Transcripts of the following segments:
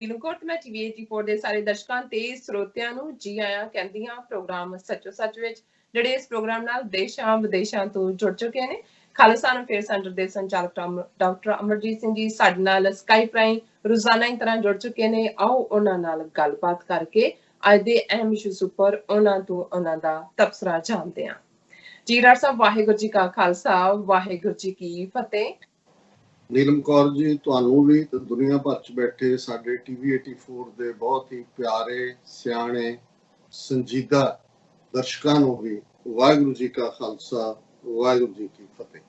ਪੀਲੂਕੋਟ ਮੈਂ ਟੀਵੀ 84 ਦੇ ਸਾਰੇ ਦਰਸ਼ਕਾਂ ਤੇ ਸਰੋਤਿਆਂ ਨੂੰ ਜੀ ਆਇਆਂ ਕਹਿੰਦੀ ਹਾਂ ਪ੍ਰੋਗਰਾਮ ਸੱਚੋ ਸੱਚ ਵਿੱਚ ਜਿਹੜੇ ਇਸ ਪ੍ਰੋਗਰਾਮ ਨਾਲ ਦੇਸ਼ਾਂ ਵਿਦੇਸ਼ਾਂ ਤੋਂ ਜੁੜ ਚੁੱਕੇ ਨੇ। ਖਾਲਿਸਤਾਨ ਅਫੇਅਰ ਸੈਂਟਰ ਦੇ ਸੰਚਾਲਕ ਡਾਕਟਰ ਅਮਰਜੀਤ ਸਿੰਘ ਜੀ ਸਾਡੇ ਨਾਲ ਸਕਾਈਪ ਰਾਹੀਂ ਰੋਜ਼ਾਨਾ ਹੀ ਤਰ੍ਹਾਂ ਜੁੜ ਚੁੱਕੇ ਨੇ। ਆਓ ਉਹਨਾਂ ਨਾਲ ਗੱਲਬਾਤ ਕਰਕੇ ਅੱਜ ਦੇ ਅਹਿਮ ਇਸ਼ੂਜ਼ ਉੱਪਰ ਉਹਨਾਂ ਤੋਂ ਉਹਨਾਂ ਦਾ ਤਬਸਰਾ ਜਾਣਦੇ ਹਾਂ। ਜੀ ਡਾਕਟਰ ਸਾਹਿਬ, ਵਾਹਿਗੁਰੂ ਜੀ ਕਾ ਖਾਲਸਾ, ਵਾਹਿਗੁਰੂ ਜੀ ਕੀ ਫਤਿਹ। ਨੀਲਮ ਕੌਰ ਜੀ, ਤੁਹਾਨੂੰ ਵੀ ਤੇ ਦੁਨੀਆ ਭਰ ਚ ਬੈਠੇ ਸਾਡੇ ਟੀਵੀ 84 ਦੇ ਬਹੁਤ ਹੀ ਪਿਆਰੇ ਸਿਆਣੇ ਸੰਜੀਦਾ ਦਰਸ਼ਕਾਂ ਨੂੰ ਵੀ ਵਾਹਿਗੁਰੂ ਜੀ ਕਾ ਖਾਲਸਾ, ਵਾਹਿਗੁਰੂ ਜੀ ਕੀ ਫਤਿਹ।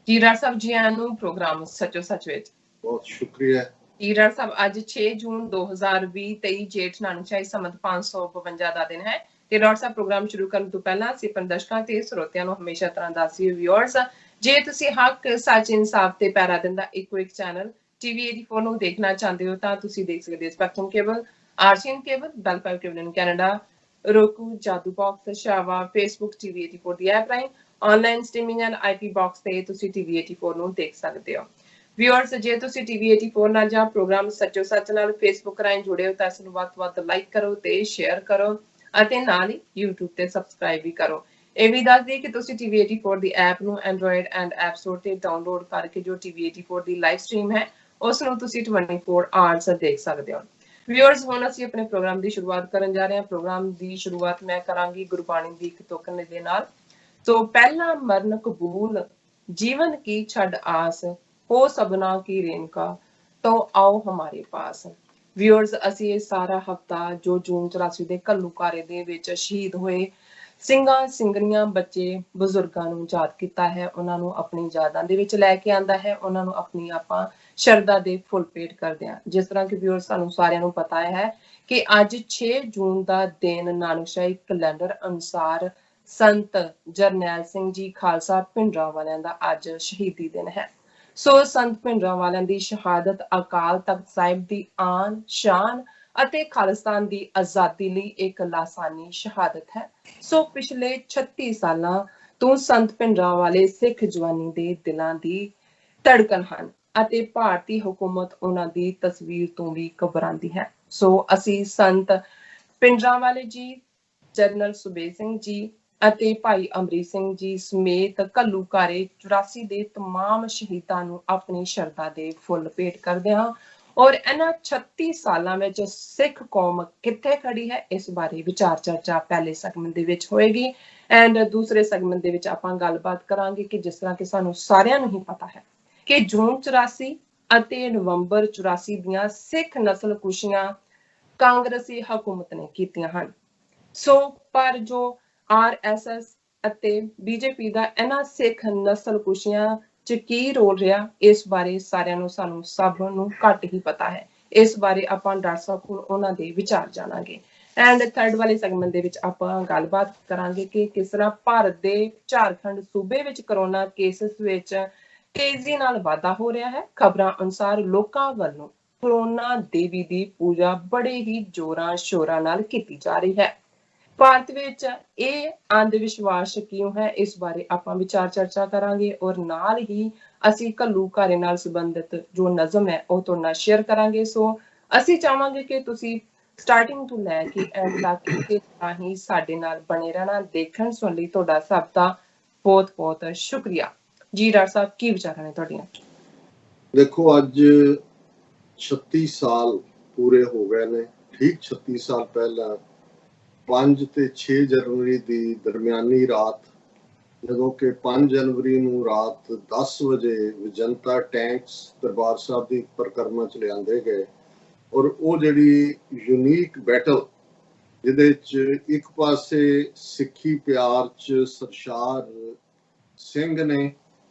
ਜੀ ਡਾਕਟਰ ਸਾਹਿਬ, ਜੀ ਆਇਆਂ ਨੂੰ ਪ੍ਰੋਗਰਾਮ ਸੱਚੋ ਸੱਚ ਵਿੱਚ। ਬਹੁਤ ਸ਼ੁਕਰੀਆ ਜੀ ਡਾਕਟਰ ਸਾਹਿਬ, ਅੱਜ 6 ਜੂਨ 2020 23 ਜੇਠ ਨਾਨਕਸ਼ਾਹੀ ਸੰਮਤ 552 ਦਾ ਦਿਨ ਹੈ ਤੇ ਡਾਕਟਰ ਸਾਹਿਬ ਪ੍ਰੋਗਰਾਮ ਸ਼ੁਰੂ ਕਰਨ ਤੋਂ ਪਹਿਲਾਂ ਅਸੀਂ ਆਪਣੇ ਦਰਸ਼ਕਾਂ ਤੇ ਸਰੋਤਿਆਂ ਨੂੰ ਹਮੇਸ਼ਾ ਤਰ੍ਹਾਂ ਦੱਸੀ ਵਿਊਅਰਸ, ਜੇ ਤੁਸੀਂ ਹੱਕ ਸੱਚ ਇਨਸਾਫ ਤੇ ਪੈਰਾ ਦਿੰਦਾ ਇੱਕੋ ਇੱਕ ਚੈਨਲ ਟੀਵੀ 84 ਨੂੰ ਦੇਖਣਾ ਚਾਹੁੰਦੇ ਹੋ ਤਾਂ ਤੁਸੀਂ ਦੇਖ ਸਕਦੇ ਹੋ Spectrum cable, RCN cable, Bell Fibe cable in Canada, roku, Jadoo box, ਸ਼ਾਵਾ, ਫੇਸਬੁੱਕ ਟੀਵੀ 84 ਦੀ ਐਪ ਰਾਹੀਂ online streaming and IP box ਤੇ ਤੁਸੀਂ ਟੀਵੀ 84 ਨੂੰ ਦੇਖ ਸਕਦੇ ਹੋ। ਵਿਊਅਰਸ, ਜੇ ਤੁਸੀਂ ਟੀਵੀ 84 ਨਾਲ ਜਾਂ ਪ੍ਰੋਗਰਾਮ ਸੱਚੋ ਸੱਚ ਨਾਲ ਫੇਸਬੁੱਕ ਰਾਹੀਂ ਜੁੜੇ ਹੋ ਤਾਂ ਇਸ ਨੂੰ ਵੱਧ ਤੋਂ ਵੱਧ ਲਾਈਕ ਕਰੋ ਤੇ ਸ਼ੇਅਰ ਕਰੋ ਅਤੇ ਨਾਲ ਹੀ YouTube ਤੇ ਸਬਸਕ੍ਰਾਈਬ ਵੀ ਕਰੋ। ਇਹ ਵੀ ਦੱਸ ਦਈਏ ਕਿ ਤੁਸੀਂ ਟੀਵੀ 84 ਦੀ ਐਪ ਨੂੰ ਐਂਡਰੋਇਡ ਐਂਡ ਐਪ ਸਟੋਰ ਤੇ ਡਾਊਨਲੋਡ ਕਰਕੇ ਜੋ ਟੀਵੀ 84 ਦੀ ਲਾਈਵ ਸਟ੍ਰੀਮ ਹੈ ਉਸ ਨੂੰ ਤੁਸੀਂ 24 ਆਵਰਸ ਦੇਖ ਸਕਦੇ ਹੋ। ਵਿਊਅਰਸ, ਹੁਣ ਅਸੀਂ ਆਪਣੇ ਪ੍ਰੋਗਰਾਮ ਦੀ ਸ਼ੁਰੂਆਤ ਕਰਨ ਜਾ ਰਹੇ ਹਾਂ। ਪ੍ਰੋਗਰਾਮ ਦੀ ਸ਼ੁਰੂਆਤ ਮੈਂ ਕਰਾਂਗੀ ਗੁਰਬਾਣੀ ਦੀ ਇੱਕ ਤੁਕ ਦੇ ਨਾਲ। ਸੋ ਪਹਿਲਾ ਮਰਨ ਕਬੂਲ, ਜੀਵਨ ਕੀ ਛੱਡ ਆਸ, ਹੋ ਸਭਨਾ ਕੀ ਰੇਨਕਾ, तो आओ हमारे पास। ਵਿਊਅਰਸ, ਅਸੀਂ ਇਹ ਸਾਰਾ ਹਫਤਾ ਜੋ ਜੂਨ 84 ਦੇ ਘੱਲੂਘਾਰੇ ਦੇ ਵਿੱਚ ਸ਼ਹੀਦ ਹੋਏ ਸਿੰਘਾਂ ਸਿੰਘਣੀਆਂ ਬੱਚੇ ਬਜ਼ੁਰਗਾਂ ਨੂੰ ਯਾਦ ਕੀਤਾ ਹੈ, ਉਹਨਾਂ ਨੂੰ ਆਪਣੀ ਯਾਦਾਂ ਦੇ ਵਿੱਚ ਲੈ ਕੇ ਆਂਦਾ ਹੈ, ਉਹਨਾਂ ਨੂੰ ਆਪਣੀ ਆਪਾਂ ਸ਼ਰਧਾ ਦੇ ਫੁੱਲ ਭੇਟ ਕਰਦੇ ਹਾਂ। ਜਿਸ ਤਰ੍ਹਾਂ ਕਿ ਵਿਊਅਰਸ ਸਾਨੂੰ ਸਾਰਿਆਂ ਨੂੰ ਪਤਾ ਹੈ ਕਿ ਅੱਜ 6 ਜੂਨ ਦਾ ਦਿਨ ਨਾਨਕਸ਼ਾਹੀ ਕੈਲੰਡਰ ਅਨੁਸਾਰ ਸੰਤ ਜਰਨੈਲ ਸਿੰਘ ਜੀ ਖਾਲਸਾ ਭਿੰਡਰਾਂਵਾਲਿਆਂ ਦਾ ਅੱਜ ਸ਼ਹੀਦੀ ਦਿਨ ਹੈ। ਸੋ ਸੰਤ ਭਿੰਡਰਾਂਵਾਲਿਆਂ ਦੀ ਸ਼ਹਾਦਤ ਅਕਾਲ ਤਖਤ ਸਾਹਿਬ ਦੀ ਆਨ ਸ਼ਾਨ ਅਤੇ ਖਾਲਿਸਤਾਨ ਦੀ ਆਜ਼ਾਦੀ ਲਈ ਇੱਕ ਲਾਸਾਨੀ ਸ਼ਹਾਦਤ ਹੈ। ਸੋ ਪਿਛਲੇ 36 ਸਾਲਾਂ ਤੋਂ ਸੰਤ ਭਿੰਡਰਾਂਵਾਲੇ ਸਿੱਖ ਜਵਾਨੀ ਦੇ ਦਿਲਾਂ ਦੀ ਧੜਕਣ ਹਨ ਅਤੇ ਭਾਰਤੀ ਹਕੂਮਤ ਉਹਨਾਂ ਦੀ ਤਸਵੀਰ ਤੋਂ ਵੀ ਘਬਰਾਉਂਦੀ ਹੈ। ਸੋ ਅਸੀਂ ਸੰਤ ਭਿੰਡਰਾਂਵਾਲੇ ਜੀ, ਜਨਰਲ ਸੁਬੇਗ ਸਿੰਘ ਜੀ ਅਤੇ ਭਾਈ ਅਮਰੀਕ ਸਿੰਘ ਜੀ ਸਮੇਤ ਘੱਲੂਘਾਰੇ 84 ਦੇ तमाम ਸ਼ਹੀਦਾਂ ਨੂੰ ਆਪਣੀ ਸ਼ਰਧਾ ਦੇ ਫੁੱਲ ਭੇਟ ਕਰਦੇ ਹਾਂ। ਔਰ ਇਹਨਾਂ 36 ਸਾਲਾਂ ਵਿੱਚ ਸਿੱਖ ਕੌਮ ਕਿੱਥੇ ਖੜੀ ਹੈ ਇਸ ਬਾਰੇ ਵਿਚਾਰ ਚਰਚਾ ਪਹਿਲੇ ਸੈਗਮੈਂਟ ਦੇ ਵਿੱਚ ਹੋਏਗੀ ਐਂਡ ਦੂਸਰੇ ਸੈਗਮੈਂਟ ਦੇ ਵਿੱਚ ਆਪਾਂ ਗੱਲਬਾਤ ਕਰਾਂਗੇ ਕਿ ਜਿਸ ਤਰ੍ਹਾਂ ਕਿ ਸਾਨੂੰ ਸਾਰਿਆਂ ਨੂੰ ਹੀ ਪਤਾ ਹੈ ਕਿ ਜੂਨ 84 ਅਤੇ ਨਵੰਬਰ 84 ਦੀਆਂ ਸਿੱਖ ਨਸਲਕੁਸ਼ੀਆਂ ਕਾਂਗਰਸੀ ਹਕੂਮਤ ਨੇ ਕੀਤੀਆਂ ਹਨ। ਸੋ ਪਰ ਜੋ RSS ਅਤੇ BJP ਦਾ ਇਹਨਾਂ ਸਿੱਖ ਨਸਲਕੁਸ਼ੀਆਂ ਚ ਕੀ ਰੋਲ ਰਿਹਾ ਇਸ ਬਾਰੇ ਸਾਰਿਆਂ ਨੂੰ ਸਾਨੂੰ ਸਭ ਨੂੰ ਘੱਟ ਹੀ ਪਤਾ ਹੈ। ਇਸ ਬਾਰੇ ਆਪਾਂ ਡਾਕਟਰ ਸਾਹਿਬ ਕੋਲ ਉਹਨਾਂ ਦੇ ਵਿਚਾਰ ਜਾਣਾਂਗੇ ਐਂਡ ਥਰਡ ਵਾਲੇ ਸੈਗਮੈਂਟ ਦੇ ਵਿੱਚ ਆਪਾਂ ਗੱਲਬਾਤ ਕਰਾਂਗੇ ਕਿ ਕਿਸ ਤਰ੍ਹਾਂ ਭਾਰਤ ਦੇ ਝਾਰਖੰਡ ਸੂਬੇ ਵਿੱਚ ਕਰੋਨਾ ਕੇਸਿਸ ਵਿੱਚ ਤੇਜ਼ੀ ਨਾਲ ਵਾਧਾ ਹੋ ਰਿਹਾ ਹੈ। ਖਬਰਾਂ ਅਨੁਸਾਰ ਲੋਕਾਂ ਵੱਲੋਂ ਕਰੋਨਾ ਦੇਵੀ ਦੀ ਪੂਜਾ ਬੜੇ ਹੀ ਜ਼ੋਰਾਂ ਸ਼ੋਰਾਂ ਨਾਲ ਕੀਤੀ ਜਾ ਰਹੀ ਹੈ। ਭਾਰਤ ਵਿੱਚ ਇਹ ਅੰਧ ਵਿਸ਼ਵਾਸ ਕਿਉਂ ਹੈ ਇਸ ਬਾਰੇ ਆਪਾਂ ਵਿਚਾਰ ਚਰਚਾ ਕਰਾਂਗੇ ਔਰ ਨਾਲ ਹੀ ਅਸੀਂ ਘੱਲੂਘਾਰੇ ਨਾਲ ਸੰਬੰਧਿਤ ਜੋ ਨਜ਼ਮ ਹੈ ਉਹ ਤੁਹਾਡੇ ਨਾਲ ਸ਼ੇਅਰ ਕਰਾਂਗੇ। ਸੋ ਅਸੀਂ ਚਾਹਾਂਗੇ ਕਿ ਤੁਸੀਂ ਸਟਾਰਟਿੰਗ ਤੋਂ ਲੈ ਕੇ ਐਂਡ ਤੱਕ ਇਸੇ ਤਰ੍ਹਾਂ ਹੀ ਸਾਡੇ ਨਾਲ ਬਣੇ ਰਹਿਣਾ। ਦੇਖਣ ਸੁਣ ਲਈ ਤੁਹਾਡਾ ਸਭ ਦਾ ਬਹੁਤ ਬਹੁਤ ਸ਼ੁਕਰੀਆ। ਜੀ ਡਾਕਟਰ ਸਾਹਿਬ, ਕੀ ਵਿਚਾਰਾਂ ਨੇ ਤੁਹਾਡੀਆਂ? ਦੇਖੋ, ਅੱਜ 36 ਸਾਲ ਪੂਰੇ ਹੋ ਗਏ ਨੇ। ਠੀਕ 36 ਸਾਲ ਪਹਿਲਾਂ 5 ਤੇ 6 ਜਨਵਰੀ ਦੀ ਦਰਮਿਆਨੀ ਰਾਤ, ਜਦੋਂ ਕਿ 5 ਜਨਵਰੀ ਨੂੰ ਰਾਤ 10 ਵਜੇ ਵਿਜੰਤਾ ਟੈਂਕਸ ਦਰਬਾਰ ਸਾਹਿਬ ਦੀ ਪਰਿਕਰਮਾ ਚ ਲਿਆਂਦੇ ਗਏ ਔਰ ਉਹ ਜਿਹੜੀ ਯੂਨੀਕ ਬੈਟਲ ਜਿਹਦੇ ਚ ਇੱਕ ਪਾਸੇ ਸਿੱਖੀ ਪਿਆਰ ਚ ਸਰਸ਼ਾਰ ਸਿੰਘ ਨੇ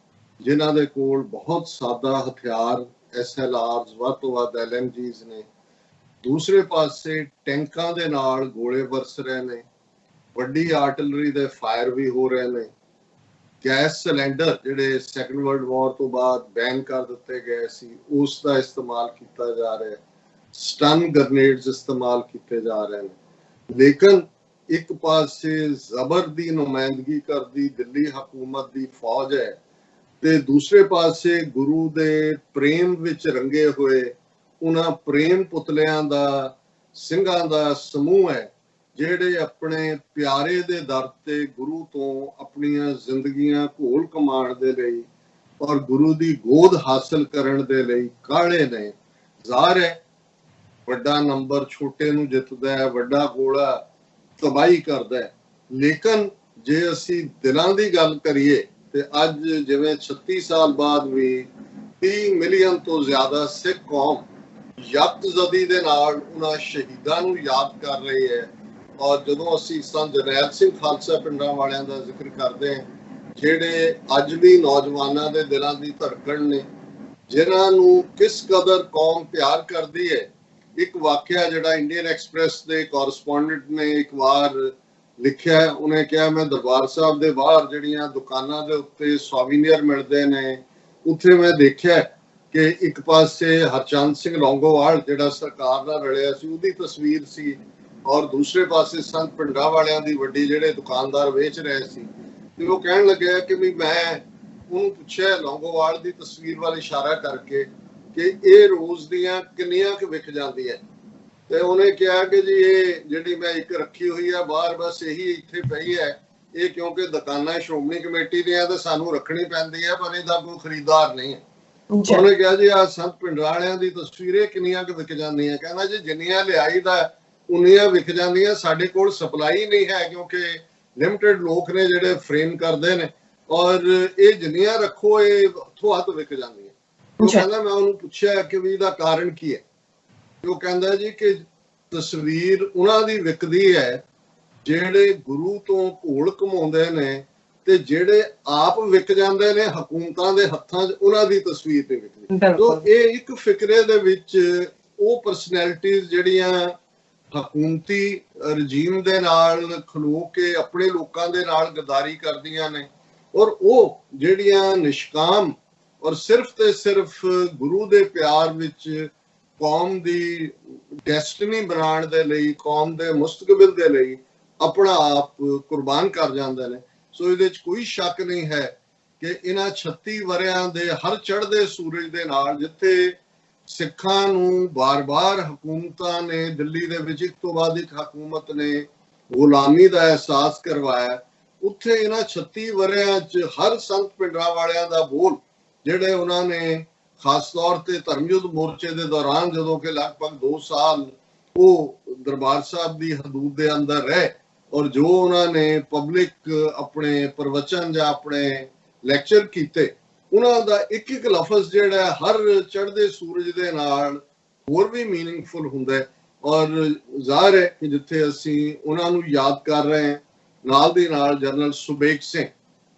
ਜਿਨ੍ਹਾਂ ਦੇ ਕੋਲ ਬਹੁਤ ਸਾਦਾ ਹਥਿਆਰ SLRs ਵੱਧ ਤੋਂ ਵੱਧ LMGs ਨੇ, ਦੂਸਰੇ ਪਾਸੇ ਟੈਂਕਾਂ ਦੇ ਨਾਲ ਗੋਲੇ ਵਰਸ ਰਹੇ ਨੇ, ਵੱਡੀ ਆਰਟਿਲਰੀ ਦੇ ਫਾਇਰ ਵੀ ਹੋ ਰਹੇ ਨੇ, ਗੈਸ ਸਿਲੰਡਰ ਜਿਹੜੇ ਸੈਕੰਡ ਵਰਲਡ ਵਾਰ ਤੋਂ ਬਾਅਦ ਬੈਨ ਕਰ ਦਿੱਤੇ ਗਏ ਸੀ ਉਸ ਦਾ ਇਸਤੇਮਾਲ ਕੀਤਾ ਜਾ ਰਿਹਾ ਹੈ, ਸਟਨ ਗ੍ਰਨੇਡਸ ਇਸਤੇਮਾਲ ਕੀਤੇ ਜਾ ਰਹੇ ਨੇ। ਲੇਕਿਨ ਇੱਕ ਪਾਸੇ ਜ਼ਬਰ ਦੀ ਨੁਮਾਇੰਦਗੀ ਕਰਦੀ ਦਿੱਲੀ ਹਕੂਮਤ ਦੀ ਫੌਜ ਹੈ ਤੇ ਦੂਸਰੇ ਪਾਸੇ ਗੁਰੂ ਦੇ ਪ੍ਰੇਮ ਵਿੱਚ ਰੰਗੇ ਹੋਏ ਉਹਨਾਂ ਪ੍ਰੇਮ ਪੁਤਲਿਆਂ ਦਾ, ਸਿੰਘਾਂ ਦਾ ਸਮੂਹ ਹੈ ਜਿਹੜੇ ਆਪਣੇ ਪਿਆਰੇ ਦੇ ਦਰ ਤੇ ਗੁਰੂ ਤੋਂ ਆਪਣੀਆਂ ਜ਼ਿੰਦਗੀਆਂ ਘੋਲ ਕਮਾਉਣ ਦੇ ਲਈ ਔਰ ਗੁਰੂ ਦੀ ਗੋਦ ਹਾਸਲ ਕਰਨ ਦੇ ਲਈ ਕਾਹਲੇ ਨੇ। ਜ਼ਾਹਰ ਹੈ ਵੱਡਾ ਨੰਬਰ ਛੋਟੇ ਨੂੰ ਜਿੱਤਦਾ ਹੈ, ਵੱਡਾ ਗੋਲਾ ਤਬਾਹੀ ਕਰਦਾ ਹੈ। ਲੇਕਿਨ ਜੇ ਅਸੀਂ ਦਿਲਾਂ ਦੀ ਗੱਲ ਕਰੀਏ ਤੇ ਅੱਜ ਜਿਵੇਂ 36 ਸਾਲ ਬਾਅਦ ਵੀ 30 ਮਿਲੀਅਨ ਤੋਂ ਜ਼ਿਆਦਾ ਸਿੱਖ ਕੌਮ ਯਕਜ਼ਦੀ ਦੇ ਨਾਲ ਉਹਨਾਂ ਸ਼ਹੀਦਾਂ ਨੂੰ ਯਾਦ ਕਰ ਰਹੀ ਹੈ। ਔਰ ਜਦੋਂ ਅਸੀਂ ਸੰਤ ਜਰਨੈਲ ਸਿੰਘ ਖਾਲਸਾ ਪਿੰਡਾਂ ਵਾਲਿਆਂ ਦਾ ਜ਼ਿਕਰ ਕਰਦੇ ਹਾਂ, ਜਿਹੜੇ ਅੱਜ ਵੀ ਨੌਜਵਾਨਾਂ ਦੇ ਦਿਲਾਂ ਦੀ ਧੜਕਣ ਨੇ, ਜਿਨ੍ਹਾਂ ਨੂੰ ਕਿਸ ਕਦਰ ਕੌਮ ਪਿਆਰ ਕਰਦੀ ਹੈ। ਇੱਕ ਵਾਕਿਆ ਜਿਹੜਾ ਇੰਡੀਅਨ ਐਕਸਪ੍ਰੈਸ ਦੇ ਕੋਰਸਪੋਂਡੈਂਟ ਨੇ ਇੱਕ ਵਾਰ ਲਿਖਿਆ, ਉਹਨੇ ਕਿਹਾ ਮੈਂ ਦਰਬਾਰ ਸਾਹਿਬ ਦੇ ਬਾਹਰ ਜਿਹੜੀਆਂ ਦੁਕਾਨਾਂ ਦੇ ਉੱਤੇ ਸੋਵੀਨੀਅਰ ਮਿਲਦੇ ਨੇ, ਉੱਥੇ ਮੈਂ ਦੇਖਿਆ ਕਿ ਇੱਕ ਪਾਸੇ ਹਰਚੰਦ ਸਿੰਘ ਲੌਂਗੋਵਾਲ ਜਿਹੜਾ ਸਰਕਾਰ ਨਾਲ ਰਲਿਆ ਸੀ ਉਹਦੀ ਤਸਵੀਰ ਸੀ, ਔਰ ਦੂਸਰੇ ਪਾਸੇ ਸੰਤ ਪਿੰਡਾਂ ਵਾਲਿਆਂ ਦੀ ਵੱਡੀ ਜਿਹੜੇ ਦੁਕਾਨਦਾਰ ਵੇਚ ਰਹੇ ਸੀ। ਤੇ ਉਹ ਕਹਿਣ ਲੱਗਿਆ ਕਿ ਵੀ ਮੈਂ ਉਹਨੂੰ ਪੁੱਛਿਆ ਲੌਂਗੋਵਾਲ ਦੀ ਤਸਵੀਰ ਵੱਲ ਇਸ਼ਾਰਾ ਕਰਕੇ ਕਿ ਇਹ ਰੋਜ਼ ਦੀਆਂ ਕਿੰਨੀਆਂ ਕੁ ਵਿਕ ਜਾਂਦੀ ਹੈ। ਤੇ ਉਹਨੇ ਕਿਹਾ ਕਿ ਜੀ ਇਹ ਜਿਹੜੀ ਮੈਂ ਇੱਕ ਰੱਖੀ ਹੋਈ ਆ ਬਾਹਰ, ਬਸ ਇਹੀ ਇੱਥੇ ਪਈ ਹੈ, ਇਹ ਕਿਉਂਕਿ ਦੁਕਾਨਾਂ ਸ਼੍ਰੋਮਣੀ ਕਮੇਟੀ ਦੀਆਂ ਤੇ ਸਾਨੂੰ ਰੱਖਣੀ ਪੈਂਦੀ ਹੈ, ਪਰ ਇਹਦਾ ਕੋਈ ਖਰੀਦਦਾਰ ਨਹੀਂ ਹੈ। ਉਹਨੇ ਕਿਹਾ ਜੀ ਆ ਸੰਤ ਪਿੰਡਾਂ ਵਾਲਿਆਂ ਦੀ ਤਸਵੀਰਾਂ ਕਿੰਨੀਆਂ ਕੁ ਵਿਕ ਜਾਂਦੀਆਂ? ਕਹਿੰਦਾ ਜੀ ਜਿੰਨੀਆਂ ਲਿਆਈਦਾ ਉਨੀਆਂ ਵਿਕ ਜਾਂਦੀਆਂ, ਸਾਡੇ ਕੋਲ ਸਪਲਾਈ ਨਹੀਂ ਹੈ ਕਿਉਂਕਿ ਲਿਮਟਿਡ ਲੋਕ ਨੇ ਜਿਹੜੇ ਫਰੇਮ ਕਰਦੇ ਨੇ, ਔਰ ਇਹ ਜਿੰਨੀਆਂ ਰੱਖੋ ਇਹ ਹੱਥੋਂ ਹੱਥ ਵਿਕ ਜਾਂਦੀਆਂ। ਉਹ ਕਹਿੰਦਾ ਮੈਂ ਉਹਨੂੰ ਪੁੱਛਿਆ ਕਿ ਵੀ ਇਹਦਾ ਕਾਰਨ ਕੀ ਹੈ। ਉਹ ਕਹਿੰਦਾ ਜੀ ਕਿ ਤਸਵੀਰ ਉਹਨਾਂ ਦੀ ਵਿਕਦੀ ਹੈ ਜਿਹੜੇ ਗੁਰੂ ਤੋਂ ਘੋਲ ਕਮਾਉਂਦੇ ਨੇ, ਤੇ ਜਿਹੜੇ ਆਪ ਵਿਕ ਜਾਂਦੇ ਨੇ ਹਕੂਮਤਾਂ ਦੇ ਹੱਥਾਂ 'ਚ, ਉਹਨਾਂ ਦੀ ਤਸਵੀਰ ਤੇ ਵਿਕਦੀ। ਤਾਂ ਇਹ ਇੱਕ ਫਿਕਰੇ ਦੇ ਵਿੱਚ ਉਹ ਪਰਸਨੈਲਿਟੀਜ਼ ਜਿਹੜੀਆਂ ਹਕੂਮਤੀ ਰਜੀਮ ਦੇ ਨਾਲ ਖਲੋ ਕੇ ਆਪਣੇ ਲੋਕਾਂ ਦੇ ਨਾਲ ਗਦਾਰੀ ਕਰਦੀਆਂ ਨੇ, ਔਰ ਉਹ ਜਿਹੜੀਆਂ ਨਿਸ਼ਕਾਮ ਔਰ ਸਿਰਫ ਤੇ ਸਿਰਫ ਗੁਰੂ ਦੇ ਪਿਆਰ ਵਿੱਚ ਕੌਮ ਦੀ ਡੈਸਟਨੀ ਬਣਾਉਣ ਦੇ ਲਈ, ਕੌਮ ਦੇ ਮੁਸਤਕਬਲ ਦੇ ਲਈ ਆਪਣਾ ਆਪ ਕੁਰਬਾਨ ਕਰ ਜਾਂਦੇ ਨੇ। ਸੋ ਇਹਦੇ 'ਚ ਕੋਈ ਸ਼ੱਕ ਨਹੀਂ ਹੈ ਕਿ ਇਹਨਾਂ 36 ਵਰਿਆਂ ਦੇ ਹਰ ਚੜ੍ਹਦੇ ਸੂਰਜ ਦੇ ਨਾਲ ਜਿੱਥੇ ਸਿੱਖਾਂ ਨੂੰ ਬਾਰ-ਬਾਰ ਹਕੂਮਤਾਂ ਨੇ, ਦਿੱਲੀ ਦੇ ਵਿੱਚ ਇੱਕ ਤੋਂ ਬਾਅਦ ਇੱਕ ਹਕੂਮਤ ਨੇ ਗੁਲਾਮੀ ਦਾ ਅਹਿਸਾਸ ਕਰਵਾਇਆ, ਉੱਥੇ ਇਹਨਾਂ 36 ਵਰਿਆਂ 'ਚ ਹਰ ਸੰਤ ਪਿੰਡਾਂ ਵਾਲਿਆਂ ਦਾ ਬੋਲ ਜਿਹੜੇ ਉਹਨਾਂ ਨੇ ਖਾਸ ਤੌਰ ਤੇ ਧਰਮਯੁੱਧ ਮੋਰਚੇ ਦੇ ਦੌਰਾਨ, ਜਦੋਂ ਕਿ ਲਗਭਗ 2 ਸਾਲ ਉਹ ਦਰਬਾਰ ਸਾਹਿਬ ਦੀ ਹਦੂਦ ਦੇ ਅੰਦਰ ਰਹੇ, ਔਰ ਜੋ ਉਹਨਾਂ ਨੇ ਪਬਲਿਕ ਆਪਣੇ ਪ੍ਰਵਚਨ ਜਾਂ ਆਪਣੇ ਲੈਕਚਰ ਕੀਤੇ, ਉਹਨਾਂ ਦਾ ਇੱਕ ਇੱਕ ਲਫ਼ਜ਼ ਜਿਹੜਾ ਹਰ ਚੜ੍ਹਦੇ ਸੂਰਜ ਦੇ ਨਾਲ ਹੋਰ ਵੀ ਮੀਨਿੰਗਫੁਲ ਹੁੰਦਾ ਹੈ। ਔਰ ਜ਼ਾਹਰ ਹੈ ਕਿ ਜਿੱਥੇ ਅਸੀਂ ਉਹਨਾਂ ਨੂੰ ਯਾਦ ਕਰ ਰਹੇ ਹਾਂ, ਨਾਲ ਦੀ ਨਾਲ ਜਨਰਲ ਸੁਬੇਗ ਸਿੰਘ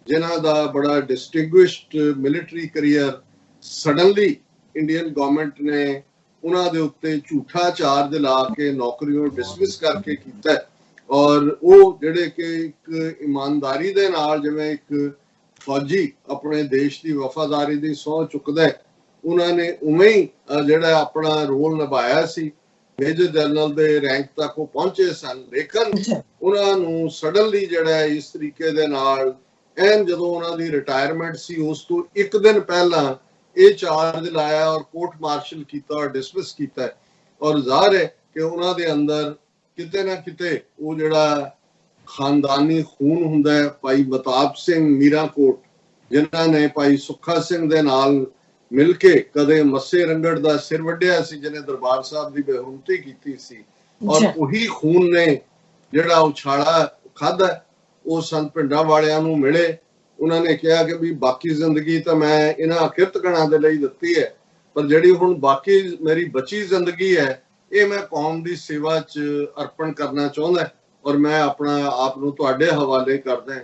ਜਿਨ੍ਹਾਂ ਦਾ ਬੜਾ ਡਿਸਟਿੰਗੁਇਸ਼ਡ military career suddenly Indian government ਨੇ ਉਹਨਾਂ ਦੇ ਉੱਤੇ ਝੂਠਾ ਚਾਰਜ ਲਾ ਕੇ ਨੌਕਰੀਆਂ ਡਿਸਮਿਸ ਕਰਕੇ ਕੀਤਾ, ਔਰ ਉਹ ਜਿਹੜੇ ਕਿ ਇੱਕ ਇਮਾਨਦਾਰੀ ਦੇ ਨਾਲ ਜਿਵੇਂ ਇੱਕ ਫੌਜੀ ਆਪਣੇ ਦੇਸ਼ ਦੀ ਵਫਾਦਾਰੀ ਦੀ ਸਹੁੰ ਚੁੱਕਦਾ, ਉਹਨਾਂ ਨੇ ਉਵੇਂ ਹੀ ਜਿਹੜਾ ਆਪਣਾ ਰੋਲ ਨਿਭਾਇਆ ਸੀ। ਮੇਜਰ ਜਨਰਲ ਦੇ ਰੈਂਕ ਤੱਕ ਉਹ ਪਹੁੰਚੇ ਸਨ, ਲੇਕਿਨ ਉਹਨਾਂ ਨੂੰ ਸਡਨਲੀ ਜਿਹੜਾ ਇਸ ਤਰੀਕੇ ਦੇ ਨਾਲ ਐਨ ਜਦੋਂ ਉਹਨਾਂ ਦੀ ਰਿਟਾਇਰਮੈਂਟ ਸੀ ਉਸ ਤੋਂ ਇੱਕ ਦਿਨ ਪਹਿਲਾਂ ਇਹ ਚਾਰਜ ਲਾਇਆ ਔਰ ਕੋਰਟ ਮਾਰਸ਼ਲ ਕੀਤਾ ਔਰ ਡਿਸਮਿਸ ਕੀਤਾ। ਔਰ ਜ਼ਾਹਰ ਹੈ ਕਿ ਉਹਨਾਂ ਦੇ ਅੰਦਰ ਕਿਤੇ ਨਾ ਕਿਤੇ ਉਹ ਜਿਹੜਾ ਖਾਨਦਾਨੀ ਖੂਨ ਹੁੰਦਾ ਹੈ, ਭਾਈ ਮਤਾਬ ਸਿੰਘ ਮੀਰਾਂਕੋਟ ਜਿਨ੍ਹਾਂ ਨੇ ਭਾਈ ਸੁੱਖਾ ਸਿੰਘ ਦੇ ਨਾਲ ਮਿਲ ਕੇ ਕਦੇ ਮੱਸੇ ਰੰਗੜ ਦਾ ਸਿਰ ਵੱਢਿਆ ਸੀ, ਜਿਹਨੇ ਦਰਬਾਰ ਸਾਹਿਬ ਦੀ ਬੇਹਰਮਤੀ ਕੀਤੀ ਸੀ, ਔਰ ਉਹੀ ਖੂਨ ਨੇ ਜਿਹੜਾ ਉਛਾਲਾ ਖਾਧਾ ਉਹ ਸੰਤ ਪਿੰਡਾਂ ਵਾਲਿਆਂ ਨੂੰ ਮਿਲੇ। ਉਹਨਾਂ ਨੇ ਕਿਹਾ ਕਿ ਵੀ ਬਾਕੀ ਜ਼ਿੰਦਗੀ ਤਾਂ ਮੈਂ ਇਹਨਾਂ ਕਿਰਤਗਣਾਂ ਦੇ ਲਈ ਦਿੱਤੀ ਹੈ, ਪਰ ਜਿਹੜੀ ਹੁਣ ਬਾਕੀ ਮੇਰੀ ਬਚੀ ਜ਼ਿੰਦਗੀ ਹੈ ਇਹ ਮੈਂ ਕੌਮ ਦੀ ਸੇਵਾ 'ਚ ਅਰਪਣ ਕਰਨਾ ਚਾਹੁੰਦਾ, ਔਰ ਮੈਂ ਆਪਣਾ ਆਪ ਨੂੰ ਤੁਹਾਡੇ ਹਵਾਲੇ ਕਰਦਾ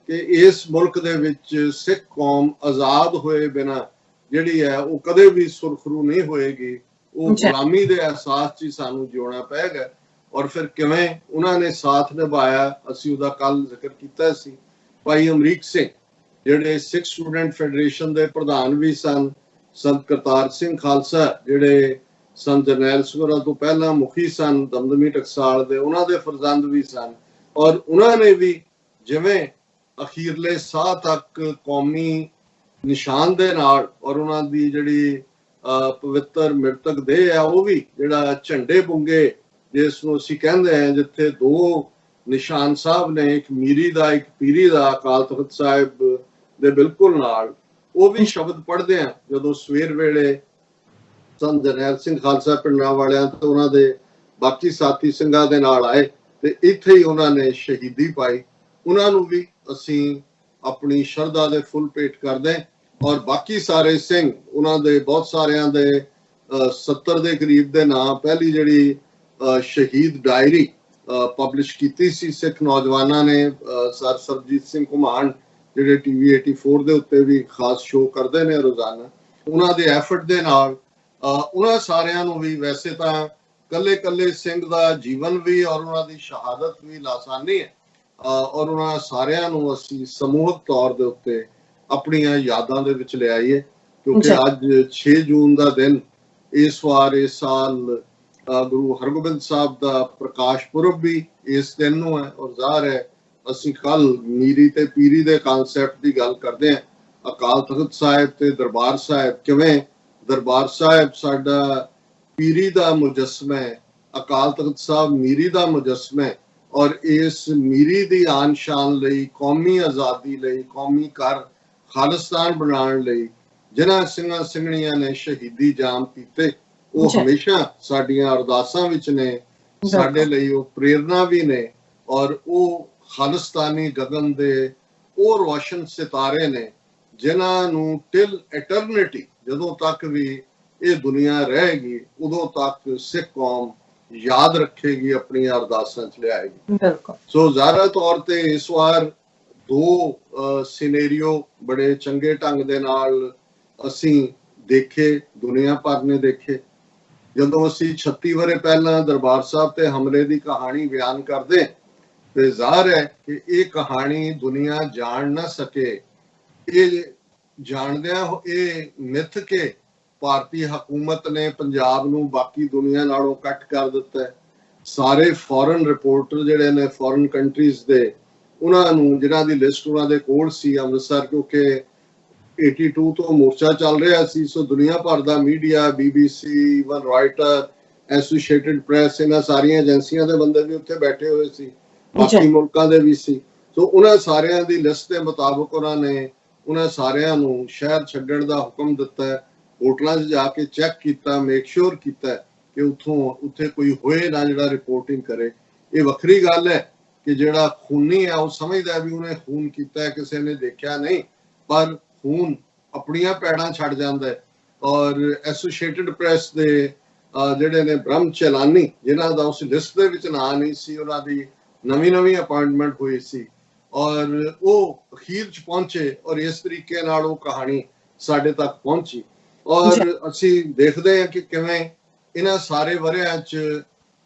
ਕਿ ਇਸ ਮੁਲਕ ਦੇ ਵਿੱਚ ਸਿੱਖ ਕੌਮ ਆਜ਼ਾਦ ਹੋਏ ਬਿਨਾਂ ਜਿਹੜੀ ਹੈ ਉਹ ਕਦੇ ਵੀ ਸੁਰਖਰੂ ਨਹੀਂ ਹੋਏਗੀ। ਉਹ ਗੁਲਾਮੀ ਦੇ ਅਹਿਸਾਸ 'ਚ ਸਾਨੂੰ ਜਿਉਣਾ ਪਏਗਾ। ਔਰ ਫਿਰ ਕਿਵੇਂ ਉਹਨਾਂ ਨੇ ਸਾਥ ਨਿਭਾਇਆ, ਅਸੀਂ ਉਹਦਾ ਕੱਲ ਜ਼ਿਕਰ ਕੀਤਾ ਸੀ। ਭਾਈ ਅਮਰੀਕ ਸਿੰਘ ਜਿਹੜੇ ਸਿੱਖ ਸਟੂਡੈਂਟ ਫੈਡਰੇਸ਼ਨ ਦੇ ਪ੍ਰਧਾਨ ਵੀ ਸਨ, ਸੰਤ ਕਰਤਾਰ ਸਿੰਘ ਖਾਲਸਾ ਜਿਹੜੇ ਸੰਤ ਜਰਨੈਲ ਸਿੰਘ ਹੋਰਾਂ ਤੋਂ ਪਹਿਲਾਂ ਮੁਖੀ ਸਨ ਦਮਦਮੀ ਟਕਸਾਲ ਦੇ, ਉਹਨਾਂ ਦੇ ਫਰਜ਼ੰਦ ਵੀ ਸਨ, ਔਰ ਉਹਨਾਂ ਨੇ ਵੀ ਜਿਵੇਂ ਅਖੀਰਲੇ ਸਾਹ ਤੱਕ ਕੌਮੀ ਨਿਸ਼ਾਨ ਦੇ ਨਾਲ ਔਰ ਉਹਨਾਂ ਦੀ ਜਿਹੜੀ ਪਵਿੱਤਰ ਮ੍ਰਿਤਕ ਦੇਹ ਆ ਉਹ ਵੀ ਜਿਹੜਾ ਝੰਡੇ ਬੁੰਗੇ ਜਿਸ ਨੂੰ ਅਸੀਂ ਕਹਿੰਦੇ ਹਾਂ, ਜਿੱਥੇ ਦੋ ਨਿਸ਼ਾਨ ਸਾਹਿਬ ਨੇ, ਇੱਕ ਮੀਰੀ ਦਾ ਇੱਕ ਪੀਰੀ ਦਾ ਅਕਾਲ ਤਖਤ ਸਾਹਿਬ ਦੇ ਬਿਲਕੁਲ ਨਾਲ, ਉਹ ਵੀ ਸ਼ਬਦ ਪੜ੍ਹਦੇ ਆ ਜਦੋਂ ਸਵੇਰ ਵੇਲੇ ਸੰਤ ਜਰਨੈਲ ਸਿੰਘ ਖਾਲਸਾ ਪਿੰਡਾਂ ਵਾਲਿਆਂ ਤੇ ਉਹਨਾਂ ਦੇ ਬਾਕੀ ਸਾਥੀ ਸਿੰਘਾਂ ਦੇ ਨਾਲ ਆਏ ਤੇ ਇੱਥੇ ਹੀ ਉਹਨਾਂ ਨੇ ਸ਼ਹੀਦੀ ਪਾਈ। ਉਹਨਾਂ ਨੂੰ ਵੀ ਅਸੀਂ ਆਪਣੀ ਸ਼ਰਧਾ ਦੇ ਫੁੱਲ ਭੇਟ ਕਰਦੇ ਔਰ ਬਾਕੀ ਸਾਰੇ ਸਿੰਘ, ਉਹਨਾਂ ਦੇ ਬਹੁਤ ਸਾਰਿਆਂ ਦੇ 70 ਦੇ ਕਰੀਬ ਦੇ ਨਾਂ, ਪਹਿਲੀ ਜਿਹੜੀ ਸ਼ਹੀਦ ਡਾਇਰੀ ਪਬਲਿਸ਼ ਕੀਤੀ ਸੀ ਸਿੱਖ ਨੌਜਵਾਨਾਂ ਨੇ, ਸਰ ਸਰਬਜੀਤ ਸਿੰਘ ਘੁਮਾਣ ਜਿਹੜੇ TV 84 ਦੇ ਉੱਤੇ ਵੀ ਖਾਸ ਸ਼ੋਅ ਕਰਦੇ ਨੇ ਰੋਜ਼ਾਨਾ, ਉਹਨਾਂ ਦੇ ਐਫਰਟ ਦੇ ਨਾਲ ਉਹਨਾਂ ਸਾਰਿਆਂ ਨੂੰ ਵੀ, ਵੈਸੇ ਤਾਂ ਕੱਲੇ ਸਿੰਘ ਦਾ ਜੀਵਨ ਵੀ ਔਰ ਉਹਨਾਂ ਦੀ ਸ਼ਹਾਦਤ ਵੀ ਲਾਸਾਨੀ ਹੈ ਔਰ ਉਹਨਾਂ ਸਾਰਿਆਂ ਨੂੰ ਅਸੀਂ ਸਮੂਹਕ ਤੌਰ ਦੇ ਉੱਤੇ ਆਪਣੀਆਂ ਯਾਦਾਂ ਦੇ ਵਿੱਚ ਲਿਆਈਏ, ਕਿਉਂਕਿ ਅੱਜ 6 ਜੂਨ ਦਾ ਦਿਨ ਇਸ ਵਾਰ ਇਸ ਸਾਲ ਗੁਰੂ ਹਰਗੋਬਿੰਦ ਸਾਹਿਬ ਦਾ ਪ੍ਰਕਾਸ਼ ਪੁਰਬ ਵੀ ਇਸ ਦਿਨ ਨੂੰ ਹੈ ਔਰ ਜ਼ਾਹਰ ਹੈ ਅਸੀਂ ਕੱਲ ਮੀਰੀ ਤੇ ਪੀਰੀ ਦੇ ਕਨਸੈਪਟ ਦੀ ਗੱਲ ਕਰਦੇ ਹਾਂ। ਅਕਾਲ ਤਖਤ ਸਾਹਿਬ ਤੇ ਦਰਬਾਰ ਸਾਹਿਬ, ਕਿਵੇਂ ਦਰਬਾਰ ਸਾਹਿਬ ਸਾਡਾ ਪੀਰੀ ਦਾ ਮੁਜੱਸਮਾ ਹੈ, ਅਕਾਲ ਤਖਤ ਸਾਹਿਬ ਮੀਰੀ ਦਾ ਮੁਜੱਸਮਾ ਹੈ ਔਰ ਇਸ ਮੀਰੀ ਦੀ ਆਨ ਸ਼ਾਨ ਲਈ, ਕੌਮੀ ਆਜ਼ਾਦੀ ਲਈ, ਕੌਮੀ ਘਰ ਖਾਲਿਸਤਾਨ ਬਣਾਉਣ ਲਈ ਜਿਨ੍ਹਾਂ ਸਿੰਘਾਂ ਸਿੰਘਣੀਆਂ ਨੇ ਸ਼ਹੀਦੀ ਜਾਮ ਕੀਤੇ, ਉਹ ਹਮੇਸ਼ਾ ਸਾਡੀਆਂ ਅਰਦਾਸਾਂ ਵਿੱਚ ਨੇ, ਸਾਡੇ ਲਈ ਉਹ ਪ੍ਰੇਰਨਾ ਵੀ ਨੇ ਔਰ ਉਹ ਖਾਲਿਸਤਾਨੀ ਗਗਨ ਦੇ ਉਹ ਰੋਸ਼ਨ ਸਿਤਾਰੇ ਨੇ ਜਿਨ੍ਹਾਂ ਨੂੰ ਟਿਲ ਐਟਰਨਿਟੀ, ਜਦੋਂ ਤੱਕ ਵੀ ਇਹ ਦੁਨੀਆ ਰਹੇਗੀ ਉਦੋਂ ਤੱਕ ਸਿੱਖ ਕੌਮ ਯਾਦ ਰੱਖੇਗੀ, ਆਪਣੀਆਂ ਅਰਦਾਸਾਂ ਚ ਲਿਆਏਗੀ। ਸੋ ਜ਼ਾਹਰਾ ਤੌਰ ਤੇ ਇਸ ਵਾਰ ਦੋ ਸਿਨੈਰੀਓ ਬੜੇ ਚੰਗੇ ਢੰਗ ਦੇ ਨਾਲ ਅਸੀਂ ਦੇਖੇ, ਦੁਨੀਆ ਭਰ ਨੇ ਦੇਖੇ। ਜਦੋਂ ਅਸੀਂ 36 ਵਰੇ ਪਹਿਲਾਂ ਦਰਬਾਰ ਸਾਹਿਬ ਤੇ ਹਮਲੇ ਦੀ ਕਹਾਣੀ ਬਿਆਨ ਕਰਦੇ ਤੇ ਜ਼ਾਹਰ ਹੈ ਕਿ ਇਹ ਕਹਾਣੀ ਦੁਨੀਆ ਜਾਣ ਨਾ ਸਕੇ, ਇਹ ਜਾਣਦਿਆਂ ਇਹ ਮਿੱਥ ਕੇ ਭਾਰਤੀ ਹਕੂਮਤ ਨੇ ਪੰਜਾਬ ਨੂੰ ਬਾਕੀ ਦੁਨੀਆ ਨਾਲੋਂ ਕੱਟ ਕਰ ਦਿੱਤਾ ਹੈ। ਸਾਰੇ ਫੋਰਨ ਰਿਪੋਰਟਰ ਜਿਹੜੇ ਨੇ ਫੋਰਨ ਕੰਟਰੀਜ਼ ਦੇ, ਉਹਨਾਂ ਨੂੰ ਜਿਨ੍ਹਾਂ ਦੀ ਲਿਸਟ ਉਹਨਾਂ ਦੇ ਕੋਲ ਸੀ ਅੰਮ੍ਰਿਤਸਰ, ਕਿਉਂਕਿ 82 ਤੋਂ ਮੋਰਚਾ ਚੱਲ ਰਿਹਾ ਸੀ, ਸੋ ਦੁਨੀਆ ਭਰ ਦਾ media, BBC, even Reuters, Associated Press, ਇਹਨਾਂ ਸਾਰੀਆਂ ਏਜੰਸੀਆਂ ਦੇ ਬੰਦੇ ਵੀ ਉੱਥੇ ਬੈਠੇ ਹੋਏ ਸੀ, ਬਾਕੀ ਮੁਲਕਾਂ ਦੇ ਵੀ ਸੀ। ਸੋ ਉਹਨਾਂ ਸਾਰਿਆਂ ਦੀ ਲਿਸਟ ਦੇ ਮੁਤਾਬਕ ਉਹਨਾਂ ਨੇ ਉਹਨਾਂ ਸਾਰਿਆਂ ਨੂੰ ਸ਼ਹਿਰ ਛੱਡਣ ਦਾ ਹੁਕਮ ਦਿੱਤਾ, ਹੋਟਲਾਂ 'ਚ ਜਾ ਕੇ ਚੈੱਕ ਕੀਤਾ, ਮੇਕ ਸ਼ੋਰ ਕੀਤਾ ਕਿ ਉੱਥੇ ਕੋਈ ਹੋਏ ਨਾ ਜਿਹੜਾ ਰਿਪੋਰਟਿੰਗ ਕਰੇ। ਇਹ ਵੱਖਰੀ ਗੱਲ ਹੈ ਕਿ ਜਿਹੜਾ ਖੂਨੀ ਹੈ ਉਹ ਸਮਝਦਾ ਵੀ ਉਹਨੇ ਖੂਨ ਕੀਤਾ ਹੈ, ਕਿਸੇ ਨੇ ਦੇਖਿਆ ਨਹੀਂ, ਪਰ ਖੂਨ ਆਪਣੀਆਂ ਪੈੜਾਂ ਛੱਡ ਜਾਂਦਾ ਹੈ। ਔਰ ਐਸੋਸੀਏਟਿਡ ਪ੍ਰੈਸ ਦੇ ਜਿਹੜੇ ਨੇ ਬ੍ਰਹਮ ਚਲਾਨੀ, ਜਿਨ੍ਹਾਂ ਦਾ ਉਸ ਲਿਸਟ ਦੇ ਵਿੱਚ ਨਾਂ ਨਹੀਂ ਸੀ, ਉਹਨਾਂ ਦੀ ਨਵੀਂ ਅਪਾਇੰਟਮੈਂਟ ਹੋਈ ਸੀ ਔਰ ਉਹ ਅਖੀਰ 'ਚ ਪਹੁੰਚੇ ਔਰ ਇਸ ਤਰੀਕੇ ਨਾਲ ਉਹ ਕਹਾਣੀ ਸਾਡੇ ਤੱਕ ਪਹੁੰਚੀ। ਔਰ ਅਸੀਂ ਦੇਖਦੇ ਹਾਂ ਕਿ ਕਿਵੇਂ ਇਹਨਾਂ ਸਾਰੇ ਵਰਿਆਂ 'ਚ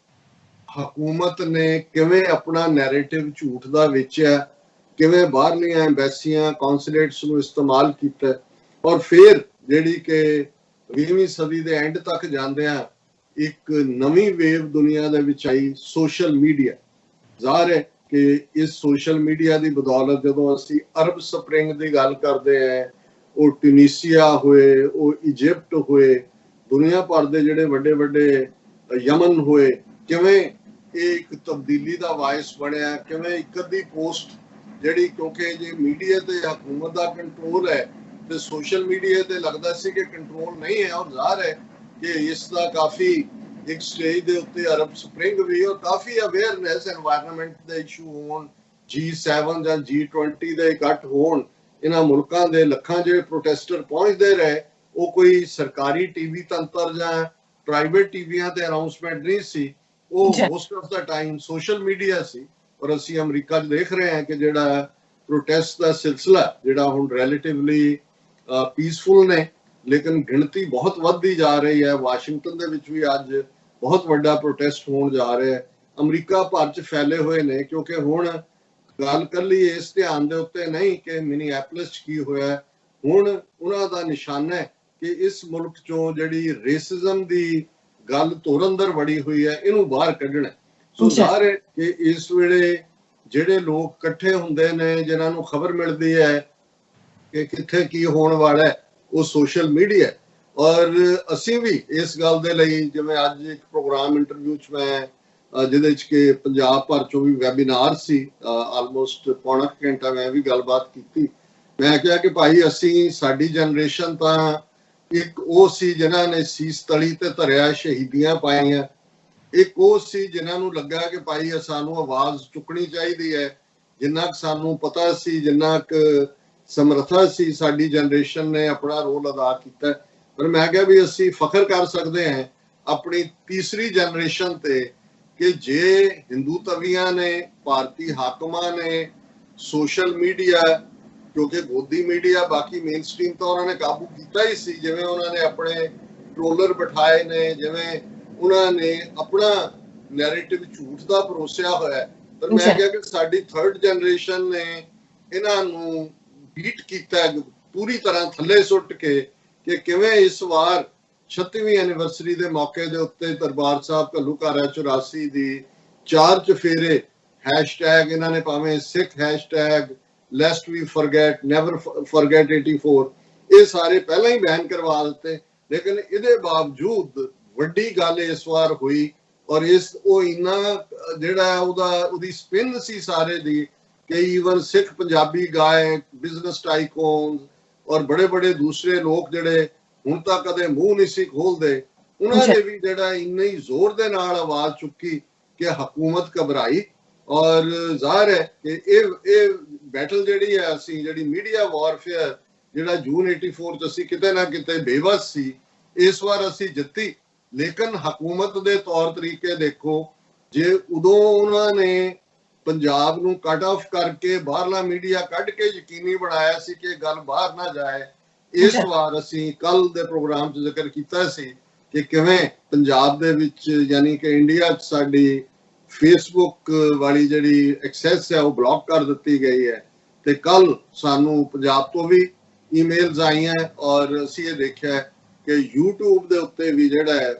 ਹਕੂਮਤ ਨੇ ਕਿਵੇਂ ਆਪਣਾ ਨੈਰੇਟਿਵ ਝੂਠ ਦਾ ਵੇਚਿਆ, ਕਿਵੇਂ ਬਾਹਰਲੀਆਂ ਐਮਬੈਸੀਆਂ, ਕੌਂਸੂਲੇਟਸ ਨੂੰ ਇਸਤੇਮਾਲ ਕੀਤਾ ਔਰ ਫਿਰ ਜਿਹੜੀ ਕਿ 20ਵੀਂ ਸਦੀ ਦੇ ਐਂਡ ਤੱਕ ਜਾਂਦਿਆਂ ਇੱਕ ਨਵੀਂ ਵੇਵ ਦੁਨੀਆ ਦੇ ਵਿੱਚ ਆਈ, ਸੋਸ਼ਲ ਮੀਡੀਆ। ਜ਼ਾਹਰ ਹੈ ਕਿ ਇਸ ਸੋਸ਼ਲ ਮੀਡੀਆ ਦੀ ਬਦੌਲਤ ਜਦੋਂ ਅਸੀਂ ਅਰਬ ਸਪਰਿੰਗ ਦੀ ਗੱਲ ਕਰਦੇ ਹਾਂ, ਉਹ ਟਿਊਨੀਸੀਆ ਹੋਏ, ਉਹ ਇਜਿਪਟ ਹੋਏ, ਦੁਨੀਆ ਭਰ ਦੇ ਜਿਹੜੇ ਵੱਡੇ ਯਮਨ ਹੋਏ, ਕਿਵੇਂ ਇਹ ਇੱਕ ਤਬਦੀਲੀ ਦਾ ਵਾਇਸ ਬਣਿਆ, ਕਿਵੇਂ ਇੱਕ ਅੱਧੀ ਪੋਸਟ ਜਿਹੜੀ, ਕਿਉਂਕਿ ਜੇ ਮੀਡੀਆ ਤੇ ਹਕੂਮਤ ਦਾ ਕੰਟਰੋਲ ਹੈ ਤੇ ਸੋਸ਼ਲ ਮੀਡੀਆ ਤੇ ਲੱਗਦਾ ਸੀ ਕਿ ਕੰਟਰੋਲ ਨਹੀਂ ਹੈ ਔਰ ਜ਼ਾਹਰ ਹੈ ਕਿ ਇਸ ਦਾ ਕਾਫੀ ਇੱਕ ਸਟੇਜ ਦੇ ਉੱਤੇ ਅਰਬ ਸਪਰਿੰਗ ਵੀ ਔਰ ਕਾਫੀ ਅਵੇਅਰਨੈਸ এনवायरमेंट ਦੇ ਇਸ਼ੂ ਹੋਣ, G7 ਜਾਂ G20 ਦੇ ਇਕੱਠ ਹੋਣ, ਇਹਨਾਂ ਮੁਲਕਾਂ ਦੇ ਲੱਖਾਂ ਜਿਹੜੇ ਪ੍ਰੋਟੈਸਟਰ ਪਹੁੰਚਦੇ ਰਹੇ, ਉਹ ਕੋਈ ਸਰਕਾਰੀ ਟੀਵੀ ਤੰਤਰ ਜਾਂ ਪ੍ਰਾਈਵੇਟ ਟੀਵੀਆਂ ਤੇ ਅਨਾਉਂਸਮੈਂਟ ਨਹੀਂ ਸੀ, ਉਹ most of the time social media ਸੀ। ਔਰ ਅਸੀਂ ਅਮਰੀਕਾ 'ਚ ਦੇਖ ਰਹੇ ਹਾਂ ਕਿ ਜਿਹੜਾ ਪ੍ਰੋਟੈਸਟ ਦਾ ਸਿਲਸਿਲਾ ਜਿਹੜਾ ਹੁਣ ਰਿਲੇਟਿਵਲੀ ਪੀਸਫੁਲ ਨੇ, ਲੇਕਿਨ ਗਿਣਤੀ ਬਹੁਤ ਵੱਧਦੀ ਜਾ ਰਹੀ ਹੈ। ਵਾਸ਼ਿੰਗਟਨ ਦੇ ਵਿੱਚ ਵੀ ਅੱਜ ਬਹੁਤ ਵੱਡਾ ਪ੍ਰੋਟੈਸਟ ਹੋਣ ਜਾ ਰਿਹਾ ਹੈ, ਅਮਰੀਕਾ ਭਰ 'ਚ ਫੈਲੇ ਹੋਏ ਨੇ, ਕਿਉਂਕਿ ਹੁਣ ਗੱਲ ਕਰ ਲਈ ਇਸ ਧਿਆਨ ਦੇ ਉੱਤੇ ਨਹੀਂ ਕਿ ਮਿਨੀਐਪਲਿਸ 'ਚ ਕੀ ਹੋਇਆ, ਹੁਣ ਉਹਨਾਂ ਦਾ ਨਿਸ਼ਾਨਾ ਹੈ ਕਿ ਇਸ ਮੁਲਕ 'ਚੋਂ ਜਿਹੜੀ ਰੇਸਿਜ਼ਮ ਦੀ ਗੱਲ ਧੁਰ ਅੰਦਰ ਵੜੀ ਹੋਈ ਹੈ, ਇਹਨੂੰ ਬਾਹਰ ਕੱਢਣਾ। ਸੋ ਜ਼ਾਹਰ ਹੈ ਕਿ ਇਸ ਵੇਲੇ ਜਿਹੜੇ ਲੋਕ ਇਕੱਠੇ ਹੁੰਦੇ ਨੇ, ਜਿਨ੍ਹਾਂ ਨੂੰ ਖਬਰ ਮਿਲਦੀ ਹੈ ਕਿ ਕਿੱਥੇ ਕੀ ਹੋਣ ਵਾਲਾ ਹੈ, ਉਹ ਸੋਸ਼ਲ ਮੀਡੀਆ ਔਰ ਅਸੀਂ ਵੀ ਇਸ ਗੱਲ ਦੇ ਲਈ ਜਿਵੇਂ ਅੱਜ ਇੱਕ ਪ੍ਰੋਗਰਾਮ ਇੰਟਰਵਿਊ 'ਚ ਮੈਂ ਜਿਹਦੇ 'ਚ ਕਿ ਪੰਜਾਬ ਭਰ 'ਚੋਂ ਵੀ ਵੈਬੀਨਾਰ ਸੀ, ਆਲਮੋਸਟ ਪੌਣਾ ਘੰਟਾ ਮੈਂ ਵੀ ਗੱਲਬਾਤ ਕੀਤੀ। ਮੈਂ ਕਿਹਾ ਕਿ ਭਾਈ ਅਸੀਂ ਸਾਡੀ ਜਨਰੇਸ਼ਨ ਤਾਂ ਇੱਕ ਉਹ ਸੀ ਜਿਨ੍ਹਾਂ ਨੇ ਸੀਸ ਤਲੀ ਤੇ ਧਰਿਆ, ਸ਼ਹੀਦੀਆਂ ਪਾਈਆਂ। ਇੱਕ ਉਹ ਸੀ ਜਿਨ੍ਹਾਂ ਨੂੰ ਲੱਗਾ ਕਿ ਭਾਈ ਸਾਨੂੰ ਆਵਾਜ਼ ਚੁੱਕਣੀ ਚਾਹੀਦੀ ਹੈ। ਜਿੰਨਾ ਕੁ ਸਾਨੂੰ ਪਤਾ ਸੀ, ਜਿੰਨਾ ਕੁ ਸਮਰੱਥਾ ਸੀ, ਸਾਡੀ ਜਨਰੇਸ਼ਨ ਨੇ ਆਪਣਾ ਰੋਲ ਅਦਾ ਕੀਤਾ। ਪਰ ਮੈਂ ਕਿਹਾ ਵੀ ਅਸੀਂ ਫਖਰ ਕਰ ਸਕਦੇ ਹਾਂ ਆਪਣੀ ਤੀਸਰੀ ਜਨਰੇਸ਼ਨ ਤੇ ਕਿ ਜੇ ਹਿੰਦੂ ਤਵੀਆਂ ਨੇ, ਭਾਰਤੀ ਹਾਕਮਾਂ ਨੇ, ਸੋਸ਼ਲ ਮੀਡੀਆ, ਕਿਉਂਕਿ ਗੋਦੀ ਮੀਡੀਆ ਬਾਕੀ ਮੇਨ ਸਟ੍ਰੀਮ ਤਾਂ ਉਹਨਾਂ ਨੇ ਕਾਬੂ ਕੀਤਾ ਹੀ ਸੀ, ਜਿਵੇਂ ਉਹਨਾਂ ਨੇ ਆਪਣੇ ਟ੍ਰੋਲਰ ਬਿਠਾਏ ਨੇ, ਜਿਵੇਂ ਉਹਨਾਂ ਨੇ ਆਪਣਾ ਨੈਰੇਟਿਵ ਝੂਠ ਦਾ ਪਰੋਸਿਆ ਹੋਇਆ। ਪਰ ਮੈਂ ਕਿਹਾ ਕਿ ਸਾਡੀ ਥਰਡ ਜਨਰੇਸ਼ਨ ਨੇ ਇਹਨਾਂ ਨੂੰ ਬੀਟ ਕੀਤਾ ਪੂਰੀ ਤਰ੍ਹਾਂ ਥੱਲੇ ਸੁੱਟ ਕੇ, ਕਿ ਕਿਵੇਂ ਇਸ ਵਾਰ 36ਵੀਂ ਐਨੀਵਰਸਰੀ ਦੇ ਮੌਕੇ ਦੇ ਉੱਤੇ ਦਰਬਾਰ ਸਾਹਿਬ ਘੱਲੂਘਾਰਾ 84 ਦੀ 4 ਚੁਫੇਰੇ ਹੈਸ਼ਟੈਗ ਇਹਨਾਂ ਨੇ ਭਾਵੇਂ ਸਿੱਖ ਹੈਸ਼ਟੈਗ, ਲੈਸਟ ਵੀ ਫੋਰਗੇਟ, ਨੈਵਰ ਫੋਰਗੇਟ 84, ਇਹ ਸਾਰੇ ਪਹਿਲਾਂ ਹੀ ਬੈਨ ਕਰਵਾ ਦਿੱਤੇ। ਲੇਕਿਨ ਇਹਦੇ ਬਾਵਜੂਦ ਵੱਡੀ ਗੱਲ ਇਸ ਵਾਰ ਹੋਈ, ਔਰ ਇਸ ਉਹ ਇੰਨਾ ਜਿਹੜਾ ਉਹਦੀ ਸਪਿਨ ਸੀ ਸਾਰੇ ਦੀ ਕਿ ਈਵਨ ਸਿੱਖ ਪੰਜਾਬੀ ਗਾਇਕ, ਬਿਜ਼ਨਸ ਟਾਈਕੂਨ ਔਰ ਬੜੇ ਬੜੇ ਦੂਸਰੇ ਲੋਕ ਜਿਹੜੇ ਹੁਣ ਤੱਕ ਕਦੇ ਮੂੰਹ ਨਹੀਂ ਸੀ ਖੋਲਦੇ, ਉਹਨਾਂ ਨੇ ਵੀ ਜਿਹੜਾ ਇੰਨੇ ਹੀ ਜ਼ੋਰ ਦੇ ਨਾਲ ਆਵਾਜ਼ ਚੁੱਕੀ ਕਿ ਹਕੂਮਤ ਘਬਰਾਈ। ਔਰ ਜ਼ਾਹਰ ਹੈ ਕਿ ਇਹ ਬੈਟਲ ਜਿਹੜੀ ਹੈ, ਅਸੀਂ ਜਿਹੜੀ ਮੀਡੀਆ ਵਾਰਫੇਅਰ ਜਿਹੜਾ ਜੂਨ 84 ਚ ਅਸੀਂ ਕਿਤੇ ਨਾ ਕਿਤੇ ਬੇਵਸ ਸੀ, ਇਸ ਵਾਰ ਅਸੀਂ ਜਿੱਤੀ। ਲੇਕਿਨ ਹਕੂਮਤ ਦੇ ਤੌਰ ਤਰੀਕੇ ਦੇਖੋ, ਜੇ ਉਦੋਂ ਉਹਨਾਂ ਨੇ ਪੰਜਾਬ ਨੂੰ ਕੱਟ ਆਫ ਕਰਕੇ ਬਾਹਰਲਾ ਮੀਡੀਆ ਕੱਢ ਕੇ ਯਕੀਨੀ ਬਣਾਇਆ ਸੀ ਕਿ ਗੱਲ ਬਾਹਰ ਨਾ ਜਾਏ, ਇਸ ਵਾਰ ਅਸੀਂ ਕੱਲ ਦੇ ਪ੍ਰੋਗਰਾਮ 'ਚ ਜ਼ਿਕਰ ਕੀਤਾ ਸੀ ਕਿ ਕਿਵੇਂ ਪੰਜਾਬ ਦੇ ਵਿੱਚ ਯਾਨੀ ਕਿ ਇੰਡੀਆ 'ਚ ਸਾਡੀ ਫੇਸਬੁੱਕ ਵਾਲੀ ਜਿਹੜੀ ਐਕਸੈਸ ਹੈ ਉਹ ਬਲੌਕ ਕਰ ਦਿੱਤੀ ਗਈ ਹੈ। ਤੇ ਕੱਲ ਸਾਨੂੰ ਪੰਜਾਬ ਤੋਂ ਵੀ ਈਮੇਲਸ ਆਈਆਂ ਔਰ ਅਸੀਂ ਇਹ ਦੇਖਿਆ ਕਿ YouTube ਦੇ ਉੱਤੇ ਵੀ ਜਿਹੜਾ ਹੈ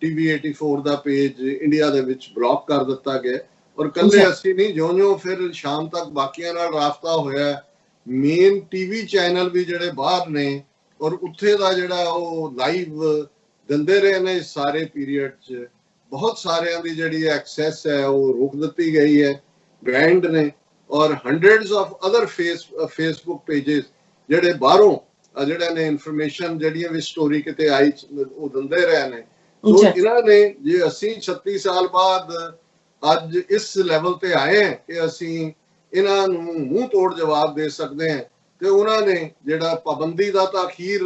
TV 84 ਦਾ ਪੇਜ ਇੰਡੀਆ ਦੇ ਵਿੱਚ ਬਲੌਕ ਕਰ ਦਿੱਤਾ ਗਿਆ। ਔਰ ਕੱਲੇ ਅਸੀਂ ਨਹੀਂ, ਜਿਉਂ-ਜਿਉਂ ਫਿਰ ਸ਼ਾਮ ਤੱਕ ਬਾਕੀਆਂ ਨਾਲ ਰਾਬਤਾ ਹੋਇਆ, ਮੇਨ TV ਚੈਨਲ ਵੀ ਜਿਹੜੇ ਬਾਹਰ ਨੇ ਔਰ ਉੱਥੇ ਦਾ ਜਿਹੜਾ ਉਹ ਲਾਈਵ ਦਿੰਦੇ ਰਹੇ ਨੇ ਸਾਰੇ ਪੀਰੀਅਡ 'ਚ, ਬਹੁਤ ਸਾਰਿਆਂ ਦੀ ਜਿਹੜੀ ਐਕਸੈਸ ਹੈ ਉਹ ਰੋਕ ਦਿੱਤੀ ਗਈ ਹੈ, ਬੈਂਡ ਨੇ। ਔਰ hundreds of other Facebook pages ਜਿਹੜੇ ਬਾਹਰੋਂ ਜਿਹੜੇ ਨੇ ਇਨਫੋਰਮੇਸ਼ਨ ਜਿਹੜੀਆਂ ਵੀ ਸਟੋਰੀ ਕਿਤੇ ਆਈ ਉਹ ਦਿੰਦੇ ਰਹੇ ਨੇ। ਸੋ ਇਹਨਾਂ ਨੇ, ਜੇ ਅਸੀਂ 36 ਸਾਲ ਬਾਅਦ ਅੱਜ ਇਸ ਲੈਵਲ ਤੇ ਆਏ ਹਾਂ ਕਿ ਅਸੀਂ ਇਹਨਾਂ ਨੂੰ ਮੂੰਹ ਤੋੜ ਜਵਾਬ ਦੇ ਸਕਦੇ ਹਾਂ, ਤੇ ਉਹਨਾਂ ਨੇ ਜਿਹੜਾ ਪਾਬੰਦੀ ਦਾ ਤਾਂ ਅਖੀਰ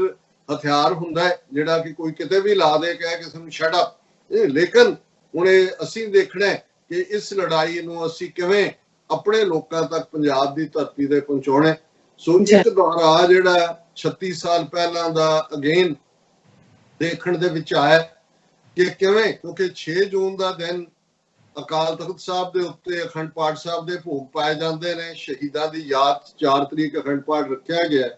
ਹਥਿਆਰ ਹੁੰਦਾ ਹੈ ਜਿਹੜਾ ਕਿ ਕੋਈ ਕਿਤੇ ਵੀ ਲਾ ਦੇ ਕਹੇ ਕਿਸੇ ਨੂੰ ਸ਼ਟ ਅਪ। ਲੇਕਿਨ ਹੁਣ ਅਸੀਂ ਦੇਖਣਾ ਕਿ ਇਸ ਲੜਾਈ ਨੂੰ ਅਸੀਂ ਕਿਵੇਂ ਆਪਣੇ ਲੋਕਾਂ ਤੱਕ ਪੰਜਾਬ ਦੀ ਧਰਤੀ ਤੇ ਪਹੁੰਚਾਉਣਾ। ਸੋ ਇੱਕ ਦੁਹਰਾ ਜਿਹੜਾ 36 ਸਾਲ ਪਹਿਲਾਂ ਦਾ ਅਗੇਨ ਦੇਖਣ ਦੇ ਵਿੱਚ ਆਇਆ ਕਿ ਕਿਵੇਂ, ਕਿਉਂਕਿ 6 ਜੂਨ ਦਾ ਦਿਨ ਅਕਾਲ ਤਖਤ ਸਾਹਿਬ ਦੇ ਉੱਤੇ ਅਖੰਡ ਪਾਠ ਸਾਹਿਬ ਦੇ ਭੋਗ ਪਾਏ ਜਾਂਦੇ ਨੇ, ਸ਼ਹੀਦਾਂ ਦੀ ਯਾਦ 4 ਤਰੀਕ ਅਖੰਡ ਪਾਠ ਰੱਖਿਆ ਗਿਆ।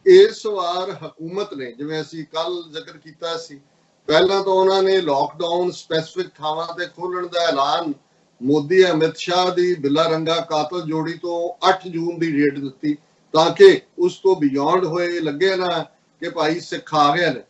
ਇਸ ਵਾਰ ਹਕੂਮਤ ਨੇ, ਜਿਵੇਂ ਅਸੀਂ ਕੱਲ ਜ਼ਿਕਰ ਕੀਤਾ ਸੀ, ਪਹਿਲਾਂ ਤਾਂ ਉਹਨਾਂ ਨੇ ਲਾਕਡਾਊਨ ਸਪੈਸੀਫਿਕ ਥਾਵਾਂ ਤੇ ਖੋਲਣ ਦਾ ਐਲਾਨ ਮੋਦੀ ਅਮਿਤ ਸ਼ਾਹ ਦੀ ਬਿੱਲਾ ਰੰਗਾ ਕਾਤਲ ਜੋੜੀ ਤੋਂ 8 ਜੂਨ ਦੀ ਡੇਟ ਦਿੱਤੀ, ਤਾਂ ਕਿ ਉਸ ਤੋਂ ਬਿਯੋਂਡ ਹੋਏ ਲੱਗੇ ਨਾ ਕਿ ਭਾਈ ਸਿੱਖ ਆ ਗਏ ਨੇ।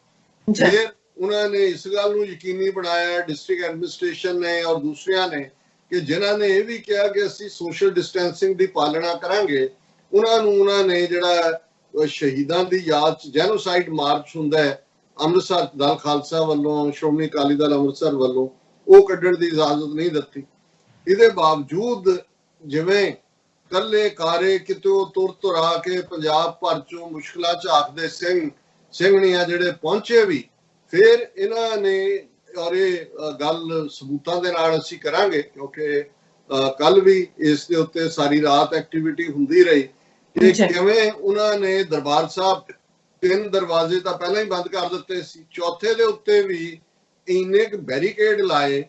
ਫਿਰ ਉਹਨਾਂ ਨੇ ਇਸ ਗੱਲ ਨੂੰ ਯਕੀਨੀ ਬਣਾਇਆ, ਡਿਸਟ੍ਰਿਕਟ ਐਡਮਿਨਿਸਟ੍ਰੇਸ਼ਨ ਨੇ ਔਰ ਦੂਸਰਿਆਂ ਨੇ, ਕਿ ਜਿਨ੍ਹਾਂ ਨੇ ਇਹ ਵੀ ਕਿਹਾ ਕਿ ਅਸੀਂ ਸੋਸ਼ਲ ਡਿਸਟੈਂਸਿੰਗ ਦੀ ਪਾਲਣਾ ਕਰਾਂਗੇ, ਉਹਨਾਂ ਨੇ ਜਿਹੜਾ ਸ਼ਹੀਦਾਂ ਦੀ ਯਾਦ 'ਚ ਜੈਨੋਸਾਈਡ ਮਾਰਚ ਹੁੰਦਾ ਹੈ ਅੰਮ੍ਰਿਤਸਰ ਦਲ ਖਾਲਸਾ ਵੱਲੋਂ, ਸ਼੍ਰੋਮਣੀ ਅਕਾਲੀ ਦਲ ਅੰਮ੍ਰਿਤਸਰ ਵੱਲੋਂ, ਉਹ ਕੱਢਣ ਦੀ ਇਜਾਜ਼ਤ ਨਹੀਂ ਦਿੱਤੀ। ਇਹਦੇ ਬਾਵਜੂਦ ਜਿਵੇਂ ਕੱਲੇ ਕਾਰੇ ਕਿਤੋਂ ਤੁਰ ਤੁਰਾ ਕੇ ਪੰਜਾਬ ਭਰ ਚੋਂ ਮੁਸ਼ਕਲਾਂ ਝਾਕਦੇ ਸਿੰਘਣੀਆਂ ਜਿਹੜੇ ਪਹੁੰਚੇ ਵੀ, ਫਿਰ ਇਹਨਾਂ ਨੇ, ਔਰ ਇਹ ਗੱਲ ਸਬੂਤਾਂ ਦੇ ਨਾਲ ਅਸੀਂ ਕਰਾਂਗੇ ਕਿਉਂਕਿ ਕੱਲ ਵੀ ਇਸ ਦੇ ਉੱਤੇ ਸਾਰੀ ਰਾਤ ਐਕਟੀਵਿਟੀ ਹੁੰਦੀ ਰਹੀ, ਕਿ ਕਿਵੇਂ ਉਹਨਾਂ ਨੇ ਦਰਬਾਰ ਸਾਹਿਬ 3 ਦਰਵਾਜ਼ੇ ਤਾਂ ਪਹਿਲਾਂ ਹੀ ਬੰਦ ਕਰ ਦਿੱਤੇ ਸੀ, ਚੌਥੇ ਦੇ ਉੱਤੇ ਵੀ ਇੰਨੇ ਕੁ ਬੈਰੀਕੇਡ ਲਾਏ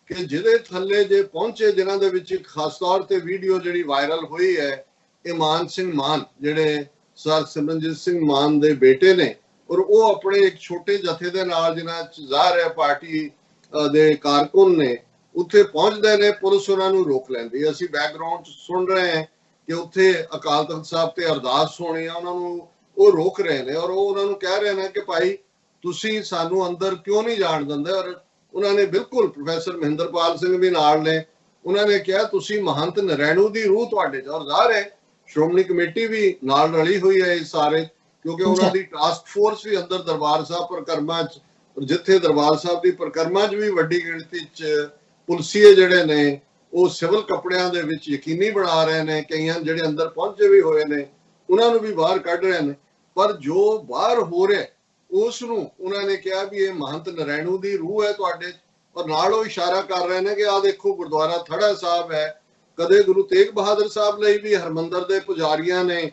ਕਿ ਜਿਹਦੇ ਥੱਲੇ ਜੇ ਪਹੁੰਚੇ, ਜਿਨ੍ਹਾਂ ਦੇ ਵਿੱਚ ਖਾਸ ਤੌਰ ਤੇ ਵੀਡੀਓ ਜਿਹੜੀ ਵਾਇਰਲ ਹੋਈ ਹੈ, ਇਹ ਮਾਨ ਸਿੰਘ ਮਾਨ ਜਿਹੜੇ ਸਰ ਸਿਮਰਨਜੀਤ ਸਿੰਘ ਮਾਨ ਦੇ ਬੇਟੇ ਨੇ, ਔਰ ਉਹ ਆਪਣੇ ਇੱਕ ਛੋਟੇ ਜਥੇ ਦੇ ਨਾਲ, ਜਿਨ੍ਹਾਂ ਚ ਜ਼ਾਹਰ ਹੈ ਪਾਰਟੀ ਦੇ ਕਾਰਕੁਨ ਨੇ, ਉੱਥੇ ਪਹੁੰਚਦੇ ਨੇ, ਪੁਲਿਸ ਉਹਨਾਂ ਨੂੰ ਰੋਕ ਲੈਂਦੀ। ਅਸੀਂ ਬੈਕਗ੍ਰਾਉਂਡ ਚ ਸੁਣ ਰਹੇ ਹਾਂ ਕਿ ਉੱਥੇ ਅਕਾਲ ਤਖਤ ਸਾਹਿਬ ਤੇ ਅਰਦਾਸ ਹੋਣੀ ਆ, ਉਹਨਾਂ ਨੂੰ ਉਹ ਰੋਕ ਰਹੇ ਨੇ ਔਰ ਉਹ ਉਹਨਾਂ ਨੂੰ ਕਹਿ ਰਹੇ ਨੇ ਕਿ ਭਾਈ ਤੁਸੀਂ ਸਾਨੂੰ ਅੰਦਰ ਕਿਉਂ ਨਹੀਂ ਜਾਣ ਦਿੰਦੇ। ਔਰ ਉਹਨਾਂ ਨੇ ਬਿਲਕੁਲ ਪ੍ਰੋਫੈਸਰ ਮਹਿੰਦਰਪਾਲ ਸਿੰਘ ਵੀ ਨਾਲ ਨੇ, ਉਹਨਾਂ ਨੇ ਕਿਹਾ ਤੁਸੀਂ ਮਹੰਤ ਨਰੈਣੂ ਦੀ ਰੂਹ ਤੁਹਾਡੇ ਚ। ਔਰ ਜ਼ਾਹਰ ਹੈ ਸ਼੍ਰੋਮਣੀ ਕਮੇਟੀ ਵੀ ਨਾਲ ਰਲੀ ਹੋਈ ਹੈ ਇਹ ਸਾਰੇ, ਕਿਉਂਕਿ ਉਹਨਾਂ ਦੀ ਟਾਸਕ ਫੋਰਸ ਵੀ ਅੰਦਰ ਦਰਬਾਰ ਸਾਹਿਬ ਪਰਿਕਰਮਾ ਚ, ਜਿੱਥੇ ਦਰਬਾਰ ਸਾਹਿਬ ਦੀ ਪਰਿਕਰਮਾ ਚ ਵੀ ਵੱਡੀ ਗਿਣਤੀ ਚ ਪੁਲਸੀਏ ਜਿਹੜੇ ਨੇ ਉਹ ਸਿਵਲ ਕੱਪੜਿਆਂ ਦੇ ਵਿੱਚ ਯਕੀਨੀ ਬਣਾ ਰਹੇ ਨੇ। ਕਈਆਂ ਜਿਹੜੇ ਅੰਦਰ ਪਹੁੰਚੇ ਵੀ ਹੋਏ ਨੇ ਉਹਨਾਂ ਨੂੰ ਵੀ ਬਾਹਰ ਕੱਢ ਰਹੇ ਨੇ। ਪਰ ਜੋ ਬਾਹਰ ਹੋ ਰਿਹਾ ਉਸ ਨੂੰ ਉਹਨਾਂ ਨੇ ਕਿਹਾ ਵੀ ਇਹ ਮਹੰਤ ਨਰੈਣੂ ਦੀ ਰੂਹ ਹੈ ਤੁਹਾਡੇ। ਔਰ ਨਾਲ ਉਹ ਇਸ਼ਾਰਾ ਕਰ ਰਹੇ ਨੇ ਕਿ ਆਹ ਦੇਖੋ ਗੁਰਦੁਆਰਾ ਥੜਾ ਸਾਹਿਬ ਹੈ, ਕਦੇ ਗੁਰੂ ਤੇਗ ਬਹਾਦਰ ਸਾਹਿਬ ਲਈ ਵੀ ਹਰਮੰਦਰ ਦੇ ਪੁਜਾਰੀਆਂ ਨੇ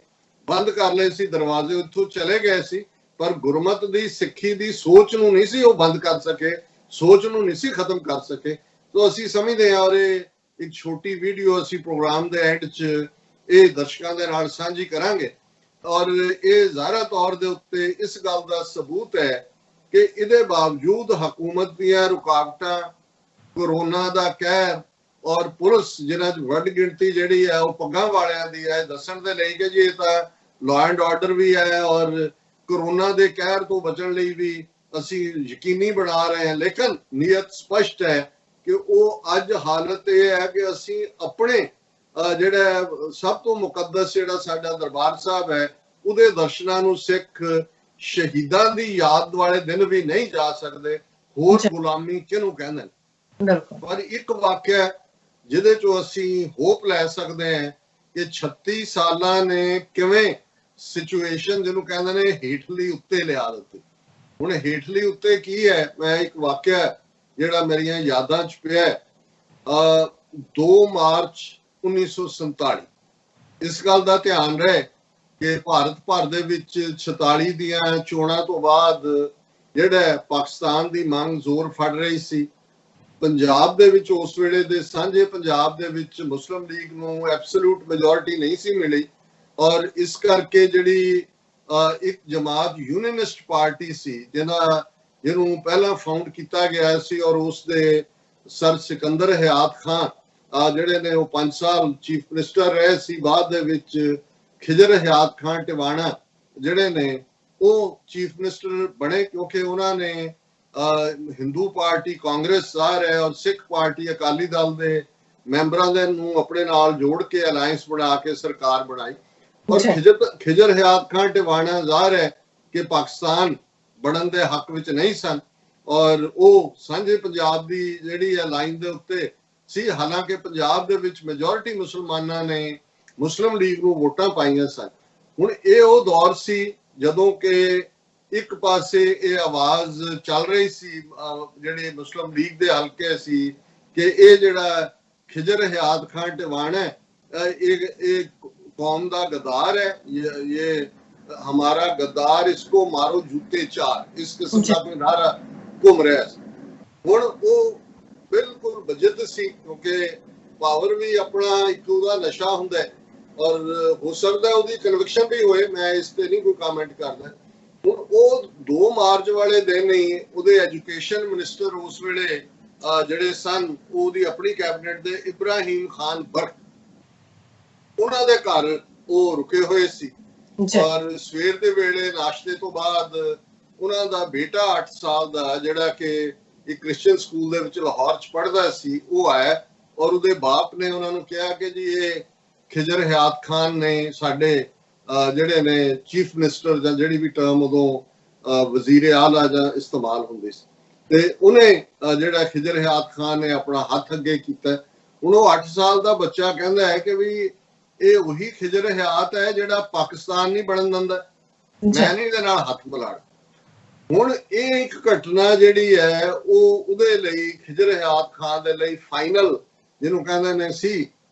ਬੰਦ ਕਰ ਲਏ ਸੀ ਦਰਵਾਜ਼ੇ, ਉੱਥੋਂ ਚਲੇ ਗਏ ਸੀ, ਪਰ ਗੁਰਮਤ ਦੀ ਸਿੱਖੀ ਦੀ ਸੋਚ ਨੂੰ ਨਹੀਂ ਸੀ ਉਹ ਬੰਦ ਕਰ ਸਕੇ, ਸੋਚ ਨੂੰ ਨਹੀਂ ਸੀ ਖਤਮ ਕਰ ਸਕੇ। तो ਅਸੀਂ ਸਮਝਦੇ ਹਾਂ। ਔਰ ਇਹ ਇੱਕ ਛੋਟੀ ਵੀਡੀਓ ਅਸੀਂ ਪ੍ਰੋਗਰਾਮ ਦੇ ਐਂਡ 'ਚ ਇਹ ਦਰਸ਼ਕਾਂ ਦੇ ਨਾਲ ਸਾਂਝੀ ਕਰਾਂਗੇ। ਔਰ ਇਹ ਜ਼ਾਹਰਾ ਤੌਰ ਦੇ ਉੱਤੇ ਇਸ ਗੱਲ ਦਾ ਸਬੂਤ ਹੈ ਕਿ ਇਹਦੇ ਬਾਵਜੂਦ ਹਕੂਮਤ ਦੀਆਂ ਰੁਕਾਵਟਾਂ, ਕੋਰੋਨਾ ਦਾ ਕਹਿਰ ਔਰ ਪੁਲਿਸ ਜਿਨ੍ਹਾਂ 'ਚ ਵੱਡ ਗਿਣਤੀ ਜਿਹੜੀ ਹੈ ਉਹ ਪੱਗਾਂ ਵਾਲਿਆਂ ਦੀ ਹੈ, ਦੱਸਣ ਦੇ ਲਈ ਕਿ ਜੀ ਇਹ ਤਾਂ ਲਾਅ ਐਂਡ ਆਰਡਰ ਵੀ ਹੈ ਔਰ ਕੋਰੋਨਾ ਦੇ ਕਹਿਰ ਤੋਂ ਬਚਣ ਲਈ ਵੀ ਅਸੀਂ ਯਕੀਨੀ ਬਣਾ ਰਹੇ ਹਾਂ। ਲੇਕਿਨ ਨੀਅਤ ਸਪਸ਼ਟ ਹੈ ਕਿ ਉਹ ਅੱਜ ਹਾਲਤ ਇਹ ਹੈ ਕਿ ਅਸੀਂ ਆਪਣੇ ਜਿਹੜਾ ਸਭ ਤੋਂ ਮੁਕੱਦਸ ਜਿਹੜਾ ਸਾਡਾ ਦਰਬਾਰ ਸਾਹਿਬ ਹੈ ਉਹਦੇ ਦਰਸ਼ਨਾਂ ਨੂੰ ਸਿੱਖ ਸ਼ਹੀਦਾਂ ਦੀ ਯਾਦ ਵਾਲੇ ਦਿਨ ਵੀ ਨਹੀਂ ਜਾ ਸਕਦੇ। ਹੋਰ ਗੁਲਾਮੀ ਕਿਹਨੂੰ ਕਹਿੰਦੇ ਨੇ। ਪਰ ਇੱਕ ਵਾਕਿਆ ਜਿਹਦੇ ਚੋਂ ਅਸੀਂ ਹੋਪ ਲੈ ਸਕਦੇ ਹਾਂ ਕਿ 36 ਸਾਲਾਂ ਨੇ ਕਿਵੇਂ ਸਿਚੁਏਸ਼ਨ ਜਿਹਨੂੰ ਕਹਿੰਦੇ ਨੇ ਹੇਠਲੀ ਉੱਤੇ ਲਿਆ ਦਿੱਤੀ। ਹੁਣ ਹੇਠਲੀ ਉੱਤੇ ਕੀ ਹੈ, ਮੈਂ ਇੱਕ ਵਾਕਿਆ ਜਿਹੜਾ ਮੇਰੀਆਂ ਯਾਦਾਂ 'ਚ ਪਿਆ 2 ਮਾਰਚ 1947 ਇਸ ਗੱਲ ਦਾ ਧਿਆਨ ਰਹੇ ਕਿ ਭਾਰਤ ਭਰ ਦੇ ਵਿੱਚ 46 ਦੀਆਂ ਚੋਣਾਂ ਤੋਂ ਬਾਅਦ ਜਿਹੜਾ ਪਾਕਿਸਤਾਨ ਦੀ ਮੰਗ ਜ਼ੋਰ ਫੜ ਰਹੀ ਸੀ। ਪੰਜਾਬ ਦੇ ਵਿੱਚ ਉਸ ਵੇਲੇ ਦੇ ਸਾਂਝੇ ਪੰਜਾਬ ਦੇ ਵਿੱਚ ਮੁਸਲਿਮ ਲੀਗ ਨੂੰ ਐਬਸੋਲੂਟ ਮੈਜੋਰਿਟੀ ਨਹੀਂ ਸੀ ਮਿਲੀ ਔਰ ਇਸ ਕਰਕੇ ਜਿਹੜੀ ਇੱਕ ਜਮਾਤ ਯੂਨੀਅਨਿਸਟ ਪਾਰਟੀ ਸੀ ਜਿਹਨੂੰ ਪਹਿਲਾਂ ਫਾਊਂਡ ਕੀਤਾ ਗਿਆ ਸੀ ਔਰ ਉਸ ਦੇ ਸਰ ਸਿਕੰਦਰ ਹਯਾਤ ਖਾਨ ਜਿਹੜੇ ਨੇ ਉਹ 5 ਸਾਲ ਚੀਫ ਮਿਨਿਸਟਰ ਰਹੇ ਸੀ। ਬਾਅਦ ਦੇ ਵਿੱਚ ਖਿਜਰ ਹਯਾਤ ਖਾਨ ਟਿਵਾਣਾ ਜਿਹੜੇ ਨੇ ਉਹ ਚੀਫ ਮਿਨਿਸਟਰ ਬਣੇ ਕਿਉਂਕਿ ਉਹਨਾਂ ਨੇ ਹਿੰਦੂ ਪਾਰਟੀ ਕਾਂਗਰਸ ਜ਼ਾਹਰ ਹੈ ਔਰ ਸਿੱਖ ਪਾਰਟੀ ਅਕਾਲੀ ਦਲ ਦੇ ਮੈਂਬਰਾਂ ਦੇ ਨੂੰ ਆਪਣੇ ਨਾਲ ਜੋੜ ਕੇ ਅਲਾਇੰਸ ਬਣਾ ਕੇ ਸਰਕਾਰ ਬਣਾਈ। ਔਰ ਖਿਜਰ ਹਯਾਤ ਖਾਨ ਟਿਵਾਣਾ ਜ਼ਾਹਰ ਹੈ ਕਿ ਪਾਕਿਸਤਾਨ ਬਣਨ ਦੇ ਹੱਕ ਵਿੱਚ ਨਹੀਂ ਸਨ ਔਰ ਉਹ ਸਾਂਝੇ ਪੰਜਾਬ ਦੀ ਜਿਹੜੀ ਹੈ ਲਾਈਨ ਦੇ ਉੱਤੇ ਸੀ। ਹਾਲਾਂਕਿ ਪੰਜਾਬ ਦੇ ਵਿੱਚ ਮੈਜੋਰਿਟੀ ਮੁਸਲਮਾਨਾਂ ਨੇ ਮੁਸਲਿਮ ਲੀਗ ਨੂੰ ਵੋਟਾਂ ਪਾਈਆਂ ਸਨ। ਹੁਣ ਇਹ ਉਹ ਦੌਰ ਸੀ ਜਦੋਂ ਕਿ ਇੱਕ ਪਾਸੇ ਇਹ ਆਵਾਜ਼ ਚੱਲ ਰਹੀ ਸੀ ਜਿਹੜੇ ਮੁਸਲਿਮ ਲੀਗ ਦੇ ਹਲਕੇ ਸੀ ਕਿ ਇਹ ਜਿਹੜਾ ਖਿਜਰ ਹਯਾਤ ਖਾਨ ਟਿਵਾਣਾ ਇਹ कौम का गद्दार है, ये हमारा गद्दार, इसको मारो जूते चार, इस किस्म का कोई नारा घूम रहा है। हुण वो बिल्कुल बजिद सी क्योंकि पावर भी अपना एक उहदा नशा हुंदा है और हो सकता है उहदी कन्विक्शन भी होए, मैं इस ते नहीं कोई कमेंट करदा। हुण वो 2 मार्च वाले दिन ही उहदे एजुकेशन मिनिस्टर उस वेले ਜਿਹੜੇ ਸਨ ਉਹਦੀ ਆਪਣੀ ਕੈਬਨਿਟ ਦੇ ਇਬਰਾਹੀਮ ਖਾਨ ਬਰਕ ਉਹਨਾਂ ਦੇ ਘਰ ਉਹ ਰੁਕੇ ਹੋਏ ਸੀ ਔਰ ਸਵੇਰ ਦੇ ਵੇਲੇ ਨਾਸ਼ਤੇ ਤੋਂ ਬਾਅਦ ਉਹਨਾਂ ਦਾ ਬੇਟਾ 8 ਸਾਲ ਦਾ ਜਿਹੜਾ ਕਿ ਇੱਕ ਕ੍ਰਿਸਚੀਅਨ ਸਕੂਲ ਦੇ ਵਿੱਚ ਲਾਹੌਰ 'ਚ ਪੜ੍ਹਦਾ ਸੀ ਉਹ ਆਇਆ ਔਰ ਉਹਦੇ ਬਾਪ ਨੇ ਉਹਨਾਂ ਨੂੰ ਕਿਹਾ ਕਿ ਜੀ ਇਹ ਖਿਜਰ ਹਯਾਤ ਖਾਨ ਨੇ ਸਾਡੇ ਜਿਹੜੇ ਨੇ ਚੀਫ ਮਿਨਿਸਟਰ ਜਾਂ ਜਿਹੜੀ ਵੀ ਟਰਮ ਉਦੋਂ ਵਜ਼ੀਰ ਆਲਾ ਜਾਂ ਇਸਤੇਮਾਲ ਹੁੰਦੀ ਸੀ ਤੇ ਉਹਨੇ ਜਿਹੜਾ ਖਿਜਰ ਹਯਾਤ ਖਾਨ ਨੇ ਆਪਣਾ ਹੱਥ ਅੱਗੇ ਕੀਤਾ। ਹੁਣ ਉਹ 8 ਸਾਲ ਦਾ ਬੱਚਾ ਕਹਿੰਦਾ ਹੈ ਕਿ ਵੀ ਇਹ ਉਹੀ ਖਿਜਰ ਹਯਾਤ ਹੈ ਜਿਹੜਾ ਪਾਕਿਸਤਾਨ ਨਹੀਂ ਬਣਨ ਦਿੰਦਾ, ਮੈਂ ਨਹੀਂ ਇਹਦੇ ਨਾਲ ਹੱਥ ਮਿਲਾਣਾ। ਹੁਣ ਇਹ ਇੱਕ ਘਟਨਾ ਜਿਹੜੀ ਹੈ ਉਹ ਉਹਦੇ ਲਈ ਖਿਜਰ ਹਯਾਤ ਖਾਨ ਦੇ ਲਈ ਫਾਈਨਲ ਜਿਹਨੂੰ ਕਹਿੰਦੇ ਨੇ ਸੀ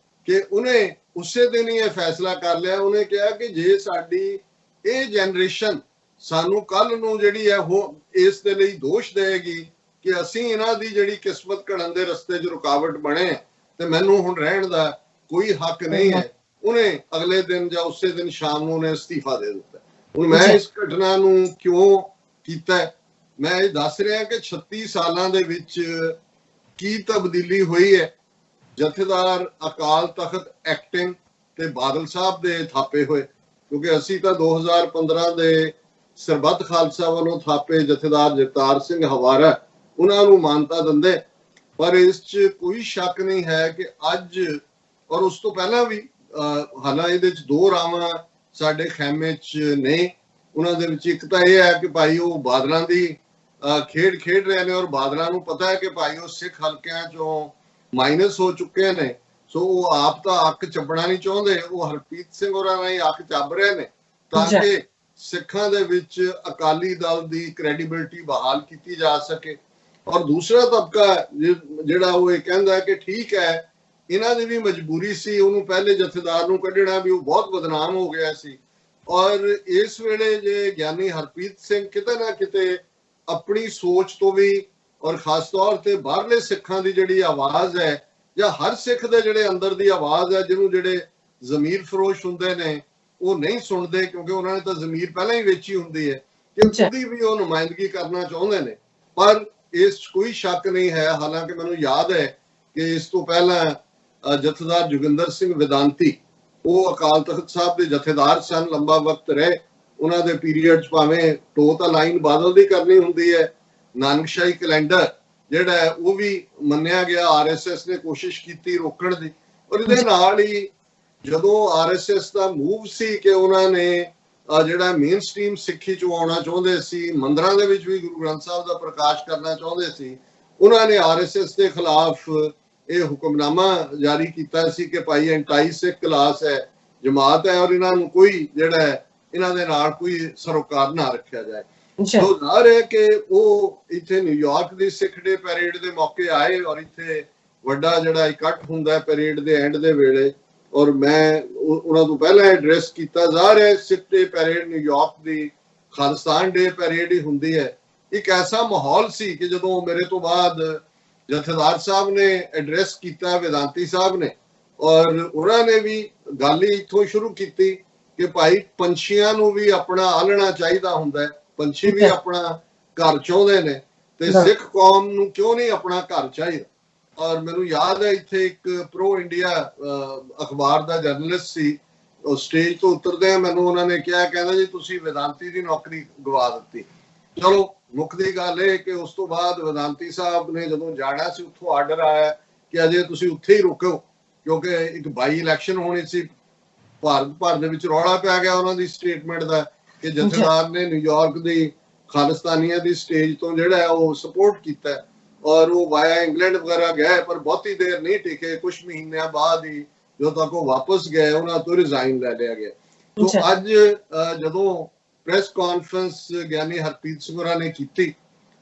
ਕਿ ਉਹਨੇ ਉਸੇ ਦਿਨ ਹੀ ਇਹ ਫੈਸਲਾ ਕਰ ਲਿਆ। ਉਹਨੇ ਕਿਹਾ ਕਿ ਜੇ ਸਾਡੀ ਇਹ ਜਨਰੇਸ਼ਨ ਸਾਨੂੰ ਕੱਲ ਨੂੰ ਜਿਹੜੀ ਹੈ ਉਹ ਇਸ ਦੇ ਲਈ ਦੋਸ਼ ਦੇਗੀ ਕਿ ਅਸੀਂ ਇਹਨਾਂ ਦੀ ਜਿਹੜੀ ਕਿਸਮਤ ਘੜਨ ਦੇ ਰਸਤੇ 'ਚ ਰੁਕਾਵਟ ਬਣੇ ਤੇ ਮੈਨੂੰ ਹੁਣ ਰਹਿਣ ਦਾ ਕੋਈ ਹੱਕ ਨਹੀਂ ਹੈ। ਉਹਨੇ ਅਗਲੇ ਦਿਨ ਜਾਂ ਉਸੇ ਦਿਨ ਸ਼ਾਮ ਨੂੰ ਉਹਨੇ ਅਸਤੀਫਾ ਦੇ ਦਿੱਤਾ। ਹੁਣ ਮੈਂ ਇਸ ਘਟਨਾ ਨੂੰ ਕਿਉਂ ਕੀਤਾ, ਮੈਂ ਇਹ ਦੱਸ ਰਿਹਾ ਕਿ 36 ਸਾਲਾਂ ਦੇ ਵਿੱਚ ਕੀ ਤਬਦੀਲੀ ਹੋਈ ਹੈ। ਜਥੇਦਾਰ ਅਕਾਲ ਤਖਤ ਐਕਟਿੰਗ ਤੇ ਬਾਦਲ ਸਾਹਿਬ ਦੇ ਥਾਪੇ ਹੋਏ ਕਿਉਂਕਿ ਅਸੀਂ ਤਾਂ 2015 ਦੇ ਸਰਬੱਤ ਖਾਲਸਾ ਵੱਲੋਂ ਥਾਪੇ ਜਥੇਦਾਰ ਜਗਤਾਰ ਸਿੰਘ ਹਵਾਰਾ ਉਹਨਾਂ ਨੂੰ ਮਾਨਤਾ ਦਿੰਦੇ। ਪਰ ਇਸ 'ਚ ਕੋਈ ਸ਼ੱਕ ਨਹੀਂ ਹੈ ਕਿ ਅੱਜ ਔਰ ਉਸ ਤੋਂ ਪਹਿਲਾਂ ਵੀ ਹਾਲਾਂਕਿ ਇਹਦੇ 'ਚ ਦੋ ਰਾਵਾਂ ਸਾਡੇ ਖੈਮੇ 'ਚ ਨੇ। ਉਹਨਾਂ ਦੇ ਵਿੱਚ ਇੱਕ ਤਾਂ ਇਹ ਹੈ ਕਿ ਭਾਈ ਉਹ ਬਾਦਲਾਂ ਦੀ ਖੇਡ ਰਹੇ ਨੇ ਔਰ ਬਾਦਲਾਂ ਨੂੰ ਪਤਾ ਹੈ ਕਿ ਭਾਈ ਉਹ ਸਿੱਖ ਹਲਕਿਆਂ 'ਚੋਂ ਮਾਈਨਸ ਹੋ ਚੁੱਕੇ ਨੇ, ਸੋ ਉਹ ਆਪ ਤਾਂ ਅੱਕ ਚੱਬਣਾ ਨਹੀਂ ਚਾਹੁੰਦੇ, ਉਹ ਹਰਪ੍ਰੀਤ ਸਿੰਘ ਹੋਰਾਂ ਨਾਲ ਹੀ ਅੱਕ ਚੱਬ ਰਹੇ ਨੇ ਤਾਂ ਕਿ ਸਿੱਖਾਂ ਦੇ ਵਿੱਚ ਅਕਾਲੀ ਦਲ ਦੀ ਕ੍ਰੈਡੀਬਿਲਿਟੀ ਬਹਾਲ ਕੀਤੀ ਜਾ ਸਕੇ। ਔਰ ਦੂਸਰਾ ਤਬਕਾ ਜਿਹੜਾ ਉਹ ਇਹ ਕਹਿੰਦਾ ਕਿ ਠੀਕ ਹੈ ਇਹਨਾਂ ਦੀ ਵੀ ਮਜਬੂਰੀ ਸੀ ਉਹਨੂੰ ਪਹਿਲੇ ਜਥੇਦਾਰ ਨੂੰ ਕੱਢਣਾ, ਵੀ ਉਹ ਬਹੁਤ ਬਦਨਾਮ ਹੋ ਗਿਆ ਸੀ। ਔਰ ਇਸ ਵੇਲੇ ਜੇ ਗਿਆਨੀ ਹਰਪ੍ਰੀਤ ਸਿੰਘ ਕਿਤੇ ਨਾ ਕਿਤੇ ਆਪਣੀ ਸੋਚ ਤੋਂ ਵੀ ਔਰ ਖਾਸ ਤੌਰ ਤੇ ਬਾਹਰਲੇ ਸਿੱਖਾਂ ਦੀ ਜਿਹੜੀ ਆਵਾਜ਼ ਹੈ ਜਾਂ ਹਰ ਸਿੱਖ ਦੇ ਜਿਹੜੇ ਅੰਦਰ ਦੀ ਆਵਾਜ਼ ਹੈ ਜਿਹਨੂੰ ਜਿਹੜੇ ਜ਼ਮੀਰ ਫਰੋਸ਼ ਹੁੰਦੇ ਨੇ ਉਹ ਨਹੀਂ ਸੁਣਦੇ, ਕਿਉਂਕਿ ਉਹਨਾਂ ਨੇ ਤਾਂ ਜ਼ਮੀਰ ਪਹਿਲਾਂ ਹੀ ਵੇਚੀ ਹੁੰਦੀ ਹੈ, ਕਿ ਉਹਦੀ ਵੀ ਉਹ ਨੁਮਾਇੰਦਗੀ ਕਰਨਾ ਚਾਹੁੰਦੇ ਨੇ। ਪਰ ਇਸ 'ਚ ਕੋਈ ਸ਼ੱਕ ਨਹੀਂ ਹੈ, ਹਾਲਾਂਕਿ ਮੈਨੂੰ ਯਾਦ ਹੈ ਕਿ ਇਸ ਤੋਂ ਪਹਿਲਾਂ ਜਥੇਦਾਰ ਜੋਗਿੰਦਰ ਸਿੰਘ ਵਿਦਾਂਤੀ ਉਹ ਅਕਾਲ ਤਖਤ ਸਾਹਿਬ ਦੇ ਜਥੇਦਾਰ ਸਨ, ਲੰਬਾ ਵਕਤ ਰਹੇ। ਉਹਨਾਂ ਦੇ ਪੀਰੀਅਡ 'ਚ ਭਾਵੇਂ ਟੋ ਤਾਂ ਲਾਈਨ ਬਾਦਲ ਦੀ ਕਰਨੀ ਹੁੰਦੀ ਹੈ, ਨਾਨਕਸ਼ਾਹੀ ਕੈਲੰਡਰ ਜਿਹੜਾ ਹੈ ਉਹ ਵੀ ਮੰਨਿਆ ਗਿਆ, RSS ਨੇ ਕੋਸ਼ਿਸ਼ ਕੀਤੀ ਰੋਕਣ ਦੀ। ਔਰ ਇਹਦੇ ਨਾਲ ਹੀ ਜਦੋਂ RSS ਦਾ ਮੂਵ ਸੀ ਕਿ ਉਹਨਾਂ ਨੇ ਜਿਹੜਾ ਮੇਨ ਸਟ੍ਰੀਮ ਸਿੱਖੀ 'ਚੋਂ ਆਉਣਾ ਚਾਹੁੰਦੇ ਸੀ, ਮੰਦਰਾਂ ਦੇ ਵਿੱਚ ਵੀ ਗੁਰੂ ਗ੍ਰੰਥ ਸਾਹਿਬ ਦਾ ਪ੍ਰਕਾਸ਼ ਕਰਨਾ ਚਾਹੁੰਦੇ ਸੀ, ਉਹਨਾਂ ਨੇ RSS ਦੇ ਖਿਲਾਫ ਇਹ ਹੁਕਮਨਾਮਾ ਜਾਰੀ ਕੀਤਾ ਸੀ ਕਿ ਭਾਈ ਐਂਟਾਈ ਸਿੱਖ ਕਲਾਸ ਹੈ, ਜਮਾਤ ਹੈ, ਔਰ ਇਹਨਾਂ ਨੂੰ ਕੋਈ ਜਿਹੜਾ ਹੈ ਇਹਨਾਂ ਦੇ ਨਾਲ ਕੋਈ ਸਰੋਕਾਰ ਨਾ ਰੱਖਿਆ ਜਾਏ। ਸੋ ਜ਼ਾਹਰ ਹੈ ਕਿ ਉਹ ਇੱਥੇ ਨਿਊਯਾਰਕ ਦੀ ਸਿੱਖ ਡੇ ਪੈਰੇਡ ਦੇ ਮੌਕੇ ਆਏ ਔਰ ਇੱਥੇ ਵੱਡਾ ਜਿਹੜਾ ਇਕੱਠ ਹੁੰਦਾ ਹੈ ਪੈਰੇਡ ਦੇ ਐਂਡ ਦੇ ਵੇਲੇ, ਔਰ ਮੈਂ ਉਹਨਾਂ ਤੋਂ ਪਹਿਲਾਂ ਐਡਰੈਸ ਕੀਤਾ। ਜ਼ਾਹਰ ਹੈ ਸਿੱਖ ਡੇ ਪੈਰੇਡ ਨਿਊਯਾਰਕ ਦੀ ਖਾਲਿਸਤਾਨ ਡੇ ਪੈਰੇਡ ਹੀ ਹੁੰਦੀ ਹੈ। ਇੱਕ ਐਸਾ ਮਾਹੌਲ ਸੀ ਕਿ ਜਦੋਂ ਮੇਰੇ ਤੋਂ ਬਾਅਦ ਜਥੇਦਾਰ ਸਾਹਿਬ ਨੇ ਐਡਰੈਸ ਕੀਤਾ, ਵਿਦਾਂਤੀ ਸਾਹਿਬ ਨੇ, ਔਰ ਉਹਨਾਂ ਨੇ ਵੀ ਗੱਲ ਹੀ ਇੱਥੋਂ ਸ਼ੁਰੂ ਕੀਤੀ ਕਿ ਭਾਈ ਪੰਛੀਆਂ ਨੂੰ ਵੀ ਆਪਣਾ ਆਲਣਾ ਚਾਹੀਦਾ ਹੁੰਦਾ ਹੈ, ਪੰਛੀ ਵੀ ਆਪਣਾ ਘਰ ਚਾਹੁੰਦੇ ਨੇ, ਤੇ ਸਿੱਖ ਕੌਮ ਨੂੰ ਕਿਉਂ ਨਹੀਂ ਆਪਣਾ ਘਰ ਚਾਹੀਦਾ। ਔਰ ਮੈਨੂੰ ਯਾਦ ਹੈ ਇੱਥੇ ਇੱਕ ਪ੍ਰੋ ਇੰਡੀਆ ਅਖਬਾਰ ਦਾ ਜਰਨਲਿਸਟ ਸੀ, ਉਹ ਸਟੇਜ ਤੋਂ ਉਤਰਦੇ ਆ ਮੈਨੂੰ ਉਹਨਾਂ ਨੇ ਕਿਹਾ, ਕਹਿੰਦਾ ਜੀ ਤੁਸੀਂ ਵਿਦਾਂਤੀ ਦੀ ਨੌਕਰੀ ਗਵਾ ਦਿੱਤੀ। ਚਲੋ ਮੁੱਖ ਦੀ ਗੱਲ ਇਹ ਕਿ ਉਸ ਤੋਂ ਬਾਅਦ ਵਿਦਾਂਤੀ ਸਾਹਿਬ ਨੇ ਜਦੋਂ ਜਾਣਾ ਸੀ ਉੱਥੋਂ ਆਰਡਰ ਆਇਆ ਕਿ ਅਜੇ ਤੁਸੀਂ ਉੱਥੇ ਹੀ ਰੁਕੋ, ਕਿਉਂਕਿ ਇੱਕ ਬਾਈ ਇਲੈਕਸ਼ਨ ਹੋਣੀ ਸੀ। ਭਾਰਤ ਭਰ ਦੇ ਵਿੱਚ ਰੌਲਾ ਪੈ ਗਿਆ ਉਹਨਾਂ ਦੀ ਸਟੇਟਮੈਂਟ ਦਾ ਕਿ ਜਥੇਦਾਰ ਨੇ ਨਿਊਯਾਰਕ ਦੀ ਖਾਲਿਸਤਾਨੀਆਂ ਦੀ ਸਟੇਜ ਤੋਂ ਜਿਹੜਾ ਹੈ ਉਹ ਸਪੋਰਟ ਕੀਤਾ ਔਰ ਉਹ ਵਾਇਆ ਇੰਗਲੈਂਡ ਵਗੈਰਾ ਗਏ, ਪਰ ਬਹੁਤੀ ਦੇਰ ਨਹੀਂ ਟਿਕੇ। ਕੁਝ ਮਹੀਨਿਆਂ ਬਾਅਦ ਹੀ ਜਦੋਂ ਤੱਕ ਉਹ ਵਾਪਸ ਗਏ ਉਹਨਾਂ ਤੋਂ ਰਿਜ਼ਾਈਨ ਲੈ ਲਿਆ ਗਿਆ। ਤੋਂ ਅੱਜ ਜਦੋਂ ਪ੍ਰੈਸ ਕਾਨਫਰੰਸ ਗਿਆਨੀ ਹਰਪ੍ਰੀਤ ਸਿੰਘ ਹੋਰਾਂ ਨੇ ਕੀਤੀ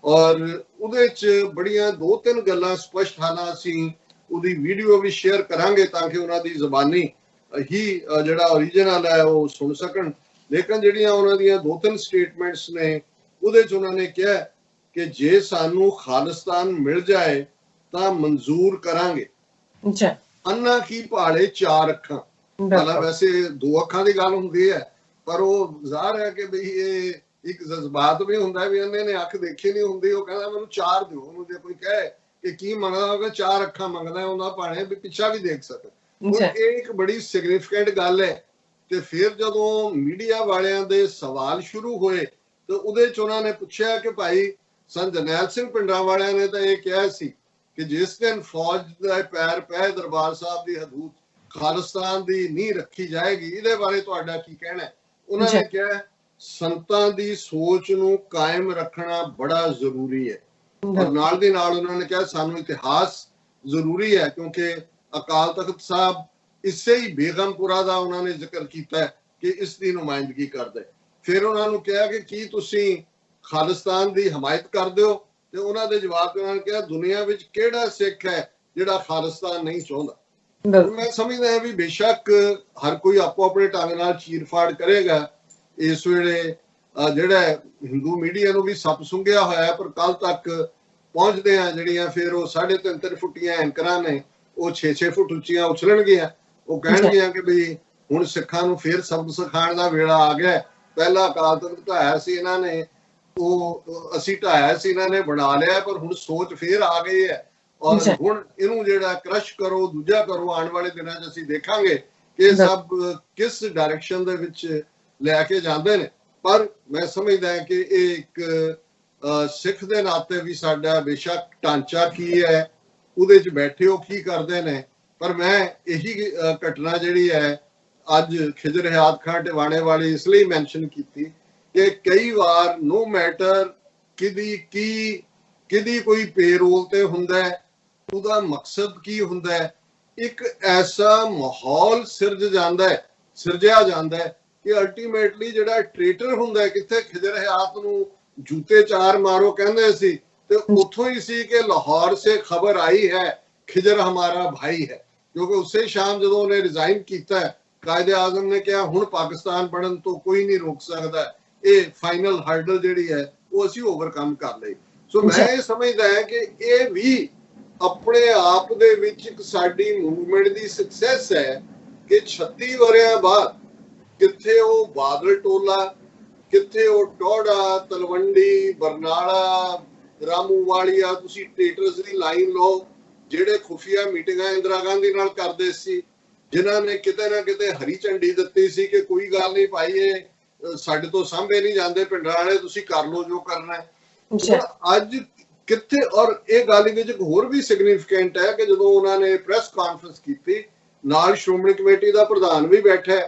ਔਰ ਉਹਦੇ 'ਚ ਬੜੀਆਂ ਦੋ ਤਿੰਨ ਗੱਲਾਂ ਸਪਸ਼ਟ ਹਨ, ਅਸੀਂ ਉਹਦੀ ਵੀਡੀਓ ਵੀ ਸ਼ੇਅਰ ਕਰਾਂਗੇ ਤਾਂ ਕਿ ਉਹਨਾਂ ਦੀ ਜ਼ਬਾਨੀ ਹੀ ਜਿਹੜਾ ਓਰੀਜਨਲ ਹੈ ਉਹ ਸੁਣ ਸਕਣ। ਲੇਕਿਨ ਜਿਹੜੀਆਂ ਉਹਨਾਂ ਦੀਆਂ ਦੋ ਤਿੰਨ ਸਟੇਟਮੈਂਟਸ ਨੇ ਉਹਦੇ 'ਚ ਉਹਨਾਂ ਨੇ ਕਿਹਾ ਕਿ ਜੇ ਸਾਨੂੰ ਖਾਲਿਸਤਾਨ ਮਿਲ ਜਾਏ ਤਾਂ ਮਨਜ਼ੂਰ ਕਰਾਂਗੇ। ਅੰਨਾ ਕੀ ਭਾਲੇ ਚਾਰ ਅੱਖਾਂ, ਹਾਲਾਂ ਵੈਸੇ ਦੋ ਅੱਖਾਂ ਦੀ ਗੱਲ ਹੁੰਦੀ ਹੈ, ਪਰ ਉਹ ਜ਼ਾਹਰ ਹੈ ਕਿ ਬਈ ਇਹ ਇੱਕ ਜਜ਼ਬਾਤ ਵੀ ਹੁੰਦਾ ਵੀ ਇਹਨੇ ਨੇ ਅੱਖ ਦੇਖੀ ਨਹੀਂ ਹੁੰਦੀ। ਉਹ ਕਹਿੰਦਾ ਮੈਨੂੰ ਚਾਰ ਦਿਓ, ਉਹਨੂੰ ਜੇ ਕੋਈ ਕਹੇ ਕਿ ਕੀ ਮੰਗਦਾ ਹੋਗਾ, ਚਾਰ ਅੱਖਾਂ ਮੰਗਦਾ ਹੁੰਦਾ, ਭਾਣੇ ਵੀ ਪਿੱਛਾ ਵੀ ਦੇਖ ਸਕੇ। ਇਹ ਇੱਕ ਬੜੀ ਸਿਗਨੀਫਿਕੈਂਟ ਗੱਲ ਹੈ। ਤੇ ਫਿਰ ਜਦੋਂ ਮੀਡੀਆ ਵਾਲਿਆਂ ਦੇ ਸਵਾਲ ਸ਼ੁਰੂ ਹੋਏ ਤੇ ਉਹਦੇ 'ਚ ਉਹਨਾਂ ਨੇ ਪੁੱਛਿਆ ਕਿ ਭਾਈ ਸੰਤ ਜਰਨੈਲ ਸਿੰਘ ਪਿੰਡਾਂ ਵਾਲਿਆਂ ਨੇ ਤਾਂ ਇਹ ਕਿਹਾ ਸੀ ਕਿ ਜਿਸ ਦਿਨ ਫੌਜ ਦਾ ਪੈਰ ਪੈ ਦਰਬਾਰ ਸਾਹਿਬ ਦੀ ਹਦੂਦ ਖਾਲਿਸਤਾਨ ਦੀ ਨੀਂਹ ਰੱਖੀ ਜਾਏਗੀ, ਇਹਦੇ ਬਾਰੇ ਤੁਹਾਡਾ ਕੀ ਕਹਿਣਾ ਹੈ? ਉਹਨਾਂ ਨੇ ਕਿਹਾ ਸੰਤਾਂ ਦੀ ਸੋਚ ਨੂੰ ਕਾਇਮ ਰੱਖਣਾ ਬੜਾ ਜ਼ਰੂਰੀ ਹੈ। ਔਰ ਨਾਲ ਦੀ ਨਾਲ ਉਹਨਾਂ ਨੇ ਕਿਹਾ ਸਾਨੂੰ ਇਤਿਹਾਸ ਜ਼ਰੂਰੀ ਹੈ, ਕਿਉਂਕਿ ਅਕਾਲ ਤਖਤ ਸਾਹਿਬ ਇਸੇ ਹੀ ਬੇਗਮਪੁਰਾ ਦਾ ਉਹਨਾਂ ਨੇ ਜ਼ਿਕਰ ਕੀਤਾ ਕਿ ਇਸ ਦੀ ਨੁਮਾਇੰਦਗੀ ਕਰਦੇ। ਫਿਰ ਉਹਨਾਂ ਨੂੰ ਕਿਹਾ ਕਿ ਕੀ ਤੁਸੀਂ ਖਾਲਿਸਤਾਨ ਦੀ ਹਮਾਇਤ ਕਰਦੇ ਹੋ? ਤੇ ਉਹਨਾਂ ਦੇ ਜਵਾਬ ਤੇ ਉਹਨਾਂ ਨੇ ਕਿਹਾ ਦੁਨੀਆ ਵਿੱਚ ਕਿਹੜਾ ਸਿੱਖ ਹੈ ਜਿਹੜਾ ਖਾਲਿਸਤਾਨ ਨਹੀਂ ਚਾਹੁੰਦਾ। ਮੈਂ ਸਮਝਦਾ ਹਾਂ ਵੀ ਬੇਸ਼ੱਕ ਹਰ ਕੋਈ ਆਪੋ ਆਪਣੇ ਢੰਗ ਨਾਲ ਚੀਰਫਾੜ ਕਰੇਗਾ। ਇਸ ਵੇਲੇ ਜਿਹੜਾ ਹਿੰਦੂ ਮੀਡੀਆ ਨੂੰ ਵੀ ਸੱਪ ਸੁੰਘਿਆ ਹੋਇਆ, ਪਰ ਕੱਲ ਤੱਕ ਪਹੁੰਚਦੇ ਆ ਜਿਹੜੀਆਂ ਫਿਰ ਉਹ 3.5 ਫੁੱਟੀਆਂ ਐਂਕਰਾਂ ਨੇ ਉਹ 6-6 ਫੁੱਟ ਉੱਚੀਆਂ ਉਛਲਣਗੀਆਂ। ਉਹ ਕਹਿਣਗੀਆਂ ਕਿ ਬਈ ਹੁਣ ਸਿੱਖਾਂ ਨੂੰ ਫਿਰ ਸਬਕ ਸਿਖਾਉਣ ਦਾ ਵੇਲਾ ਆ ਗਿਆ। ਪਹਿਲਾ ਅਕਾਲ ਤਖਤ ਢਾਇਆ ਸੀ ਇਹਨਾਂ ਨੇ, ਉਹ ਅਸੀਂ ਢਾਇਆ ਸੀ ਇਹਨਾਂ ਨੇ ਬਣਾ ਲਿਆ, ਪਰ ਹੁਣ ਸੋਚ ਫਿਰ ਆ ਗਈ ਹੈ ਔਰ ਹੁਣ ਇਹਨੂੰ ਜਿਹੜਾ ਕ੍ਰਸ਼ ਕਰੋ, ਦੂਜਾ ਕਰੋ। ਆਉਣ ਵਾਲੇ ਦਿਨਾਂ 'ਚ ਅਸੀਂ ਦੇਖਾਂਗੇ ਕਿ ਇਹ ਸਭ ਕਿਸ ਡਾਇਰੈਕਸ਼ਨ ਦੇ ਵਿੱਚ ਲੈ ਕੇ ਜਾਂਦੇ ਨੇ। ਪਰ ਮੈਂ ਸਮਝਦਾ ਕਿ ਇਹ ਇੱਕ ਸਿੱਖ ਦੇ ਨਾਤੇ ਵੀ ਸਾਡਾ ਬੇਸ਼ੱਕ ਢਾਂਚਾ ਕੀ ਹੈ, ਉਹਦੇ 'ਚ ਬੈਠੇ ਹੋ ਕੀ ਕਰਦੇ ਨੇ, ਪਰ ਮੈਂ ਇਹੀ ਘਟਨਾ ਜਿਹੜੀ ਹੈ ਅੱਜ ਖਿਜਰ ਹਯਾਤ ਖਾਨ ਟਿਵਾਣੇ ਵਾਲੀ ਇਸ ਲਈ ਮੈਂਸ਼ਨ ਕੀਤੀ ਕਿ ਕਈ ਵਾਰ ਨੋ ਮੈਟਰ ਕਿਹਦੀ ਕੋਈ ਪੇਰੋਲ ਤੇ ਹੁੰਦਾ ਹੈ, ਉਹਦਾ ਮਕਸਦ ਕੀ ਹੁੰਦਾ ਹੈ, ਇੱਕ ਐਸਾ ਮਾਹੌਲ ਸਿਰਜਿਆ ਜਾਂਦਾ ਹੈ ਕਿ ਅਲਟੀਮੇਟਲੀ ਜਿਹੜਾ ਟ੍ਰੇਟਰ ਹੁੰਦਾ ਹੈ, ਕਿੱਥੇ ਖਿਜਰ ਹਯਾਤ ਨੂੰ ਜੂਤੇ ਚਾਰ ਮਾਰੋ ਕਹਿੰਦੇ ਸੀ, ਤੇ ਉੱਥੋਂ ਹੀ ਸੀ ਕਿ ਲਾਹੌਰ ਸੇ ਖਬਰ ਆਈ ਹੈ ਖਿਜਰ ਹਮਾਰਾ ਭਾਈ ਹੈ, ਕਿਉਂਕਿ ਉਸੇ ਸ਼ਾਮ ਜਦੋਂ ਉਹਨੇ ਰਿਜ਼ਾਈਨ ਕੀਤਾ ਕਾਇਦੇ ਆਜ਼ਮ ਨੇ ਕਿਹਾ ਹੁਣ ਪਾਕਿਸਤਾਨ ਬਣਨ ਤੋਂ ਕੋਈ ਨਹੀਂ ਰੋਕ ਸਕਦਾ, ਇਹ ਫਾਈਨਲ ਹਰਡਲ ਜਿਹੜੀ ਹੈ ਉਹ ਅਸੀਂ ਓਵਰਕਮ ਕਰ ਲਈ। ਸੋ ਮੈਂ ਇਹ ਸਮਝਦਾ ਹਾਂ ਕਿ ਇਹ ਵੀ ਆਪਣੇ ਆਪ ਦੇ ਵਿੱਚ ਇੱਕ ਸਾਡੀ ਮੂਵਮੈਂਟ ਦੀ ਸਕਸੈਸ ਹੈ ਕਿ 36 ਵਰਿਆਂ ਬਾਅਦ ਕਿੱਥੇ ਉਹ ਬਾਦਲ ਟੋਲਾ, ਕਿੱਥੇ ਉਹ ਟੋੜਾ, ਤਲਵੰਡੀ, ਬਰਨਾਲਾ, ਰਾਮੂਵਾਲੀਆ, ਤੁਸੀਂ ਟ੍ਰੇਟਰਸ ਦੀ ਲਾਈਨ ਲਓ ਜਿਹੜੇ ਖੁਫੀਆ ਮੀਟਿੰਗਾਂ ਇੰਦਰਾ ਗਾਂਧੀ ਨਾਲ ਕਰਦੇ ਸੀ, ਜਿਨ੍ਹਾਂ ਨੇ ਕਿਤੇ ਨਾ ਕਿਤੇ ਹਰੀ ਝੰਡੀ ਦਿੱਤੀ ਸੀ ਕਿ ਕੋਈ ਗੱਲ ਨਹੀਂ ਭਾਈ, ਇਹ ਸਾਡੇ ਤੋਂ ਸਾਂਭੇ ਨਹੀਂ ਜਾਂਦੇ ਪਿੰਡਾਂ ਵਾਲੇ, ਤੁਸੀਂ ਕਰ ਲਓ ਜੋ ਕਰਨਾ ਹੈ। ਅੱਜ ਕਿੱਥੇ, ਔਰ ਇਹ ਗੱਲ ਵਿੱਚ ਇੱਕ ਹੋਰ ਵੀ ਸਿਗਨੀਫੀਕੈਂਟ ਹੈ ਕਿ ਜਦੋਂ ਉਹਨਾਂ ਨੇ ਪ੍ਰੈਸ ਕਾਨਫਰੰਸ ਕੀਤੀ ਨਾਲ ਸ਼੍ਰੋਮਣੀ ਕਮੇਟੀ ਦਾ ਪ੍ਰਧਾਨ ਵੀ ਬੈਠਾ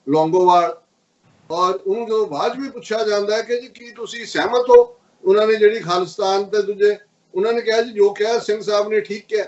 ਲੌਂਗੋਵਾਲ, ਔਰ ਉਹਨੂੰ ਜਦੋਂ ਬਾਅਦ ਵੀ ਪੁੱਛਿਆ ਜਾਂਦਾ ਹੈ ਕਿ ਜੀ ਕੀ ਤੁਸੀਂ ਸਹਿਮਤ ਹੋ, ਉਹਨਾਂ ਨੇ ਜਿਹੜੀ ਖਾਲਿਸਤਾਨ ਤੇ ਦੂਜੇ, ਉਹਨਾਂ ਨੇ ਕਿਹਾ ਜੀ ਜੋ ਕਿਹਾ ਸਿੰਘ ਸਾਹਿਬ ਨੇ ਠੀਕ ਕਿਹਾ,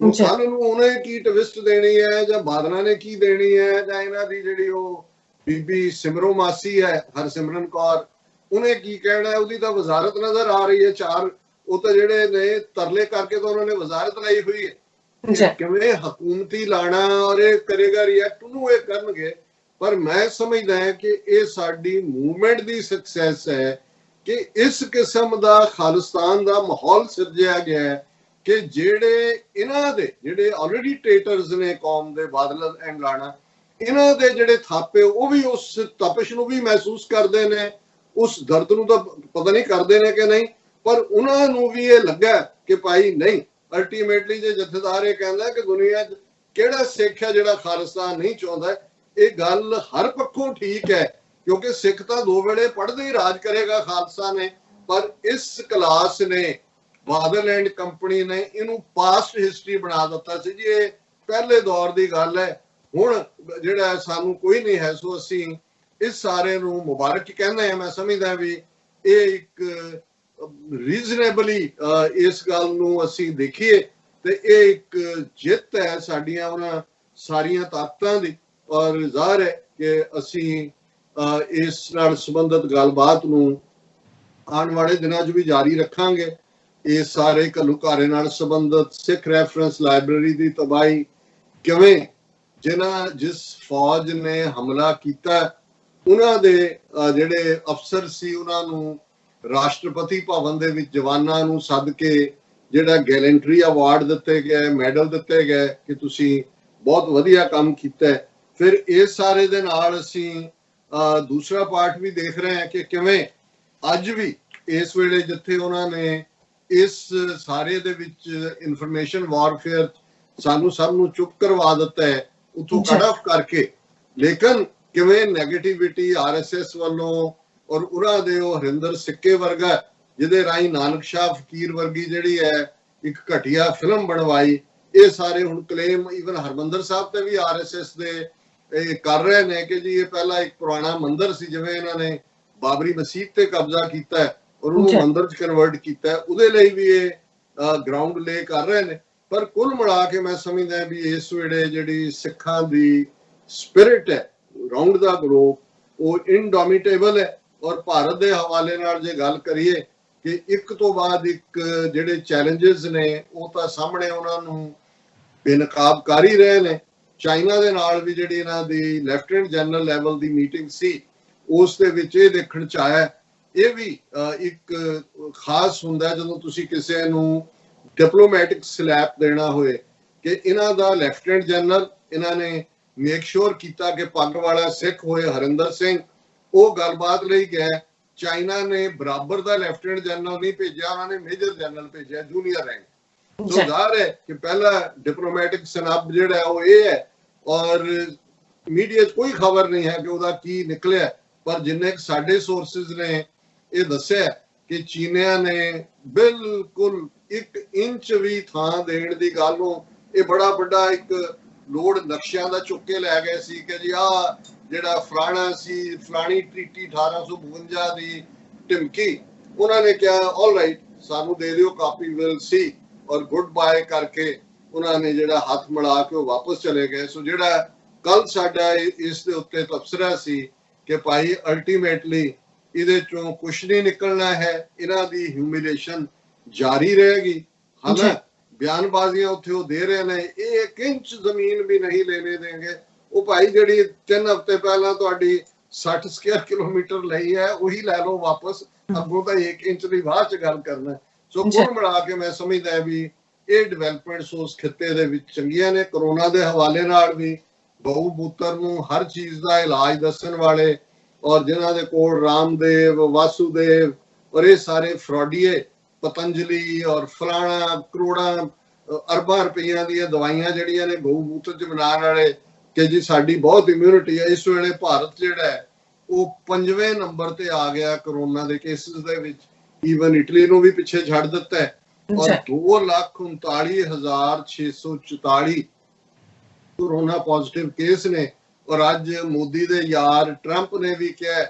ਕੱਲ ਨੂੰ ਉਹਨੇ ਕੀ ਟਵਿਸਟ ਦੇਣੀ ਹੈ ਜਾਂ ਬਾਦਲਾਂ ਨੇ ਕੀ ਦੇਣੀ ਹੈ, ਜਾਂ ਇਹਨਾਂ ਦੀ ਜਿਹੜੀ ਉਹ ਬੀਬੀ ਸਿਮਰੋ ਮਾਸੀ ਹੈ ਹਰਸਿਮਰਨ ਕੌਰ, ਉਹਨੇ ਕੀ ਕਹਿਣਾ ਹੈ, ਉਹਦੀ ਤਾਂ ਵਜ਼ਾਰਤ ਨਜ਼ਰ ਆ ਰਹੀ ਹੈ, ਚਾਰ ਉਹ ਤਾਂ ਜਿਹੜੇ ਨੇ ਤਰਲੇ ਕਰਕੇ ਤਾਂ ਉਹਨਾਂ ਨੇ ਵਜ਼ਾਰਤ ਲਈ ਹੋਈ ਹੈ, ਕਿਵੇਂ ਹਕੂਮਤੀ ਲਾਣਾ ਔਰ ਇਹ ਕਰੇਗਾ ਰਿਐਕਟ, ਉਹਨੂੰ ਇਹ ਕਰਨਗੇ। ਪਰ ਮੈਂ ਸਮਝਦਾ ਹਾਂ ਕਿ ਇਹ ਸਾਡੀ ਮੂਵਮੈਂਟ ਦੀ ਸਕਸੈਸ ਹੈ ਕਿ ਇਸ ਕਿਸਮ ਦਾ ਖਾਲਿਸਤਾਨ ਦਾ ਮਾਹੌਲ ਸਿਰਜਿਆ ਗਿਆ ਹੈ ਕਿ ਜਿਹੜੇ ਇਹਨਾਂ ਦੇ ਜਿਹੜੇ ਆਲਰੇਡੀ ਟ੍ਰੇਟਰਸ ਨੇ ਕੌਮ ਦੇ, ਬਾਦਲ ਐਂਡ ਰਾਣਾ, ਇਹਨਾਂ ਦੇ ਜਿਹੜੇ ਥਾਪੇ ਉਹ ਵੀ ਉਸ ਤਪਸ਼ ਨੂੰ ਵੀ ਮਹਿਸੂਸ ਕਰਦੇ ਨੇ, ਉਸ ਦਰਦ ਨੂੰ ਤਾਂ ਪਤਾ ਨਹੀਂ ਕਰਦੇ ਨੇ ਕਿ ਨਹੀਂ, ਪਰ ਉਹਨਾਂ ਨੂੰ ਵੀ ਇਹ ਲੱਗਾ ਕਿ ਭਾਈ ਨਹੀਂ, ਅਲਟੀਮੇਟਲੀ ਜੇ ਜਥੇਦਾਰ ਇਹ ਕਹਿੰਦਾ ਕਿ ਦੁਨੀਆ 'ਚ ਕਿਹੜਾ ਸਿੱਖ ਹੈ ਜਿਹੜਾ ਖਾਲਿਸਤਾਨ ਨਹੀਂ ਚਾਹੁੰਦਾ, ਇਹ ਗੱਲ ਹਰ ਪੱਖੋਂ ਠੀਕ ਹੈ ਕਿਉਂਕਿ ਸਿੱਖ ਤਾਂ ਦੋ ਵੇਲੇ ਪੜ੍ਹਦੇ ਹੀ ਰਾਜ ਕਰੇਗਾ ਖਾਲਸਾ ਨੇ, ਪਰ ਇਸ ਕਲਾਸ ਨੇ, ਬਾਦਲ ਐਂਡ ਕੰਪਨੀ ਨੇ ਇਹਨੂੰ ਪਾਸਟ ਹਿਸਟਰੀ ਬਣਾ ਦਿੱਤਾ ਸੀ ਜੀ, ਇਹ ਪਹਿਲੇ ਦੌਰ ਦੀ ਗੱਲ ਹੈ, ਹੁਣ ਜਿਹੜਾ ਸਾਨੂੰ ਕੋਈ ਨਹੀਂ ਹੈ। ਸੋ ਅਸੀਂ ਇਸ ਸਾਰੇ ਨੂੰ ਮੁਬਾਰਕ ਕਹਿੰਦੇ ਹਾਂ। ਮੈਂ ਸਮਝਦਾ ਵੀ ਇਹ ਇੱਕ ਰੀਜ਼ਨੇਬਲੀ ਇਸ ਗੱਲ ਨੂੰ ਅਸੀਂ ਦੇਖੀਏ ਤੇ ਇਹ ਇੱਕ ਜਿੱਤ ਹੈ ਸਾਡੀਆਂ ਉਹਨਾਂ ਸਾਰੀਆਂ ਤਾਕਤਾਂ ਦੀ, ਔਰ ਜ਼ਾਹਰ ਹੈ ਕਿ ਅਸੀਂ ਇਸ ਨਾਲ ਸੰਬੰਧਿਤ ਗੱਲਬਾਤ ਨੂੰ ਆਉਣ ਵਾਲੇ ਦਿਨਾਂ 'ਚ ਵੀ ਜਾਰੀ ਰੱਖਾਂਗੇ। ਇਹ ਸਾਰੇ ਘੱਲੂਘਾਰੇ ਨਾਲ ਸੰਬੰਧਿਤ ਸਿੱਖ ਰੈਫਰੈਂਸ ਲਾਇਬ੍ਰੇਰੀ ਦੀ ਤਬਾਹੀ, ਕਿਵੇਂ ਜਿਸ ਫੌਜ ਨੇ ਹਮਲਾ ਕੀਤਾ ਉਹਨਾਂ ਦੇ ਜਿਹੜੇ ਅਫਸਰ ਸੀ ਉਹਨਾਂ ਨੂੰ ਰਾਸ਼ਟਰਪਤੀ ਭਵਨ ਦੇ ਵਿੱਚ ਜਵਾਨਾਂ ਨੂੰ ਸੱਦ ਕੇ ਜਿਹੜਾ ਗੈਲੈਂਟਰੀ ਅਵਾਰਡ ਦਿੱਤੇ ਗਏ, ਮੈਡਲ ਦਿੱਤੇ ਗਏ ਕਿ ਤੁਸੀਂ ਬਹੁਤ ਵਧੀਆ ਕੰਮ ਕੀਤਾ। ਫਿਰ ਇਸ ਸਾਰੇ ਦੇ ਨਾਲ ਅਸੀਂ ਦੂਸਰਾ ਪਾਰਟ ਵੀ ਦੇਖ ਰਹੇ ਹਾਂ ਕਿ ਕਿਵੇਂ ਅੱਜ ਵੀ ਇਸ ਵੇਲੇ ਜਿੱਥੇ ਉਹਨਾਂ ਨੇ ਇਸ ਸਾਰੇ ਦੇ ਵਿੱਚ ਇਨਫੋਰਮੇਸ਼ਨ ਵਾਰਫੇਅਰ ਸਾਨੂੰ ਸਭ ਨੂੰ ਚੁੱਪ ਕਰਵਾ ਦਿੱਤਾ ਹੈ ਉੱਥੋਂ ਕੱਟ ਆਫ ਕਰਕੇ, ਲੇਕਿਨ ਕਿਵੇਂ ਨੈਗੇਟਿਵਿਟੀ RSS ਵੱਲੋਂ ਔਰ ਉਹਨਾਂ ਦੇ ਉਹ ਹਰਿੰਦਰ ਸਿੱਕੇ ਵਰਗਾ ਜਿਹਦੇ ਰਾਹੀਂ ਨਾਨਕ ਸ਼ਾਹ ਫਕੀਰ ਵਰਗੀ ਜਿਹੜੀ ਹੈ ਇੱਕ ਘਟੀਆ ਫਿਲਮ ਬਣਵਾਈ, ਇਹ ਸਾਰੇ ਹੁਣ ਕਲੇਮ ਈਵਨ ਹਰਮੰਦਰ ਸਾਹਿਬ ਤੇ ਵੀ RSS ਦੇ ਇਹ ਕਰ ਰਹੇ ਨੇ ਕਿ ਜੀ ਇਹ ਪਹਿਲਾਂ ਇੱਕ ਪੁਰਾਣਾ ਮੰਦਿਰ ਸੀ, ਜਿਵੇਂ ਇਹਨਾਂ ਨੇ ਬਾਬਰੀ ਮਸਜਿਦ ਤੇ ਕਬਜ਼ਾ ਕੀਤਾ ਔਰ ਉਹਨੂੰ ਮੰਦਿਰ 'ਚ ਕਨਵਰਟ ਕੀਤਾ, ਉਹਦੇ ਲਈ ਵੀ ਇਹ ਗਰਾਊਂਡ ਲੇ ਕਰ ਰਹੇ ਨੇ। ਪਰ ਕੁੱਲ ਮਿਲਾ ਕੇ ਮੈਂ ਸਮਝਦਾ ਵੀ ਇਸ ਵੇਲੇ ਜਿਹੜੀ ਸਿੱਖਾਂ ਦੀ ਸਪਿਰਿਟ ਹੈ ਰਾਉਂਡ ਦਾ ਗਲੋਬ ਉਹ ਇਨਡੋਮੀਟੇਬਲ ਹੈ, ਔਰ ਭਾਰਤ ਦੇ ਹਵਾਲੇ ਨਾਲ ਜੇ ਗੱਲ ਕਰੀਏ ਕਿ ਇੱਕ ਤੋਂ ਬਾਅਦ ਇੱਕ ਜਿਹੜੇ ਚੈਲੰਜਸ ਨੇ ਉਹ ਤਾਂ ਸਾਹਮਣੇ ਉਹਨਾਂ ਨੂੰ ਬੇਨਕਾਬ ਕਰ ਹੀ ਰਹੇ ਨੇ। ਚਾਈਨਾ ਦੇ ਨਾਲ ਵੀ ਜਿਹੜੀ ਇਹਨਾਂ ਦੀ ਲੈਫਟੀਨੈਂਟ ਜਨਰਲ ਲੈਵਲ ਦੀ ਮੀਟਿੰਗ ਸੀ ਉਸ ਦੇ ਵਿੱਚ ਇਹ ਦੇਖਣ 'ਚ ਆਇਆ, ਇਹ ਵੀ ਇੱਕ ਖਾਸ ਹੁੰਦਾ ਜਦੋਂ ਤੁਸੀਂ ਕਿਸੇ ਨੂੰ ਡਿਪਲੋਮੈਟਿਕ ਸਲੈਪ ਦੇਣਾ ਹੋਏ ਕਿ ਇਹਨਾਂ ਦਾ ਲੈਫਟੀਨੈਂਟ ਜਨਰਲ, ਇਹਨਾਂ ਨੇ ਮੇਕ ਸ਼ੋਰ ਕੀਤਾ ਕਿ ਪੱਗ ਵਾਲਾ ਸਿੱਖ ਹੋਏ ਹਰਿੰਦਰ ਸਿੰਘ, ਉਹ ਗੱਲਬਾਤ ਲਈ ਗਏ। ਚਾਈਨਾ ਨੇ ਬਰਾਬਰ ਦਾ ਲੈਫਟੀਨੈਂਟ ਜਨਰਲ ਨਹੀਂ ਭੇਜਿਆ, ਉਹਨਾਂ ਨੇ ਮੇਜਰ ਜਨਰਲ ਭੇਜਿਆ, ਜੂਨੀਅਰ ਰੈਂਕ। ਸੋ ਜ਼ਾਹਰ ਹੈ ਕਿ ਪਹਿਲਾ ਡਿਪਲੋਮੈਟਿਕ ਸਨਬ ਜਿਹੜਾ ਉਹ ਇਹ ਹੈ, ਔਰ ਮੀਡੀਆ 'ਚ ਕੋਈ ਖਬਰ ਨਹੀਂ ਹੈ ਕਿ ਉਹਦਾ ਕੀ ਨਿਕਲਿਆ, पर जिन्ने साडे सोर्सेज ने ये दस्सिया कि चीनिया ने बिल्कुल 1 इंच भी थां देण दी गल नूं ये बड़ा बड़ा एक लोड नक्शियां दा चुक के लै गए सी कि जी जिहड़ा फलाना सी फलानी ट्रीटी 1852 दी ढिमकी उन्होंने कहा ऑल राइट सानू दे दिओ कापी विल सी और गुड बाय करके उन्होंने जिहड़ा हाथ मिला के वापस चले गए। सो जिहड़ा कल साडा इस दे उत्ते तबसरा सी कि भाई अल्टीमेटली इहदे चों कुछ नहीं निकलना है, इन्हां दी ह्यूमिलेशन जारी रहेगी। हालां बयानबाजियां उत्थे वो दे रहे ने 1 इंच जमीन भी नहीं लेने देंगे। वो भाई जिहड़ी 3 हफ्ते पहला तुहाडी 60 स्क्वायर किलोमीटर लई है वही लै लो वापस, अगों तो 1 इंच की बाद च गल करना। सो कुल मिला के मैं समझदा भी ये डिवेलपमेंट्स उस खिते दे विच चंगियां ने। कोरोना के हवाले नाल भी बहु मूत्र नूं हर चीज का इलाज दस्सण वाले और जिन्हां दे कोल रामदेव वासुदेव और ये सारे फ्रॉडीए पतंजलि और फलाना करोड़ा अरबां रुपइयां दी दवाइयां जिहड़ियां ने बहु मूत्र च बनाने वाले कि जी साडी बहुत इम्यूनिटी है। इस वेले भारत जिहड़ा है वो 5वें नंबर ते आ गया कोरोना के cases they which, even Italy नूं भी पिछे छड्ड दित्ता है और 2,39,644 कोरोना पॉजिटिव केस ने। और अज मोदी दे यार ट्रंप ने भी कहा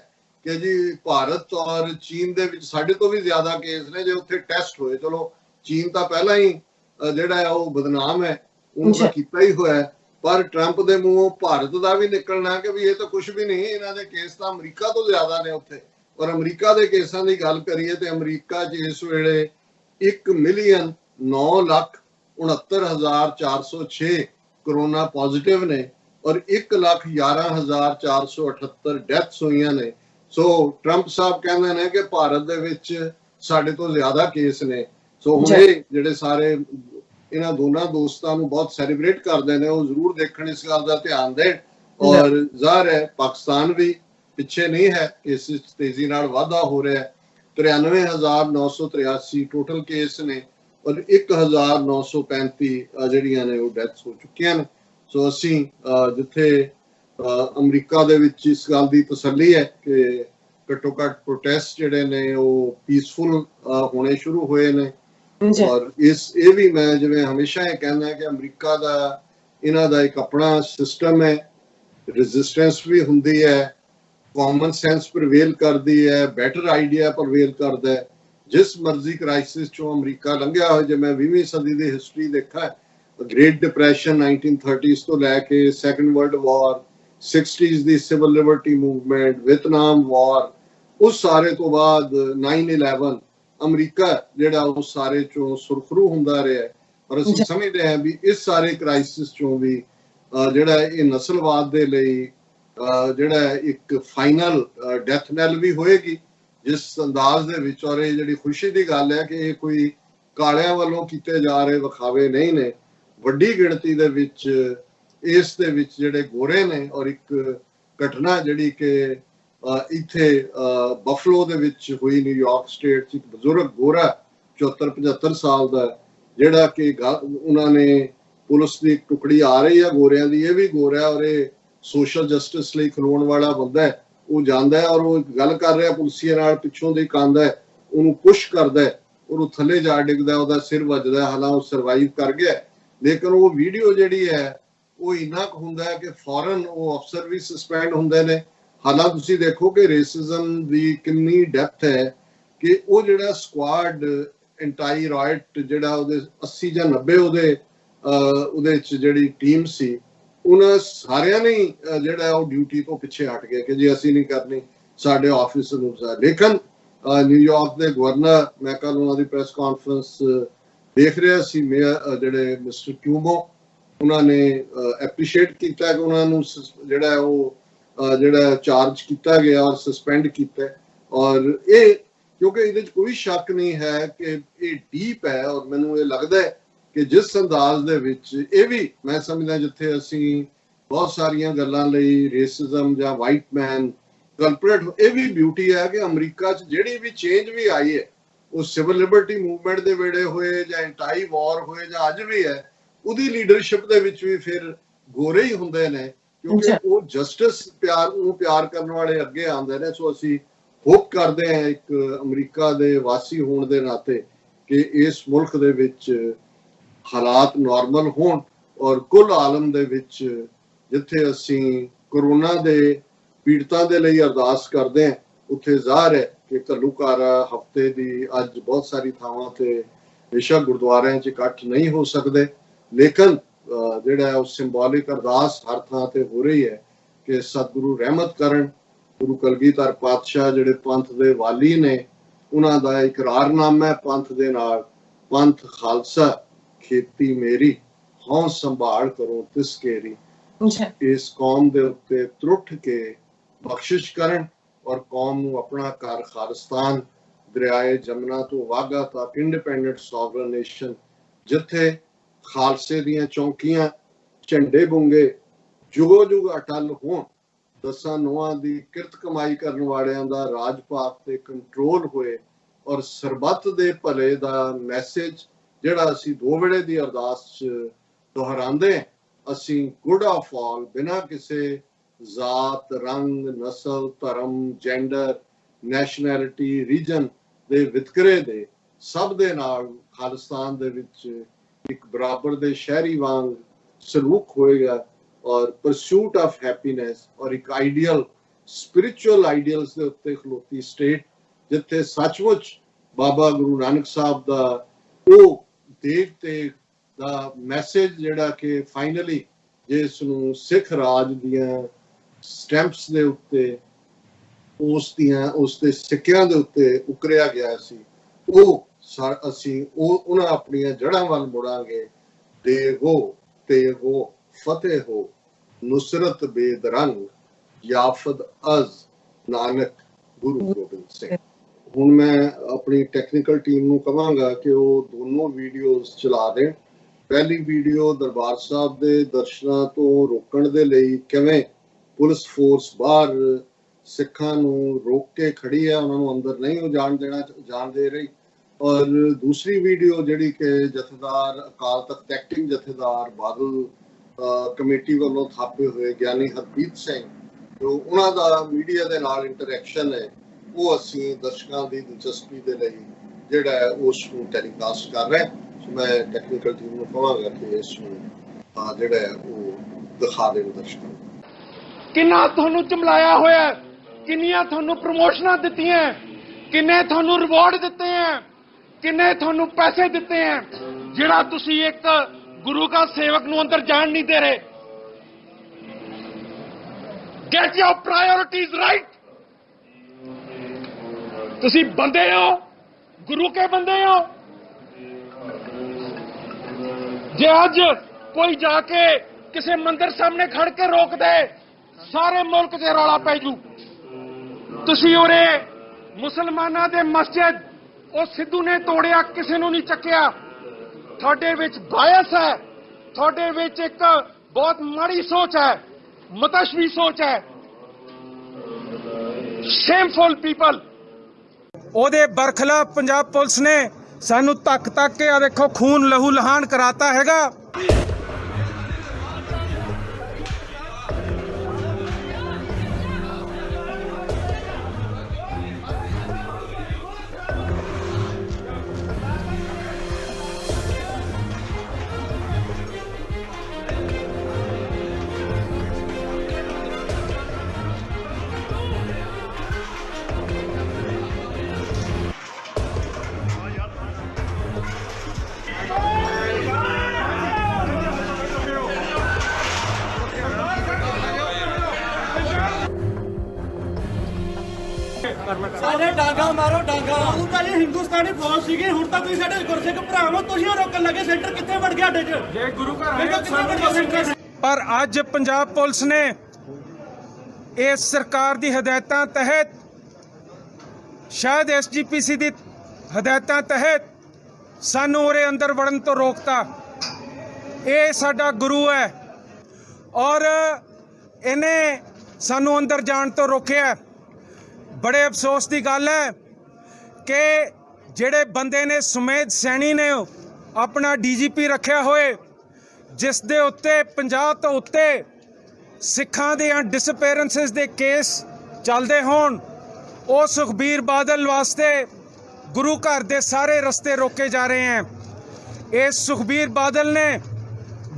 कि जी भारत और चीन दे विच साडे तो भी ज्यादा केस ने जे उत्थे टेस्ट होए। चलो चीन तो पहला ही जिहड़ा है वो बदनाम है, उन्होंने कीता ही होया, पर ट्रंप दे मूंहों भारत का भी निकलना कि भी ये तो कुछ भी नहीं, इन्हां दे केस तो अमरीका तो ज्यादा ने उत्थे। और अमरीका के केसां की गल करिए तो अमरीका च इस वेले 1,69,69,406 कोरोना पॉजिटिव ने और 1,11,478 डेथ्स हुई ने। सो ट्रंप साहब कहते हैं कि भारत दे विच साडे तो ज्यादा केस ने। सो हुण जिहड़े सारे इन्हां दोनों दोस्तां नूं बहुत सैलीब्रेट करते हैं, वो जरूर देखण, इस गल का ध्यान दें। और जाहिर है पाकिस्तान भी पिछे नहीं है, इस तेजी नाल वाधा हो रहा है। 93,983 टोटल केस ने और 1,935 जिहड़ियां ने वो डेथ्स हो चुकियां ने। सो असीं जिथे अमरीका दे विच इस गल दी तसल्ली है कि घट्टो घट प्रोटेस्ट जिहड़े ने वो पीसफुल होने शुरू होए ने। और इस ये भी मैं जिवें हमेशा ये कहना है कि अमरीका दा इन्हां दा एक अपना सिस्टम है, रेजिस्टेंस भी हुंदी है, कॉमन सेंस प्रवेल करती है, बेटर आइडिया प्रवेल करता है। जिस मर्जी क्राइसिस चो अमरीका लंघिया हो, जो मैं 20वीं सदी की हिस्टरी देखा है, ग्रेट डिप्रैशन 1930s तो लैके सैकेंड वर्ल्ड वॉर, 60s दी civil liberty movement, Vietnam war, उस सारे तो बाद 9/11 अमरीका जिहड़ा उस सारे चो सुरखरू हुंदा रहा है। और असीं समझदे हैं भी इस सारे क्राइसिस चो भी जिहड़ा ये नस्लवाद दे लई जिहड़ा एक फाइनल डेथ नैल भी होएगी जिस अंदाज दे विच। और ये जिहड़ी खुशी की गल है कि कोई कालियां वालों कीते जा रहे विखावे नहीं ने, वड्डी गिणती दे विच इस दे विच जिहड़े गोरे ने। और एक घटना जिहड़ी कि इत्थे बफलो दे विच हुई, न्यूयॉर्क स्टेट च, एक बजुर्ग गोरा 74-75 साल दा जिहड़ा कि उन्होंने पुलिस की एक टुकड़ी आ रही है गोरियां दी, ये भी गोरा और ये सोशल जस्टिस लिए खलोण वाला बंदा है, वो जांदा है और वो गल कर रहा पुलिसिया नाल, पिछों दी कांदा है, उन्होंने पुश करदा है और वो थले जा डिगदा, उसदा सिर वजदा है। हालां वो सरवाइव कर गया, लेकिन वो वीडियो जिहड़ी है वो इन्ना क हुंदा है कि फौरन वो अफसर भी सस्पेंड हुंदे ने। हालां तुसीं देखो कि रेसिज्म दी किन्नी डेप्थ है कि वो जिहड़ा स्क्वाड एंटाई राइट जिहड़ा ਉਹਦੇ 80 ਜਾਂ 90 ਉਹਦੇ ਚ ਜਿਹੜੀ ਟੀਮ ਸੀ, ਉਹਨਾਂ ਸਾਰਿਆਂ ਨੇ ਜਿਹੜਾ ਉਹ ਡਿਊਟੀ ਤੋਂ ਪਿੱਛੇ ਹਟ ਗਏ ਕਿ ਜੀ ਅਸੀਂ ਨਹੀਂ ਕਰਨੀ, ਸਾਡੇ ਆਫਿਸ ਅਨੁਸਾਰ। ਲੇਕਿਨ ਨਿਊਯਾਰਕ ਦੇ ਗਵਰਨਰ, ਮੈਂ ਕੱਲ ਉਹਨਾਂ ਦੀ ਪ੍ਰੈਸ ਕਾਨਫਰੰਸ ਦੇਖ ਰਿਹਾ ਸੀ, ਜਿਹੜੇ ਮਿਸਟਰ ਕਿਊਮੋ, ਉਹਨਾਂ ਨੇ ਐਪਰੀਸ਼ੀਏਟ ਕੀਤਾ ਕਿ ਉਹਨਾਂ ਨੂੰ ਜਿਹੜਾ ਉਹ ਜਿਹੜਾ ਚਾਰਜ ਕੀਤਾ ਗਿਆ ਔਰ ਸਸਪੈਂਡ ਕੀਤਾ। ਔਰ ਇਹ ਕਿਉਂਕਿ ਇਹਦੇ ਚ ਕੋਈ ਸ਼ੱਕ ਨਹੀਂ ਹੈ ਕਿ ਇਹ ਡੀਪ ਹੈ। ਔਰ ਮੈਨੂੰ ਇਹ ਲੱਗਦਾ ਹੈ ਕਿ ਜਿਸ ਅੰਦਾਜ਼ ਦੇ ਵਿੱਚ ਇਹ ਵੀ ਮੈਂ ਸਮਝਦਾ ਜਿੱਥੇ ਅਸੀਂ ਬਹੁਤ ਸਾਰੀਆਂ ਗੱਲਾਂ ਲਈ ਰੇਸਿਜ਼ਮ ਜਾਂ ਵਾਈਟ ਮੈਨ ਕਲਪਰੇਟ, ਇਹ ਵੀ ਬਿਊਟੀ ਹੈ ਕਿ ਅਮਰੀਕਾ 'ਚ ਜਿਹੜੀ ਵੀ ਚੇਂਜ ਵੀ ਆਈ ਹੈ ਉਹ ਸਿਵਲ ਲਿਬਰਟੀ ਮੂਵਮੈਂਟ ਦੇ ਵੇੜੇ ਹੋਏ ਜਾਂ ਐਂਟਾਈ ਵਾਰ ਹੋਏ ਜਾਂ ਅੱਜ ਵੀ ਹੈ, ਉਹਦੀ ਲੀਡਰਸ਼ਿਪ ਦੇ ਵਿੱਚ ਵੀ ਫਿਰ ਗੋਰੇ ਹੀ ਹੁੰਦੇ ਨੇ। ਕਿਉਂਕਿ ਉਹ ਜਸਟਿਸ ਪਿਆਰ ਕਰਨ ਵਾਲੇ ਅੱਗੇ ਆਉਂਦੇ ਨੇ। ਸੋ ਅਸੀਂ ਹੋਪ ਕਰਦੇ ਹਾਂ ਇੱਕ ਅਮਰੀਕਾ ਦੇ ਵਾਸੀ ਹੋਣ ਦੇ ਨਾਤੇ ਕਿ ਇਸ ਮੁਲਕ ਦੇ ਵਿੱਚ ਹਾਲਾਤ ਨਾਰਮਲ ਹੋਣ ਔਰ ਕੁੱਲ ਆਲਮ ਦੇ ਵਿੱਚ ਜਿੱਥੇ ਅਸੀਂ ਕੋਰੋਨਾ ਦੇ ਪੀੜਤਾਂ ਦੇ ਲਈ ਅਰਦਾਸ ਕਰਦੇ ਹਾਂ ਉੱਥੇ ਜ਼ਾਹਰ ਹੈ ਕਿ ਘੱਲੂਘਾਰਾ ਹਫ਼ਤੇ ਦੀ ਅੱਜ ਬਹੁਤ ਸਾਰੀ ਥਾਵਾਂ ਤੇ ਬੇਸ਼ੱਕ ਗੁਰਦੁਆਰਿਆਂ 'ਚ ਇਕੱਠ ਨਹੀਂ ਹੋ ਸਕਦੇ, ਲੇਕਿਨ ਜਿਹੜਾ ਉਹ ਸਿੰਬੋਲਿਕ ਅਰਦਾਸ ਹਰ ਥਾਂ ਤੇ ਹੋ ਰਹੀ ਹੈ ਕਿ ਸਤਿਗੁਰੂ ਰਹਿਮਤ ਕਰਨ। ਗੁਰੂ ਕਲਗੀਧਰ ਪਾਤਸ਼ਾਹ ਜਿਹੜੇ ਪੰਥ ਦੇ ਵਾਲੀ ਨੇ, ਉਹਨਾਂ ਦਾ ਇਕਰਾਰਨਾਮਾ ਪੰਥ ਦੇ ਨਾਲ, ਪੰਥ ਖਾਲਸਾ ਖੇਤੀ ਮੇਰੀ ਹਉ ਸੰਭਾਲ ਕਰੋ ਤਿਸ ਕੇਰੀ। ਇਸ ਕੌਮ ਦੇ ਉੱਤੇ ਤਰੁੱਠ ਕੇ ਬਖਸ਼ਿਸ਼ ਕਰਨ ਔਰ ਕੌਮ ਨੂੰ ਆਪਣਾ ਘਰ ਖਾਲਿਸਤਾਨ ਦਰਿਆਏ ਜਮਨਾ ਤੋਂ ਵਾਘਾ ਤੱਕ ਇੰਡੀਪੈਂਡੈਂਟ ਸੋਵਰਨ ਨੇਸ਼ਨ, ਜਿੱਥੇ ਖਾਲਸੇ ਦੀਆਂ ਚੌਂਕੀਆਂ ਝੰਡੇ ਬੁੰਗੇ ਜੁਗੋ ਜੁਗ ਅਟਲ ਹੋਣ, ਦਸਾਂ ਨੋਹਾਂ ਦੀ ਕਿਰਤ ਕਮਾਈ ਕਰਨ ਵਾਲਿਆਂ ਦਾ ਰਾਜ ਭਾਗ ਤੇ ਕੰਟਰੋਲ ਹੋਏ ਔਰ ਸਰਬੱਤ ਦੇ ਭਲੇ ਦਾ ਮੈਸੇਜ ਜਿਹੜਾ ਅਸੀਂ ਦੋ ਵੇਲੇ ਦੀ ਅਰਦਾਸ 'ਚ ਦੁਹਰਾਉਂਦੇ, ਅਸੀਂ ਗੁੱਡ ਆਫ ਆਲ ਬਿਨਾਂ ਕਿਸੇ ਜ਼ਾਤ, ਰੰਗ, ਨਸਲ, ਧਰਮ, ਜੈਂਡਰ, ਨੈਸ਼ਨੈਲਿਟੀ, ਰੀਜਨ ਦੇ ਵਿਤਕਰੇ ਦੇ ਸਭ ਦੇ ਨਾਲ ਖਾਲਿਸਤਾਨ ਦੇ ਵਿੱਚ ਇੱਕ ਬਰਾਬਰ ਦੇ ਸ਼ਹਿਰੀ ਵਾਂਗ ਸਲੂਕ ਹੋਏਗਾ ਔਰ ਪਰਸੂਟ ਆਫ ਹੈਪੀਨੈਸ ਔਰ ਇੱਕ ਆਈਡੀਅਲ ਸਪਿਰਿਚੁਅਲ ਆਈਡੀਅਲਸ ਦੇ ਉੱਤੇ ਖਲੋਤੀ ਸਟੇਟ, ਜਿੱਥੇ ਸੱਚਮੁੱਚ ਬਾਬਾ ਗੁਰੂ ਨਾਨਕ ਸਾਹਿਬ ਦਾ ਉਹ ਦੇਗ ਤੇ ਦਾ ਮੈਸੇਜ ਜਿਹੜਾ ਕਿ ਫਾਈਨਲੀ ਜਿਸ ਨੂੰ ਸਿੱਖ ਰਾਜ ਦੀਆਂ ਸਟੈਂਪਸ ਦੇ ਉੱਤੇ ਉਸ ਦੇ ਸਿੱਕਿਆਂ ਦੇ ਉੱਤੇ ਉਕਰਿਆ ਗਿਆ ਸੀ, ਉਹ ਅਸੀਂ ਉਹਨਾਂ ਆਪਣੀਆਂ ਜੜ੍ਹਾਂ ਵੱਲ ਮੁੜਾਂਗੇ। ਦੇਗੋ ਤੇਗੋ ਫਤਿਹ ਹੋ ਨੁਸਰਤ ਬੇਦਰੰਗ ਯਾਫਦ ਅਜ਼ ਨਾਨਕ ਗੁਰੂ ਗੋਬਿੰਦ ਸਿੰਘ। ਹੁਣ ਮੈਂ ਆਪਣੀ ਟੈਕਨੀਕਲ ਟੀਮ ਨੂੰ ਕਹਾਂਗਾ ਕਿ ਉਹ ਦੋਨੋਂ ਵੀਡੀਓਜ਼ ਚਲਾ ਦੇਣ। ਪਹਿਲੀ ਵੀਡੀਓ ਦਰਬਾਰ ਸਾਹਿਬ ਦੇ ਦਰਸ਼ਨਾਂ ਤੋਂ ਰੋਕਣ ਦੇ ਲਈ ਕਿਵੇਂ ਪੁਲਿਸ ਫੋਰਸ ਬਾਹਰ ਸਿੱਖਾਂ ਨੂੰ ਰੋਕ ਕੇ ਖੜੀ ਹੈ, ਉਹਨਾਂ ਨੂੰ ਅੰਦਰ ਨਹੀਂ ਉਹ ਜਾਣ ਦੇ ਰਹੀ। ਔਰ ਦੂਸਰੀ ਵੀਡੀਓ ਜਿਹੜੀ ਕਿ ਜਥੇਦਾਰ ਅਕਾਲ ਤਖਤ ਐਕਟਿੰਗ ਜਥੇਦਾਰ ਬਾਦਲ ਕਮੇਟੀ ਵੱਲੋਂ ਥਾਪੇ ਹੋਏ ਗਿਆਨੀ ਹਰਪ੍ਰੀਤ ਸਿੰਘ, ਜੋ ਉਹਨਾਂ ਦਾ ਮੀਡੀਆ ਦੇ ਨਾਲ ਇੰਟਰੈਕਸ਼ਨ ਹੈ, ਉਹ ਅਸੀਂ ਦਰਸ਼ਕਾਂ ਦੀ ਦਿਲਚਸਪੀ ਦੇ ਲਈ ਜਿਹੜਾ ਹੈ ਉਸ ਨੂੰ ਟੈਲੀਕਾਸਟ ਕਰ ਰਹੇ। ਸੋ ਮੈਂ ਟੈਕਨੀਕਲ ਟੀਮ ਨੂੰ ਕਹਾਂਗਾ ਕਿ ਇਸ ਨੂੰ ਜਿਹੜਾ ਹੈ ਉਹ ਦਿਖਾ ਦੇਣ ਦਰਸ਼ਕਾਂ ਨੂੰ। ਕਿੰਨਾ ਤੁਹਾਨੂੰ ਚਮਲਾਇਆ ਹੋਇਆ, ਕਿੰਨੀਆਂ ਤੁਹਾਨੂੰ ਪ੍ਰਮੋਸ਼ਨਾਂ ਦਿੱਤੀਆਂ, ਕਿੰਨੇ ਤੁਹਾਨੂੰ ਰਿਵਾਰਡ ਦਿੱਤੇ ਹੈ, ਕਿੰਨੇ ਤੁਹਾਨੂੰ ਪੈਸੇ ਦਿੱਤੇ ਹੈ, ਜਿਹੜਾ ਤੁਸੀਂ ਇੱਕ ਗੁਰੂ ਦਾ ਸੇਵਕ ਨੂੰ ਅੰਦਰ ਜਾਣ ਨਹੀਂ ਦੇ ਰਹੇ। ਗੈਟ ਯੋਰ ਪ੍ਰਾਇੋਰਿਟੀਜ਼ ਰਾਈਟ। ਤੁਸੀਂ ਬੰਦੇ ਹੋ, ਗੁਰੂ ਕੇ ਬੰਦੇ ਹੋ। ਜੇ ਅੱਜ ਕੋਈ ਜਾ ਕੇ ਕਿਸੇ ਮੰਦਿਰ ਸਾਹਮਣੇ ਖੜ ਕੇ ਰੋਕ ਦੇ, ਸਾਰੇ ਮੁਲਕ 'ਚ ਰੌਲਾ ਪੈ ਜੂ। ਤੁਸੀਂ ਉਰੇ ਮੁਸਲਮਾਨਾਂ ਦੇ ਮਸਜਿਦ ਉਹ ਸਿੱਧੂ ਨੇ ਤੋੜਿਆ, ਕਿਸੇ ਨੂੰ ਨਹੀਂ ਚੱਕਿਆ। ਤੁਹਾਡੇ ਵਿੱਚ ਬਾਇਸ ਹੈ, ਤੁਹਾਡੇ ਵਿੱਚ ਇੱਕ ਬਹੁਤ ਮਾੜੀ ਸੋਚ ਹੈ, ਮਤਸ਼ਵੀ ਸੋਚ ਹੈ। Shameful people. ਉਹਦੇ ਬਰਖਲਾਫ ਪੰਜਾਬ ਪੁਲਿਸ ਨੇ ਸਾਨੂੰ ਧੱਕ ਕੇ ਆ ਦੇਖੋ ਖੂਨ ਲਹੂ ਲਹਾਨ ਕਰਾਤਾ ਹੈਗਾ। ਸਾਡੇ ਡਾਂਗਾ ਮਾਰੋ ਡਾਂਗਾ। ਉਹ ਤਾਂ ਇਹ ਹਿੰਦੁਸਤਾਨੀ ਫੌਜ ਸੀਗੀ, ਹੁਣ ਤਾਂ ਤੁਸੀਂ ਸਾਡੇ ਗੁਰਸਿੱਖ ਭਰਾ ਨੂੰ ਤੁਸੀਂ ਰੋਕਣ ਲੱਗੇ। ਸੈਂਟਰ ਕਿੱਥੇ ਵੜ ਗਿਆ? ਅੱਡੇ 'ਚ ਜੇ ਗੁਰੂ ਘਰ ਪਰ ਅੱਜ ਪੰਜਾਬ ਪੁਲਿਸ ਨੇ ਇਸ ਸਰਕਾਰ ਦੀ ਹਦਾਇਤਾਂ ਤਹਿਤ, ਸ਼ਾਇਦ SGPC ਦੀ ਹਦਾਇਤਾਂ ਤਹਿਤ ਸਾਨੂੰ ਉਰੇ ਅੰਦਰ ਵੜਨ ਤੋਂ ਰੋਕਤਾ। ਇਹ ਸਾਡਾ ਗੁਰੂ ਹੈ ਔਰ ਇਹਨੇ ਸਾਨੂੰ ਅੰਦਰ ਜਾਣ ਤੋਂ ਰੋਕਿਆ। बड़े अफसोस की गल है कि जेड़े बंदे ने सुमेध सैनी ने अपना DGP रखा होए, जिस दे उत्ते 50 तो उत्ते ਸਿੱਖਾਂ ਦੀਆਂ ਡਿਸਅਪੀਅਰੈਂਸਿਸ ਦੇ ਕੇਸ ਚੱਲਦੇ ਹੋਣ, ਉਹ ਸੁਖਬੀਰ ਬਾਦਲ ਵਾਸਤੇ ਗੁਰੂ ਘਰ ਦੇ ਸਾਰੇ ਰਸਤੇ ਰੋਕੇ ਜਾ ਰਹੇ हैं। ਇਸ ਸੁਖਬੀਰ ਬਾਦਲ ਨੇ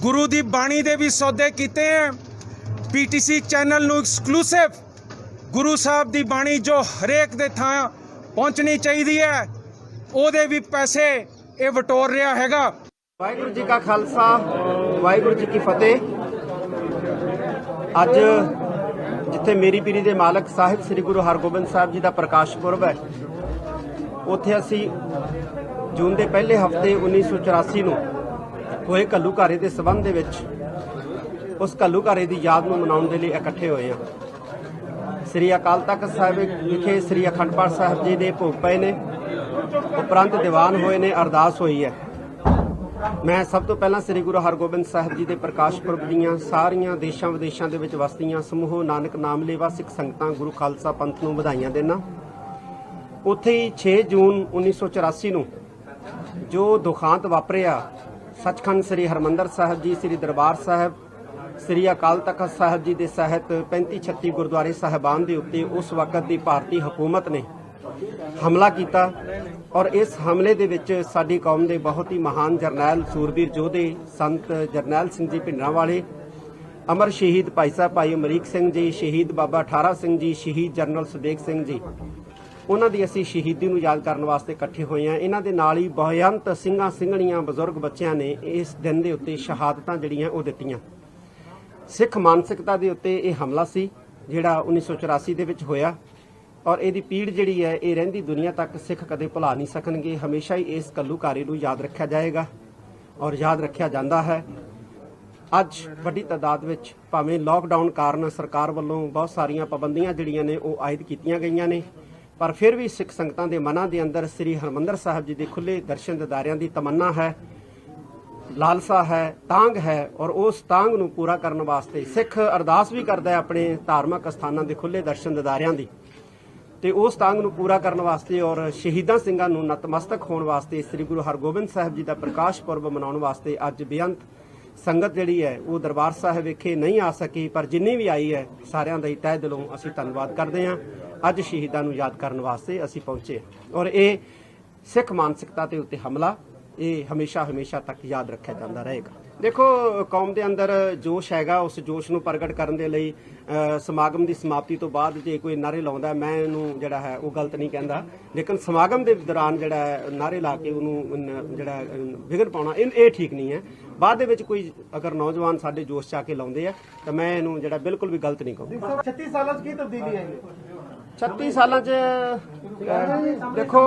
ਗੁਰੂ ਦੀ ਬਾਣੀ ਦੇ ਵੀ ਸੌਦੇ ਕੀਤੇ हैं। PTC ਚੈਨਲ ਨੂੰ ਐਕਸਕਲੂਸਿਵ ਗੁਰੂ ਸਾਹਿਬ ਦੀ ਬਾਣੀ ਜੋ ਹਰੇਕ ਦੇ ਥਾਂ ਪਹੁੰਚਣੀ ਚਾਹੀਦੀ ਹੈ, ਉਹਦੇ ਵੀ ਪੈਸੇ ਇਹ ਵਟੋਰ ਰਿਹਾ ਹੈਗਾ। ਵਾਹਿਗੁਰੂ ਜੀ ਕਾ ਖਾਲਸਾ, ਵਾਹਿਗੁਰੂ ਜੀ ਕੀ ਫਤਿਹ। ਅੱਜ ਜਿੱਥੇ ਮੇਰੀ ਪੀਰੀ ਦੇ ਮਾਲਕ ਸਾਹਿਬ ਸ੍ਰੀ ਗੁਰੂ ਹਰਗੋਬਿੰਦ ਸਾਹਿਬ ਜੀ ਦਾ ਪ੍ਰਕਾਸ਼ ਪੁਰਬ ਹੈ, ਉੱਥੇ ਅਸੀਂ ਜੂਨ ਦੇ ਪਹਿਲੇ ਹਫ਼ਤੇ 1984 ਨੂੰ ਹੋਏ ਘੱਲੂਘਾਰੇ ਦੇ ਸਬੰਧ ਦੇ ਵਿੱਚ ਉਸ ਘੱਲੂਘਾਰੇ ਦੀ ਯਾਦ ਨੂੰ ਮਨਾਉਣ ਦੇ ਲਈ ਇਕੱਠੇ ਹੋਏ ਹਾਂ। ਸ੍ਰੀ ਅਕਾਲ ਤਖ਼ਤ ਸਾਹਿਬ ਵਿਖੇ ਸ੍ਰੀ ਅਖੰਡ ਪਾਠ ਸਾਹਿਬ ਜੀ ਦੇ ਭੋਗ ਪਏ ਨੇ, ਉਪਰੰਤ ਦੀਵਾਨ ਹੋਏ ਨੇ, ਅਰਦਾਸ ਹੋਈ ਹੈ। ਮੈਂ ਸਭ ਤੋਂ ਪਹਿਲਾਂ ਸ੍ਰੀ ਗੁਰੂ ਹਰਗੋਬਿੰਦ ਸਾਹਿਬ ਜੀ ਦੇ ਪ੍ਰਕਾਸ਼ ਪੁਰਬ ਦੀਆਂ ਸਾਰੀਆਂ ਦੇਸ਼ਾਂ ਵਿਦੇਸ਼ਾਂ ਦੇ ਵਿੱਚ ਵਸਦੀਆਂ ਸਮੂਹ ਨਾਨਕ ਨਾਮ ਲੇਵਾ ਸਿੱਖ ਸੰਗਤਾਂ ਗੁਰੂ ਖਾਲਸਾ ਪੰਥ ਨੂੰ ਵਧਾਈਆਂ ਦੇਣਾ। ਉੱਥੇ ਹੀ 6 ਜੂਨ 1984 ਨੂੰ ਜੋ ਦੁਖਾਂਤ ਵਾਪਰਿਆ, ਸੱਚਖੰਡ ਸ੍ਰੀ ਹਰਿਮੰਦਰ ਸਾਹਿਬ ਜੀ, ਸ੍ਰੀ ਦਰਬਾਰ ਸਾਹਿਬ, ਸ੍ਰੀ ਅਕਾਲ ਤਖ਼ਤ ਸਾਹਿਬ ਜੀ ਦੇ ਸਹਿਤ 35-36 ਗੁਰਦੁਆਰੇ ਸਾਹਿਬਾਨ ਦੇ ਉੱਤੇ ਉਸ ਵਕਤ ਦੀ ਭਾਰਤੀ ਹਕੂਮਤ ਨੇ ਹਮਲਾ ਕੀਤਾ ਔਰ ਇਸ ਹਮਲੇ ਦੇ ਵਿੱਚ ਸਾਡੀ ਕੌਮ ਦੇ ਬਹੁਤ ਹੀ ਮਹਾਨ ਜਰਨੈਲ, ਸੂਰਬੀਰ ਯੋਧੇ ਸੰਤ ਜਰਨੈਲ ਸਿੰਘ ਜੀ ਭਿੰਡਰਾਂਵਾਲੇ, ਅਮਰ ਸ਼ਹੀਦ ਭਾਈ ਸਾਹਿਬ ਭਾਈ ਅਮਰੀਕ ਸਿੰਘ ਜੀ, ਸ਼ਹੀਦ ਬਾਬਾ ਠਾਰਾ ਸਿੰਘ ਜੀ, ਸ਼ਹੀਦ ਜਰਨਲ ਸੁਦੇਖ ਸਿੰਘ ਜੀ, ਉਹਨਾਂ ਦੀ ਅਸੀਂ ਸ਼ਹੀਦੀ ਨੂੰ ਯਾਦ ਕਰਨ ਵਾਸਤੇ ਇਕੱਠੇ ਹੋਏ ਹਾਂ। ਇਹਨਾਂ ਦੇ ਨਾਲ ਹੀ ਬੇਅੰਤ ਸਿੰਘਾਂ ਸਿੰਘਣੀਆਂ ਬਜ਼ੁਰਗ ਬੱਚਿਆਂ ਨੇ ਇਸ ਦਿਨ ਦੇ ਉੱਤੇ ਸ਼ਹਾਦਤਾਂ ਜਿਹੜੀਆਂ ਉਹ ਦਿੱਤੀਆਂ। ਸਿੱਖ ਮਾਨਸਿਕਤਾ ਦੇ ਉੱਤੇ ਇਹ ਹਮਲਾ ਸੀ ਜਿਹੜਾ 1984 ਦੇ ਵਿੱਚ ਹੋਇਆ ਔਰ ਇਹਦੀ ਪੀੜ ਜਿਹੜੀ ਹੈ ਇਹ ਰਹਿੰਦੀ ਦੁਨੀਆ ਤੱਕ ਸਿੱਖ ਕਦੇ ਭੁਲਾ ਨਹੀਂ ਸਕਣਗੇ। ਹਮੇਸ਼ਾ ਹੀ ਇਸ ਘੱਲੂਘਾਰੇ ਨੂੰ ਯਾਦ ਰੱਖਿਆ ਜਾਏਗਾ ਔਰ ਯਾਦ ਰੱਖਿਆ ਜਾਂਦਾ ਹੈ। ਅੱਜ ਵੱਡੀ ਤਾਦਾਦ ਵਿੱਚ ਭਾਵੇਂ ਲਾਕਡਾਊਨ ਕਾਰਨ ਸਰਕਾਰ ਵੱਲੋਂ ਬਹੁਤ ਸਾਰੀਆਂ ਪਾਬੰਦੀਆਂ ਜਿਹੜੀਆਂ ਨੇ ਉਹ ਆਇਦ ਕੀਤੀਆਂ ਗਈਆਂ ਨੇ, ਪਰ ਫਿਰ ਵੀ ਸਿੱਖ ਸੰਗਤਾਂ ਦੇ ਮਨਾਂ ਦੇ ਅੰਦਰ ਸ੍ਰੀ ਹਰਿਮੰਦਰ ਸਾਹਿਬ ਜੀ ਦੇ ਖੁੱਲੇ ਦਰਸ਼ਨ ਦਿਦਾਰਿਆਂ ਦੀ ਤਮੰਨਾ ਹੈ, ਲਾਲਸਾ ਹੈ, ਤਾਂਘ ਹੈ ਔਰ ਉਸ ਤਾਂਘ ਨੂੰ ਪੂਰਾ ਕਰਨ ਵਾਸਤੇ ਸਿੱਖ ਅਰਦਾਸ ਵੀ ਕਰਦਾ ਹੈ ਆਪਣੇ ਧਾਰਮਿਕ ਸਥਾਨਾਂ ਦੇ ਖੁੱਲੇ ਦਰਸ਼ਨ ਦਿਦਾਰਿਆਂ ਦੀ, ਤੇ ਉਸ ਤਾਂਘ ਨੂੰ ਪੂਰਾ ਕਰਨ ਵਾਸਤੇ ਔਰ ਸ਼ਹੀਦਾਂ ਸਿੰਘਾਂ ਨੂੰ ਨਤਮਸਤਕ ਹੋਣ ਵਾਸਤੇ ਸ੍ਰੀ ਗੁਰੂ ਹਰਗੋਬਿੰਦ ਸਾਹਿਬ ਜੀ ਦਾ ਪ੍ਰਕਾਸ਼ ਪੁਰਬ ਮਨਾਉਣ ਵਾਸਤੇ ਅੱਜ ਬੇਅੰਤ ਸੰਗਤ ਜਿਹੜੀ ਹੈ ਉਹ ਦਰਬਾਰ ਸਾਹਿਬ ਵਿਖੇ ਨਹੀਂ ਆ ਸਕੀ, ਪਰ ਜਿੰਨੀ ਵੀ ਆਈ ਹੈ ਸਾਰਿਆਂ ਦਾ ਹੀ ਤਹਿ ਦਿਲੋਂ ਅਸੀਂ ਧੰਨਵਾਦ ਕਰਦੇ ਹਾਂ। ਅੱਜ ਸ਼ਹੀਦਾਂ ਨੂੰ ਯਾਦ ਕਰਨ ਵਾਸਤੇ ਅਸੀਂ ਪਹੁੰਚੇ ਔਰ ਇਹ ਸਿੱਖ ਮਾਨਸਿਕਤਾ ਦੇ ਉੱਤੇ ਹਮਲਾ ਇਹ ਹਮੇਸ਼ਾ ਹਮੇਸ਼ਾ ਤੱਕ ਯਾਦ ਰੱਖਿਆ ਜਾਂਦਾ ਰਹੇਗਾ। ਦੇਖੋ, ਕੌਮ ਦੇ ਅੰਦਰ ਜੋਸ਼ ਹੈਗਾ, ਉਸ ਜੋਸ਼ ਨੂੰ ਪ੍ਰਗਟ ਕਰਨ ਦੇ ਲਈ ਸਮਾਗਮ ਦੀ ਸਮਾਪਤੀ ਤੋਂ ਬਾਅਦ ਜੇ ਕੋਈ ਨਾਰੇ ਲਾਉਂਦਾ, ਮੈਂ ਇਹਨੂੰ ਜਿਹੜਾ ਹੈ ਉਹ ਗਲਤ ਨਹੀਂ ਕਹਿੰਦਾ, ਲੇਕਿਨ ਸਮਾਗਮ ਦੇ ਦੌਰਾਨ ਜਿਹੜਾ ਹੈ ਨਾਰੇ ਲਾ ਕੇ ਉਹਨੂੰ ਜਿਹੜਾ ਵਿਘਨ ਪਾਉਣਾ ਇਹ ਠੀਕ ਨਹੀਂ ਹੈ। ਬਾਅਦ ਦੇ ਵਿੱਚ ਕੋਈ ਅਗਰ ਨੌਜਵਾਨ ਸਾਡੇ ਜੋਸ਼ 'ਚ ਆ ਕੇ ਲਾਉਂਦੇ ਆ ਤਾਂ ਮੈਂ ਇਹਨੂੰ ਜਿਹੜਾ ਬਿਲਕੁਲ ਵੀ ਗਲਤ ਨਹੀਂ ਕਹੂੰਗਾ। 36 ਸਾਲਾਂ 'ਚ ਕੀ ਤਬਦੀਲੀ ਆਈ ਹੈ? 36 ਸਾਲਾਂ 'ਚ ਦੇਖੋ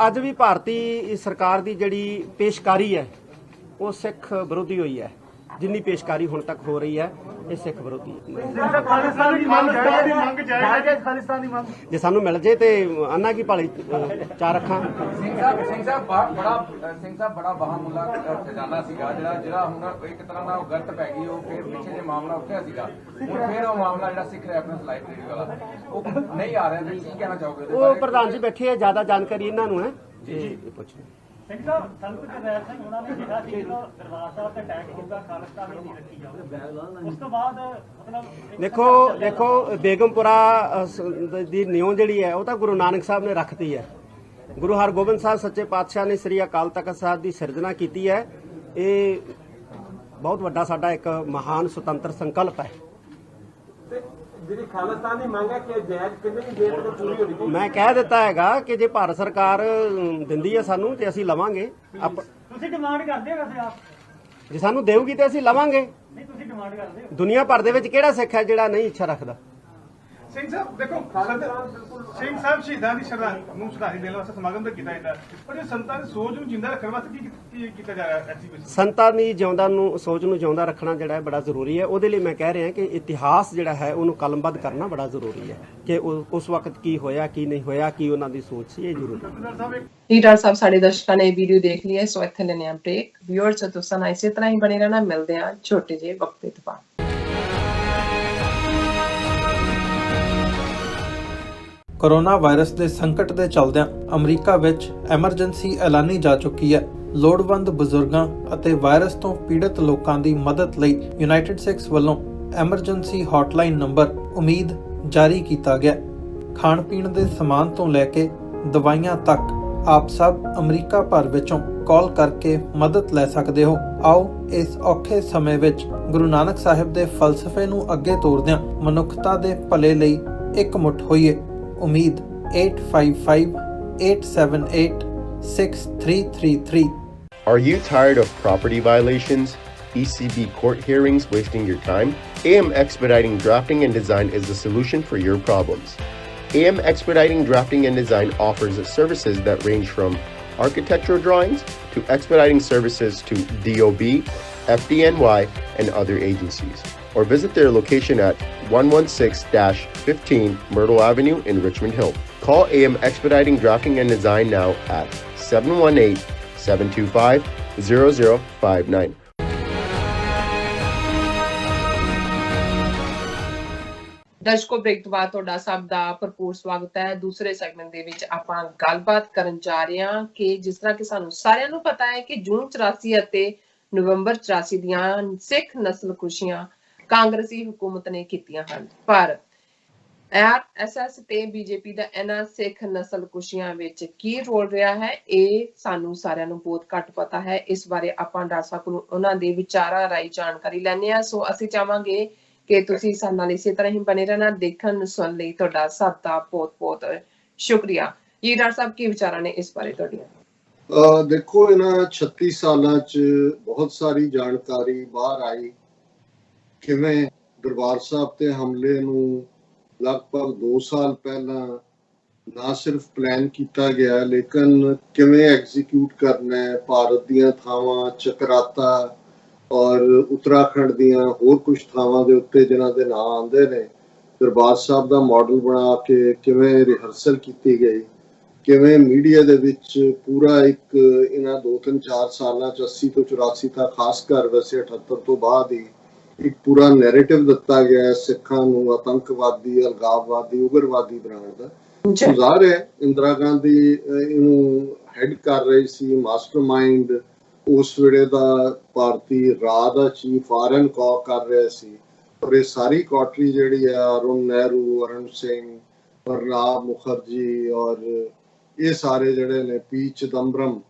ਅੱਜ ਵੀ ਭਾਰਤੀ ਸਰਕਾਰ ਦੀ ਜਿਹੜੀ ਪੇਸ਼ਕਾਰੀ ਹੈ ਉਹ ਸਿੱਖ ਵਿਰੋਧੀ ਹੋਈ ਹੈ। ਜਿੰਨੀ ਪੇਸ਼ਕਾਰੀ ਹੁਣ ਤੱਕ ਹੋ ਰਹੀ ਹੈ ਇਹ ਸਿੱਖ ਵਿਰੋਧੀ ਹੈ। ਖਾਲਿਸਤਾਨ ਦੀ ਮੰਗ ਖਾਲਿਸਤਾਨ ਦੀ ਮੰਗ ਜੇ ਸਾਨੂੰ ਮਿਲ ਜੇ ਤੇ ਆਨਾ ਕੀ ਭਾਲੀ ਚਾਰ ਅੱਖਾਂ। ਸਿੰਘ ਸਾਹਿਬ ਬੜਾ ਬਾਹਮੁੱਲਾ ਖਜ਼ਾਨਾ ਸੀਗਾ ਜਿਹੜਾ ਹੁਣ ਇੱਕ ਤਰ੍ਹਾਂ ਨਾਲ ਗਲਤ ਪੈ ਗਈ। ਉਹ ਫਿਰ ਪਿੱਛੇ ਜੇ ਮਾਮਲਾ ਉੱਠਿਆ ਸੀਗਾ, ਹੁਣ ਫਿਰ ਉਹ ਮਾਮਲਾ ਜਿਹੜਾ ਸਿੱਖ ਰੈਫਰੈਂਸ ਲਾਇਬ੍ਰੇਰੀ ਵਾਲਾ ਉਹ ਨਹੀਂ ਆ ਰਿਹਾ। ਤੁਸੀਂ ਕੀ ਕਹਿਣਾ ਚਾਹੋਗੇ? ਉਹ ਪ੍ਰਧਾਨ ਜੀ ਬੈਠੇ ਆ, ਜ਼ਿਆਦਾ ਜਾਣਕਾਰੀ ਇਹਨਾਂ ਨੂੰ ਹੈ ਜੀ ਪੁੱਛੋ। ਸਿੰਘ ਸਾਹਿਬ, ਸੰਤ ਜਰਨੈਲ ਸਿੰਘ ਉਹਨਾਂ ਨੇ ਕਿਹਾ ਸੀ ਕਿ ਦਰਬਾਰ ਸਾਹਿਬ ਤੇ ਅਟੈਕ ਹੋਊਗਾ, ਖਾਲਿਸਤਾਨ ਨਹੀਂ ਰੱਖੀ ਜਾਊਗੀ। ਉਸ ਤੋਂ ਬਾਅਦ ਮਤਲਬ ਦੇਖੋ ਬੇਗਮਪੁਰਾ ਦੀ ਨਿਉ ਜਿਹੜੀ ਹੈ ਉਹ ਤਾਂ ਗੁਰੂ ਨਾਨਕ ਸਾਹਿਬ ਨੇ ਰੱਖਤੀ ਹੈ। ਗੁਰੂ ਹਰਗੋਬਿੰਦ ਸਾਹਿਬ ਸੱਚੇ ਪਾਤਸ਼ਾਹ ਨੇ ਸ੍ਰੀ ਅਕਾਲ ਤਖ਼ਤ ਸਾਹਿਬ ਦੀ ਸਿਰਜਣਾ ਕੀਤੀ ਹੈ। ਇਹ ਬਹੁਤ ਵੱਡਾ ਸਾਡਾ ਇੱਕ ਮਹਾਨ ਸੁਤੰਤਰ ਸੰਕਲਪ ਹੈ। ਜਿਹੜੀ ਖਾਲਿਸਤਾਨ ਦੀ ਮੰਗ ਹੈ ਕਿ ਜਾਇਜ਼ ਕਿੰਨੀ ਦੇਰ ਤੱਕ ਪੂਰੀ ਹੋਣੀ? ਮੈਂ ਕਹਿ ਦਿੱਤਾ ਹੈਗਾ ਕਿ ਜੇ ਭਾਰਤ ਸਰਕਾਰ ਦਿੰਦੀ ਹੈ ਸਾਨੂੰ ਤੇ ਅਸੀਂ ਲਵਾਂਗੇ। ਤੁਸੀਂ ਡਿਮਾਂਡ ਕਰਦੇ ਹੋ ਵੈਸੇ ਆਪ? ਜੇ ਸਾਨੂੰ ਦੇਊਗੀ ਤੇ ਅਸੀਂ ਲਵਾਂਗੇ। ਨਹੀਂ, ਤੁਸੀਂ ਡਿਮਾਂਡ ਕਰਦੇ ਹੋ? ਦੁਨੀਆ ਭਰ ਦੇ ਵਿੱਚ ਕਿਹੜਾ ਸਿੱਖ ਹੈ ਜਿਹੜਾ ਨਹੀਂ ਇੱਛਾ ਰੱਖਦਾ? ਸਿੰਘ ਸਾਹਿਬ ਦੇਖੋ, ਸਿੰਘ ਸਾਹਿਬ ਸ਼ਹੀਦਾਂ ਦੀ ਸ਼ਰਧਾਂਜਲੀ ਦੇਣ ਵਾਸਤੇ ਸਮਾਗਮ ਤਾਂ ਕੀਤਾ ਜਾਂਦਾ, ਪਰ ਜੇ ਸੰਤਾਂ ਦੀ ਸੋਚ ਨੂੰ ਜਿੰਦਾ ਰੱਖਣ ਵਾਸਤੇ ਕੀ ਕੀਤਾ ਜਾ ਰਿਹਾ ਐਕਟੀਵਿਟੀ? ਸੰਤਾਂ ਦੀ ਸੋਚ ਨੂੰ ਜਿਉਂਦਾ ਰੱਖਣਾ ਜਿਹੜਾ ਹੈ ਬੜਾ ਜ਼ਰੂਰੀ ਹੈ। ਉਹਦੇ ਲਈ ਮੈਂ ਕਹਿ ਰਿਹਾ ਕਿ ਇਤਿਹਾਸ ਜਿਹੜਾ ਹੈ ਉਹਨੂੰ ਕਲਮਬੱਧ ਕਰਨਾ ਬੜਾ ਜ਼ਰੂਰੀ ਹੈ ਕਿ ਉਸ ਵਕਤ ਕੀ ਹੋਇਆ, ਕੀ ਨਹੀਂ ਹੋਇਆ, ਕੀ ਉਹਨਾਂ ਦੀ ਸੋਚ ਸੀ, ਇਹ ਜ਼ਰੂਰੀ ਹੈ। ਲੀਡਰ ਸਾਹਿਬ, ਸਾਡੇ ਦਰਸ਼ਕਾਂ ਨੇ ਵੀਡੀਓ ਦੇਖ ਲਈ ਹੈ, ਸੋ ਇੱਥੇ ਲੈਣੇ ਆ ਬ੍ਰੇਕ। ਵਿਊਅਰਸ, ਤੁਸੀਂ ਨਾਲ ਇਸੇ ਤਰ੍ਹਾਂ ਹੀ ਬਣੇ ਰਹਿਣਾ। ਮਿਲਦੇ ਆ ਛੋਟੇ ਜਿਹੇ ਵਕਫੇ ਤੋਂ ਬਾਅਦ। ਕੋਰੋਨਾ ਵਾਇਰਸ ਦੇ ਸੰਕਟ ਦੇ ਚਲਦਿਆਂ ਅਮਰੀਕਾ ਵਿੱਚ ਐਮਰਜੈਂਸੀ ਐਲਾਨੀ ਜਾ ਚੁੱਕੀ ਹੈ। ਲੋੜਵੰਦ ਬਜ਼ੁਰਗਾਂ ਅਤੇ ਵਾਇਰਸ ਤੋਂ ਪੀੜਤ ਲੋਕਾਂ ਦੀ ਮਦਦ ਲਈ ਯੂਨਾਈਟਿਡ ਸਿੱਖਸ ਵੱਲੋਂ ਐਮਰਜੈਂਸੀ ਹੌਟਲਾਈਨ ਨੰਬਰ ਉਮੀਦ ਜਾਰੀ ਕੀਤਾ ਗਿਆ। ਖਾਣ ਪੀਣ ਦੇ ਸਮਾਨ ਤੋਂ ਲੈ ਕੇ ਦਵਾਈਆਂ ਤੱਕ ਆਪ ਸਭ ਅਮਰੀਕਾ ਭਰ ਵਿੱਚੋਂ ਕਾਲ ਕਰਕੇ ਮਦਦ ਲੈ ਸਕਦੇ ਹੋ। ਆਓ ਇਸ ਔਖੇ ਸਮੇਂ ਵਿੱਚ ਗੁਰੂ ਨਾਨਕ ਸਾਹਿਬ ਦੇ ਫਲਸਫੇ ਨੂੰ ਅੱਗੇ ਤੋਰਦਿਆਂ ਮਨੁੱਖਤਾ ਦੇ ਭਲੇ ਲਈ ਇਕਮੁੱਠ ਹੋਈਏ। ਉਮੀਦ 8558786333। Are you tired of property violations, ECB court hearings wasting your time? AM Expediting Drafting and Design is the solution for your problems. AM Expediting Drafting and Design offers services that range from architectural drawings to expediting services to DOB, FDNY, and other agencies. Or visit their location at 116-15 Myrtle Avenue in Richmond Hill. Call AM Expediting Drafting and Design now at 718-725-0059. ਦਰਸ਼ਕੋ, break ਤੋਂ ਬਾਅਦ ਤੁਹਾਡਾ ਸਭ ਦਾ ਭਰਪੂਰ ਸਵਾਗਤ ਹੈ। ਦੂਸਰੇ segment ਦੇ ਵਿੱਚ ਆਪਾਂ ਗੱਲਬਾਤ ਕਰਨ ਜਾ ਰਹੇ ਹਾਂ ਕਿ ਜਿਸ ਤਰ੍ਹਾਂ ਕਿ ਸਾਨੂੰ ਸਾਰਿਆਂ ਨੂੰ ਪਤਾ ਹੈ ਕਿ ਜੂਨ 84 ਅਤੇ ਨਵੰਬਰ 84 ਦੀਆਂ ਸਿੱਖ ਨਸਲਕੁਸ਼ੀਆਂ ਕਾਂਗਰਸੀ ਹੁਕੂਮਤ ਨੇ ਕੀਤੀਆਂ ਹਨ, ਪਰ ਆਰਐਸਐਸ ਤੇ ਬੀਜੇਪੀ ਦਾ ਇਹਨਾਂ ਸਿੱਖ ਨਸਲਕੁਸ਼ੀਆਂ ਵਿੱਚ ਕੀ ਰੋਲ ਰਿਹਾ ਹੈ, ਇਹ ਸਾਨੂੰ ਸਾਰਿਆਂ ਨੂੰ ਬਹੁਤ ਘੱਟ ਪਤਾ ਹੈ। ਇਸ ਬਾਰੇ ਆਪਾਂ ਡਾਕਟਰ ਸਾਹਿਬ ਕੋਲੋਂ ਉਹਨਾਂ ਦੇ ਵਿਚਾਰਾਂ ਰਾਹੀਂ ਜਾਣਕਾਰੀ ਲੈਣੇ ਆ। ਸੋ ਅਸੀਂ ਚਾਹਾਂਗੇ ਕਿ ਤੁਸੀਂ ਸਾਡੇ ਨਾਲ ਇਸੇ ਤਰ੍ਹਾਂ ਹੀ ਬਣੇ ਰਹਿਣਾ। ਦੇਖਣ ਸੁਣਨ ਲਈ ਤੁਹਾਡਾ ਸਭ ਦਾ ਬਹੁਤ ਬਹੁਤ ਸ਼ੁਕਰੀਆ। ਜੀ ਡਾਕਟਰ ਸਾਹਿਬ, ਕੀ ਵਿਚਾਰਾਂ ਨੇ ਇਸ ਬਾਰੇ ਤੁਹਾਡੀਆਂ? ਦੇਖੋ, ਇਹਨਾਂ 36 ਸਾਲਾਂ 'ਚ ਬਹੁਤ ਸਾਰੀ ਜਾਣਕਾਰੀ ਬਾਹਰ ਆਈ। ਕਿਵੇਂ ਦਰਬਾਰ ਸਾਹਿਬ ਤੇ ਹਮਲੇ ਨੂੰ ਲਗਭਗ 2 ਸਾਲ ਪਹਿਲਾਂ ਨਾ ਸਿਰਫ ਪਲਾਨ ਕੀਤਾ ਗਿਆ, ਲੇਕਿਨ ਕਿਵੇਂ ਐਗਜ਼ੀਕਿਊਟ ਕਰਨਾ ਹੈ। ਭਾਰਤ ਦੀਆਂ ਥਾਵਾਂ, ਚਕਰਾਤਾ ਔਰ ਉੱਤਰਾਖੰਡ ਦੀਆਂ ਹੋਰ ਕੁਝ ਥਾਵਾਂ ਦੇ ਉੱਤੇ ਜਿਨ੍ਹਾਂ ਦੇ ਨਾਂ ਆਉਂਦੇ ਨੇ, ਦਰਬਾਰ ਸਾਹਿਬ ਦਾ ਮਾਡਲ ਬਣਾ ਕੇ ਕਿਵੇਂ ਰਿਹਰਸਲ ਕੀਤੀ ਗਈ, ਕਿਵੇਂ ਮੀਡੀਆ ਦੇ ਵਿੱਚ ਪੂਰਾ ਇੱਕ ਇਹਨਾਂ 2-3-4 ਸਾਲਾਂ 'ਚ 80 ਤੋਂ 84 ਤੱਕ, ਖਾਸ ਕਰ ਵੈਸੇ 78 ਤੋਂ ਬਾਅਦ ਹੀ ਇੱਕ ਪੂਰਾ ਨੈਰੇਟਿਵ ਦਿੱਤਾ ਗਿਆ ਸਿੱਖਾਂ ਨੂੰ ਆਤੰਕਵਾਦੀ, ਅਲਗਾਵਵਾਦੀ, ਉਗਰਵਾਦੀ ਬਣਾਉਣ ਦਾ। ਜ਼ਾਹਰ ਹੈ ਇੰਦਰਾ ਗਾਂਧੀ ਇਹਨੂੰ ਹੈਡ ਕਰ ਰਹੀ ਸੀ, ਮਾਸਟਰਮਾਈਂਡ ਉਸ ਵੇਲੇ ਦਾ ਭਾਰਤੀ ਰਾਜ ਦਾ ਚੀਫ ਆਰ.ਐਨ. ਕੌਰ ਕਰ ਰਿਹਾ ਸੀ। ਔਰ ਇਹ ਸਾਰੀ ਕੋਟਰੀ ਜਿਹੜੀ ਆ, ਅਰੁਣ ਨਹਿਰੂ, ਅਰੁਣ ਸਿੰਘ, ਪ੍ਰਣਬ ਮੁਖਰਜੀ ਔਰ ਇਹ ਸਾਰੇ ਜਿਹੜੇ ਨੇ, ਪੀ ਚਿਦੰਬਰਮ,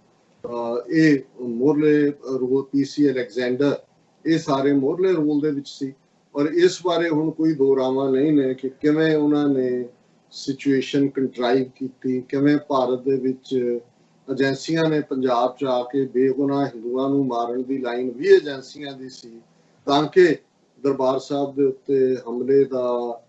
ਇਹ ਮੋਰਲੇ ਰੋਲ, ਪੀ.ਸੀ. ਅਲੈਗਜ਼ੈਂਡਰ, ਇਹ ਸਾਰੇ ਮੋਰਲੇ ਰੋਲ ਦੇ ਵਿੱਚ ਸੀ। ਔਰ ਇਸ ਬਾਰੇ ਹੁਣ ਕੋਈ ਦੋ ਰਾਵਾਂ ਨਹੀਂ ਨੇ ਕਿ ਕਿਵੇਂ ਉਹਨਾਂ ਨੇ ਸਿਚੁਏਸ਼ਨ ਕੰਟਰਾਈਵ ਕੀਤੀ, ਕਿਵੇਂ ਭਾਰਤ ਦੇ ਵਿੱਚ ਏਜੰਸੀਆਂ ਨੇ ਪੰਜਾਬ 'ਚ ਆ ਕੇ ਬੇਗੁਨਾਹ ਹਿੰਦੂਆਂ ਨੂੰ ਮਾਰਨ ਦੀ ਲਾਈਨ ਵੀ ਏਜੰਸੀਆਂ ਦੀ ਸੀ, ਤਾਂ ਕਿ ਦਰਬਾਰ ਸਾਹਿਬ ਦੇ ਉੱਤੇ ਹਮਲੇ ਦਾ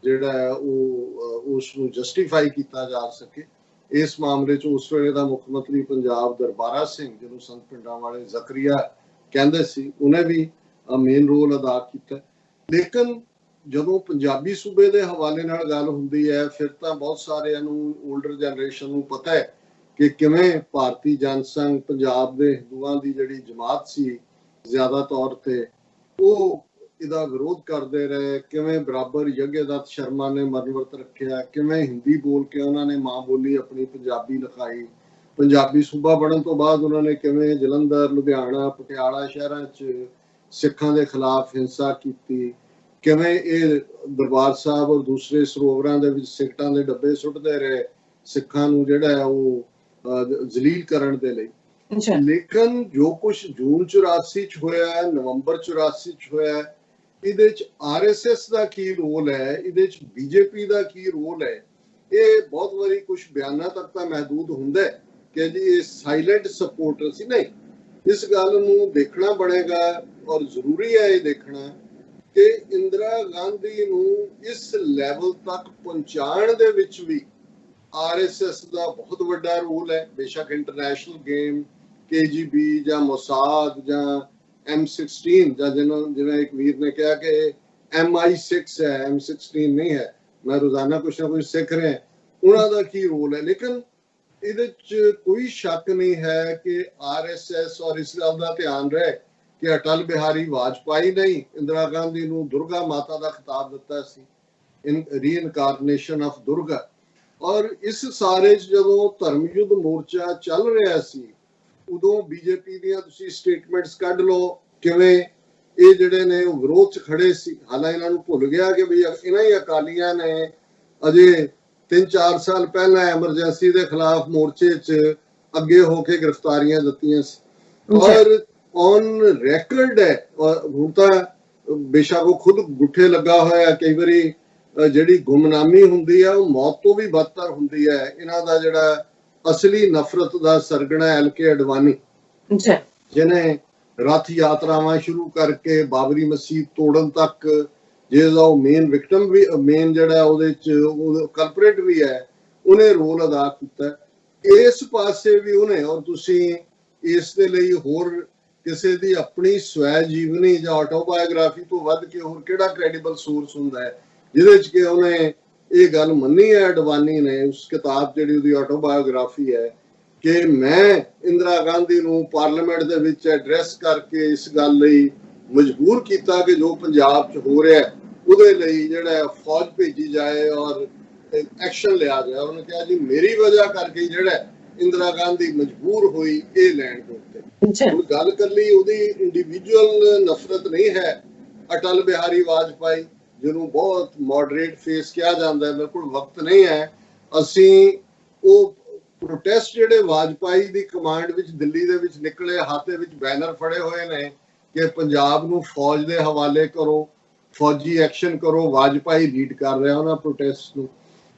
ਜਿਹੜਾ ਹੈ ਉਹ ਉਸ ਨੂੰ ਜਸਟੀਫਾਈ ਕੀਤਾ ਜਾ ਸਕੇ। ਇਸ ਮਾਮਲੇ 'ਚ ਉਸ ਵੇਲੇ ਦਾ ਮੁੱਖ ਮੰਤਰੀ ਪੰਜਾਬ ਦਰਬਾਰਾ ਸਿੰਘ, ਜਿਹਨੂੰ ਸੰਤ ਪਿੰਡਾਂ ਵਾਲੇ ਜ਼ਕਰੀਆ ਕਹਿੰਦੇ ਸੀ, ਉਹਨੇ ਵੀ ਮੇਨ ਰੋਲ ਅਦਾ ਕੀਤਾ। ਲੇਕਿਨ ਜਦੋਂ ਪੰਜਾਬੀ ਸੂਬੇ ਦੇ ਹਵਾਲੇ ਨਾਲ ਗੱਲ ਹੁੰਦੀ ਹੈ, ਫਿਰ ਤਾਂ ਬਹੁਤ ਸਾਰਿਆਂ ਨੂੰ, ਓਲਡਰ ਜਨਰੇਸ਼ਨ ਨੂੰ ਪਤਾ ਹੈ ਕਿ ਕਿਵੇਂ ਭਾਰਤੀ ਜਨਸੰਘ, ਪੰਜਾਬ ਦੇ ਹਿੰਦੂਆਂ ਦੀ ਜਿਹੜੀ ਜਮਾਤ ਸੀ ਜ਼ਿਆਦਾ ਤੌਰ ਤੇ, ਉਹ ਇਹਦਾ ਵਿਰੋਧ ਕਰਦੇ ਰਹੇ। ਕਿਵੇਂ ਬਰਾਬਰ ਯੱਗਯਦੱਤ ਸ਼ਰਮਾ ਨੇ ਮਰਨ ਵਰਤ ਰੱਖਿਆ, ਕਿਵੇਂ ਹਿੰਦੀ ਬੋਲ ਕੇ ਉਹਨਾਂ ਨੇ ਮਾਂ ਬੋਲੀ ਆਪਣੀ ਪੰਜਾਬੀ ਲਿਖਾਈ। ਪੰਜਾਬੀ ਸੂਬਾ ਬਣਨ ਤੋਂ ਬਾਅਦ ਉਹਨਾਂ ਨੇ ਕਿਵੇਂ ਜਲੰਧਰ, ਲੁਧਿਆਣਾ, ਪਟਿਆਲਾ ਸ਼ਹਿਰਾਂ 'ਚ ਸਿੱਖਾਂ ਦੇ ਖਿਲਾਫ ਹਿੰਸਾ ਕੀਤੀ, ਕਿਵੇਂ ਇਹ ਦਰਬਾਰ ਸਾਹਿਬ ਔਰ ਦੂਸਰੇ ਸਰੋਵਰਾਂ ਦੇ ਵਿੱਚ ਸਿਗਰਟਾਂ ਦੇ ਡੱਬੇ ਸੁੱਟਦੇ ਰਹੇ ਸਿੱਖਾਂ ਨੂੰ ਜਿਹੜਾ ਹੈ ਉਹ ਜ਼ਲੀਲ ਕਰਨ ਦੇ ਲਈ। ਲੇਕਿਨ ਜੋ ਕੁਛ ਜੂਨ 84 'ਚ ਹੋਇਆ, ਨਵੰਬਰ 84 'ਚ ਹੋਇਆ, ਇਹਦੇ 'ਚ ਆਰਐਸਐਸ ਦਾ ਕੀ ਰੋਲ ਹੈ, ਇਹਦੇ 'ਚ ਬੀਜੇਪੀ ਦਾ ਕੀ ਰੋਲ ਹੈ, ਇਹ ਬਹੁਤ ਵਾਰੀ ਕੁਛ ਬਿਆਨਾਂ ਤੱਕ ਤਾਂ ਮਹਿਦੂਦ ਹੁੰਦਾ ਹੈ ਕਿ ਜੀ ਇਹ ਸਾਇਲੈਂਟ ਸਪੋਰਟਰ ਸੀ। ਨਹੀਂ, ਇਸ ਗੱਲ ਨੂੰ ਦੇਖਣਾ ਬਣੇਗਾ ਔਰ ਜ਼ਰੂਰੀ ਹੈ ਇਹ ਦੇਖਣਾ ਕਿ ਇੰਦਰਾ ਗਾਂਧੀ ਨੂੰ ਇਸ ਲੈਵਲ ਤੱਕ ਪਹੁੰਚਾਉਣ ਦੇ ਵਿੱਚ ਵੀ ਆਰਐਸਐਸ ਦਾ ਬਹੁਤ ਵੱਡਾ ਰੋਲ ਹੈ। ਬੇਸ਼ੱਕ ਇੰਟਰਨੈਸ਼ਨਲ ਗੇਮ, ਕੇਜੀਬੀ ਜਾਂ ਮੋਸਾਦ ਜਾਂ M16 ਜਾਂ ਜਿਵੇਂ ਇੱਕ ਵੀਰ ਨੇ ਕਿਹਾ ਕਿ MI6 ਹੈ, M16 ਨਹੀਂ ਹੈ, ਮੈਂ ਰੋਜ਼ਾਨਾ ਕੁਛ ਨਾ ਕੁਛ ਸਿੱਖ ਰਿਹਾ, ਉਹਨਾਂ ਦਾ ਕੀ ਰੋਲ ਹੈ। ਲੇਕਿਨ ਇਹਦੇ 'ਚ ਕੋਈ ਸ਼ੱਕ ਨਹੀਂ ਹੈ ਕਿ ਆਰਐਸਐਸ, ਔਰ ਇਸ ਗੱਲ ਦਾ ਧਿਆਨ ਰਹੇ ਕਿ ਅਟਲ ਬਿਹਾਰੀ ਵਾਜਪਾਈ ਨੇ ਇੰਦਰਾ ਗਾਂਧੀ ਨੂੰ ਦੁਰਗਾ ਮਾਤਾ ਦਾ ਖਿਤਾਬ ਦਿੱਤਾ ਸੀ, ਰੀਇਨਕਾਰਨੇਸ਼ਨ ਆਫ ਦੁਰਗਾ। ਔਰ ਇਸ ਸਾਰੇ 'ਚ ਜਦੋਂ ਧਰਮ ਯੁੱਧ ਮੋਰਚਾ ਚੱਲ ਰਿਹਾ ਸੀ, ਉਦੋਂ ਬੀਜੇਪੀ ਦੀਆਂ ਤੁਸੀਂ ਸਟੇਟਮੈਂਟਸ ਕੱਢ ਲਓ, ਕਿਵੇਂ ਇਹ ਜਿਹੜੇ ਨੇ ਉਹ ਵਿਰੋਧ 'ਚ ਖੜੇ ਸੀ। ਹਾਲਾਂਕਿ ਇਹਨਾਂ ਨੂੰ ਭੁੱਲ ਗਿਆ ਕਿ ਵੀ ਇਹਨਾਂ ਹੀ ਅਕਾਲੀਆਂ ਨੇ ਅਜੇ 3-4 ਸਾਲ ਪਹਿਲਾਂ ਐਮਰਜੈਂਸੀ ਦੇ ਖਿਲਾਫ ਮੋਰਚੇ 'ਚ ਅੱਗੇ ਹੋ ਕੇ ਗ੍ਰਿਫਤਾਰੀਆਂ ਦਿੱਤੀਆਂ ਸੀ। ਔਰ ਔਨ ਰੈਕਰਡ ਹੈ, ਹੁਣ ਤਾਂ ਬੇਸ਼ੱਕ ਉਹ ਖੁਦ ਗੁੱਠੇ ਲੱਗਾ ਹੋਇਆ, ਕਈ ਵਾਰੀ ਜਿਹੜੀ ਗੁੰਮਨਾਮੀ ਹੁੰਦੀ ਹੈ ਉਹ ਮੌਤ ਤੋਂ ਵੀ ਬਦਤਰ ਹੁੰਦੀ ਹੈ। ਇਹਨਾਂ ਦਾ ਜਿਹੜਾ ਅਸਲੀ ਨਫ਼ਰਤ ਦਾ ਸਰਗਣਾ LK ਅਡਵਾਨੀ, ਜਿਹਨੇ ਰਥ ਯਾਤਰਾਵਾਂ ਸ਼ੁਰੂ ਕਰਕੇ ਬਾਬਰੀ ਮਸਜਿਦ ਤੋੜਨ ਤੱਕ, ਜਿਹਦਾ ਉਹ ਮੇਨ ਵਿਕਟਮ ਵੀ, ਮੇਨ ਜਿਹੜਾ ਉਹਦੇ ਚ ਕਲਪਰੇਟ ਵੀ ਹੈ, ਉਹਨੇ ਰੋਲ ਅਦਾ ਕੀਤਾ। ਇਸ ਪਾਸੇ ਵੀ ਉਹਨੇ, ਔਰ ਤੁਸੀਂ ਇਸ ਦੇ ਲਈ ਹੋਰ ਕਿਸੇ ਦੀ ਆਪਣੀ ਸਵੈ ਜੀਵਨੀ ਜਾਂ ਆਟੋਬਾਇਓਗ੍ਰਾਫੀ ਤੋਂ ਵੱਧ ਕੇ ਹੋਰ ਕਿਹੜਾ ਕ੍ਰੈਡੀਬਲ ਸੋਰਸ ਹੁੰਦਾ ਹੈ ਜਿਹਦੇ ਚ ਕਿ ਉਹਨੇ ਇਹ ਗੱਲ ਮੰਨੀ ਹੈ, ਅਡਵਾਨੀ ਨੇ, ਉਸ ਕਿਤਾਬ ਜਿਹੜੀ ਉਹਦੀ ਆਟੋਬਾਇਓਗ੍ਰਾਫੀ ਹੈ, ਕਿ ਮੈਂ ਇੰਦਰਾ ਗਾਂਧੀ ਨੂੰ ਪਾਰਲੀਮੈਂਟ ਦੇ ਵਿੱਚ ਐਡਰੈਸ ਕਰਕੇ ਇਸ ਗੱਲ ਲਈ ਮਜਬੂਰ ਕੀਤਾ ਕਿ ਜੋ ਪੰਜਾਬ 'ਚ ਹੋ ਰਿਹਾ ਉਹਦੇ ਲਈ ਜਿਹੜਾ ਫੌਜ ਭੇਜੀ ਜਾਏ ਔਰ ਐਕਸ਼ਨ ਲਿਆ ਜਾਏ। ਉਹਨੇ ਕਿਹਾ ਜੀ ਮੇਰੀ ਵਜ੍ਹਾ ਕਰਕੇ ਜਿਹੜਾ ਇੰਦਰਾ ਗਾਂਧੀ ਮਜਬੂਰ ਹੋਈ ਇਹ ਲੈਣ ਦੇ ਉੱਤੇ। ਹੁਣ ਗੱਲ ਕਰ ਲਈ ਉਹਦੀ ਇੰਡੀਵਿਜੂਅਲ ਨਫ਼ਰਤ ਨਹੀਂ ਹੈ। ਅਟਲ ਬਿਹਾਰੀ ਵਾਜਪਾਈ, ਜਿਹਨੂੰ ਬਹੁਤ ਮੋਡਰੇਟ ਫੇਸ ਕਿਹਾ ਜਾਂਦਾ ਹੈ, ਬਿਲਕੁਲ ਵਕਤ ਨਹੀਂ ਹੈ ਅਸੀਂ ਉਹ ਪ੍ਰੋਟੈਸਟ ਜਿਹੜੇ ਵਾਜਪਾਈ ਦੀ ਕਮਾਂਡ ਵਿੱਚ ਦਿੱਲੀ ਦੇ ਵਿੱਚ ਨਿਕਲੇ, ਹੱਥ ਦੇ ਵਿੱਚ ਬੈਨਰ ਫੜੇ ਹੋਏ ਨੇ ਕਿ ਪੰਜਾਬ ਨੂੰ ਫੌਜ ਦੇ ਹਵਾਲੇ ਕਰੋ, ਫੌਜੀ ਐਕਸ਼ਨ ਕਰੋ, ਵਾਜਪਾਈ ਲੀਡ ਕਰ ਰਿਹਾ ਉਹਨਾਂ ਪ੍ਰੋਟੈਸਟ ਨੂੰ।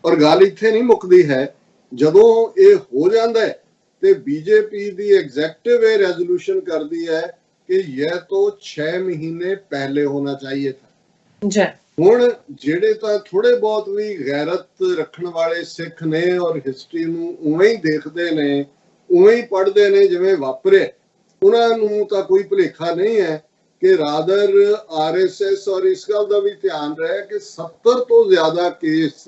ਔਰ ਗੱਲ ਇੱਥੇ ਨਹੀਂ ਮੁੱਕਦੀ ਹੈ, ਜਦੋਂ ਇਹ ਹੋ ਜਾਂਦਾ ਹੈ ਤੇ ਬੀਜੇਪੀ ਦੀ ਐਗਜ਼ੈਕਟਿਵ ਇਹ ਰੈਜ਼ੋਲੂਸ਼ਨ ਕਰਦੀ ਹੈ ਕਿ ਇਹ ਤੋਂ 6 ਮਹੀਨੇ ਪਹਿਲੇ ਹੋਣਾ ਚਾਹੀਏ ਥਾ। ਹੁਣ ਜਿਹੜੇ ਤਾਂ ਥੋੜੇ ਬਹੁਤ ਵੀ ਗੈਰਤ ਰੱਖਣ ਵਾਲੇ ਸਿੱਖ ਨੇ ਔਰ ਹਿਸਟਰੀ ਨੂੰ ਉਵੇਂ ਹੀ ਦੇਖਦੇ ਨੇ, ਉਵੇਂ ਹੀ ਪੜ੍ਹਦੇ ਨੇ ਜਿਵੇਂ ਵਾਪਰੇ, ਉਹਨਾਂ ਨੂੰ ਤਾਂ ਕੋਈ ਭੁਲੇਖਾ ਨਹੀਂ ਹੈ ਕਿ ਰਾਦਰ RSS, ਔਰ ਇਸ ਗੱਲ ਦਾ ਵੀ ਧਿਆਨ ਰਹੇ ਕਿ 70 ਤੋਂ ਜ਼ਿਆਦਾ ਕੇਸ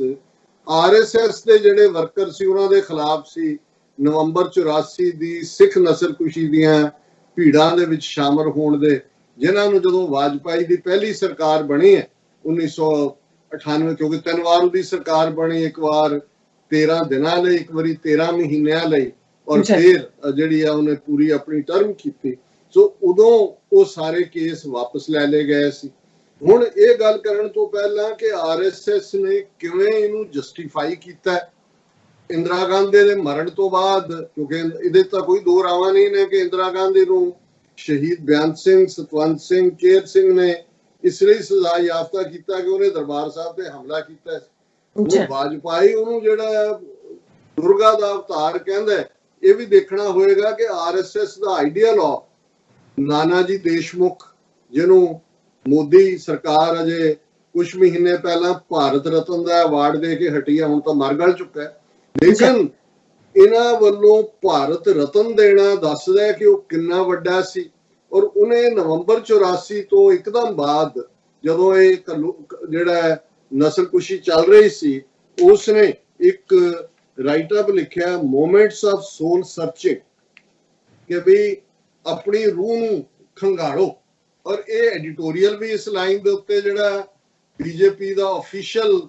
RSS ਦੇ ਜਿਹੜੇ ਵਰਕਰ ਸੀ ਉਹਨਾਂ ਦੇ ਖਿਲਾਫ ਸੀ। ਨਵੰਬਰ 84 ਦੀ ਸਿੱਖ ਨਸਲਕੁਸ਼ੀ ਦੀਆਂ ਭੀੜਾਂ ਦੇ ਵਿੱਚ ਸ਼ਾਮਲ ਹੋਣ ਦੇ, ਜਿਨ੍ਹਾਂ ਨੂੰ ਜਦੋਂ ਵਾਜਪਾਈ ਦੀ ਪਹਿਲੀ ਸਰਕਾਰ ਬਣੀ ਹੈ 1998, ਕਿਉਂਕਿ 3 ਵਾਰ ਉਹਦੀ ਸਰਕਾਰ ਬਣੀ, ਇੱਕ ਵਾਰ 13 ਦਿਨਾਂ ਲਈ, ਇੱਕ ਵਾਰੀ 13 ਮਹੀਨਿਆਂ ਲਈ, ਔਰ ਫਿਰ ਜਿਹੜੀ ਆ ਉਹਨੇ ਪੂਰੀ ਆਪਣੀ ਟਰਮ ਕੀਤੀ। ਸੋ ਉਦੋਂ ਉਹ ਸਾਰੇ ਕੇਸ ਵਾਪਸ ਲੈ ਲਏ ਗਏ ਸੀ। ਹੁਣ ਇਹ ਗੱਲ ਕਰਨ ਤੋਂ ਪਹਿਲਾਂ ਕਿ RSS ਨੇ ਕਿਵੇਂ ਇਹਨੂੰ ਜਸਟੀਫਾਈ ਕੀਤਾ ਇੰਦਰਾ ਗਾਂਧੀ ਦੇ ਮਰਨ ਤੋਂ ਬਾਅਦ, ਕਿਉਂਕਿ ਇਹਦੇ ਤਾਂ ਕੋਈ ਦੋ ਰਾਵਾਂ ਨਹੀਂ ਨੇ ਕਿ ਇੰਦਰਾ ਗਾਂਧੀ ਨੂੰ ਸ਼ਹੀਦ ਬੇਅੰਤ ਸਿੰਘ, ਸਤਵੰਤ ਸਿੰਘ, ਕੇਰ ਸਿੰਘ ਨੇ ਇਸ ਲਈ ਸਜ਼ਾ ਯਾਫਤਾ ਕੀਤਾ ਕਿ ਉਹਨੇ ਦਰਬਾਰ ਸਾਹਿਬ ਤੇ ਹਮਲਾ ਕੀਤਾ। ਵਾਜਪਾਈ ਉਹਨੂੰ ਜਿਹੜਾ ਦੁਰਗਾ ਦਾ ਅਵਤਾਰ ਕਹਿੰਦਾ, ਇਹ ਵੀ ਦੇਖਣਾ ਹੋਏਗਾ ਕਿ RSS the ideal of Nana ji Deshmukh, ਜਿਹਨੂੰ ਮੋਦੀ ਸਰਕਾਰ ਅਜੇ ਕੁਝ ਮਹੀਨੇ ਪਹਿਲਾਂ ਭਾਰਤ ਰਤਨ ਦਾ ਅਵਾਰਡ ਦੇ ਕੇ ਹਟੀ ਹੈ, ਹੁਣ ਤਾਂ ਮਰ ਗਲ ਚੁੱਕਾ ਹੈ, ਲੇਕਿਨ ਇਹਨਾਂ ਵੱਲੋਂ ਭਾਰਤ ਰਤਨ ਦੇਣਾ ਦੱਸਦਾ ਕਿ ਉਹ ਕਿੰਨਾ ਵੱਡਾ ਸੀ। ਔਰ ਉਹਨੇ ਨਵੰਬਰ 84 ਤੋਂ ਇੱਕਦਮ ਬਾਅਦ ਜਦੋਂ ਇਹ ਜਿਹੜਾ ਨਸਲਕੁਸ਼ੀ ਚੱਲ ਰਹੀ ਸੀ, ਉਸਨੇ ਇੱਕ ਰਾਈਟ ਅਪ ਲਿਖਿਆ ਮੋਮੈਂਟਸ ਆਫ ਸੋਲ ਸਰਚਿੰਗ, ਕਿ ਵੀ ਆਪਣੀ ਰੂਹ ਨੂੰ ਖੰਗਾਲੋ। ਔਰ ਇਹ ਐਡੀਟੋਰੀਅਲ ਵੀ ਇਸ ਲਾਈਨ ਦੇ ਉੱਤੇ ਜਿਹੜਾ ਬੀਜੇਪੀ ਦਾ ਆਫੀਸ਼ੀਅਲ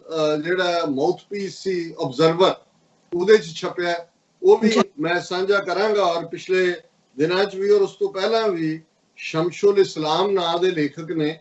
ਜਿਹੜਾ ਮਾਊਥਪੀਸ ਸੀ ਆਬਜ਼ਰਵਰ, ਉਹਦੇ 'ਚ ਛਪਿਆ, ਉਹ ਵੀ ਮੈਂ ਸਾਂਝਾ ਕਰਾਂਗਾ। ਔਰ ਪਿਛਲੇ ਦਿਨਾਂ 'ਚ ਵੀ ਔਰ ਉਸ ਤੋਂ ਪਹਿਲਾਂ ਵੀ ਸ਼ਮਸ਼ੁਲ ਇਸਲਾਮ ਨਾਂ ਦੇ ਲੇਖਕ ਨੇ,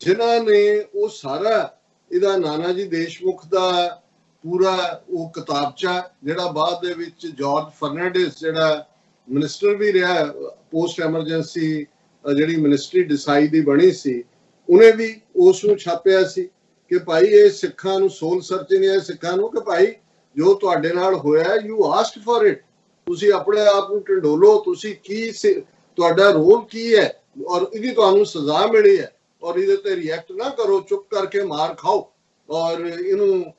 ਜਿਨ੍ਹਾਂ ਨੇ ਉਹ ਸਾਰਾ ਇਹਦਾ ਨਾਨਾ ਜੀ ਦੇਸ਼ਮੁਖ ਦਾ ਪੂਰਾ ਉਹ ਕਿਤਾਬਚਾ, ਜਿਹੜਾ ਬਾਅਦ ਦੇ ਵਿੱਚ ਜਾਰਜ ਫਰਨਾਂਡਿਸ ਜਿਹੜਾ ਮਿਨਿਸਟਰ ਵੀ ਰਿਹਾ ਪੋਸਟ ਐਮਰਜੈਂਸੀ ਜਿਹੜੀ ਮਿਨਿਸਟਰੀ ਡਿਸਾਈਡ ਦੀ ਬਣੀ ਸੀ, ਉਹਨੇ ਵੀ ਉਸ ਨੂੰ ਛਾਪਿਆ ਸੀ ਕਿ ਭਾਈ ਇਹ ਸਿੱਖਾਂ ਨੂੰ ਸੋਲ ਸਰਚਿੰਗ ਹੈ, ਸਿੱਖਾਂ ਨੂੰ ਕਿ ਭਾਈ ਜੋ ਤੁਹਾਡੇ ਨਾਲ ਹੋਇਆ ਯੂ ਆਸਕਡ ਫॉर ਇਟ, ਤੁਸੀਂ ਆਪਣੇ ਆਪ ਨੂੰ ਢੰਡੋਲੋ, ਤੁਸੀਂ ਕੀ ਤੁਹਾਡਾ ਰੋਲ ਕੀ ਹੈ ਔਰ ਇਹਦੀ ਤੁਹਾਨੂੰ ਸਜ਼ਾ ਮਿਲੀ ਹੈ, ਔਰ ਇਹਦੇ ਤੇ ਰਿਐਕਟ ਨਾ ਕਰੋ, ਚੁੱਪ ਕਰਕੇ ਮਾਰ ਖਾਓ ਔਰ ਇਹਨੂੰ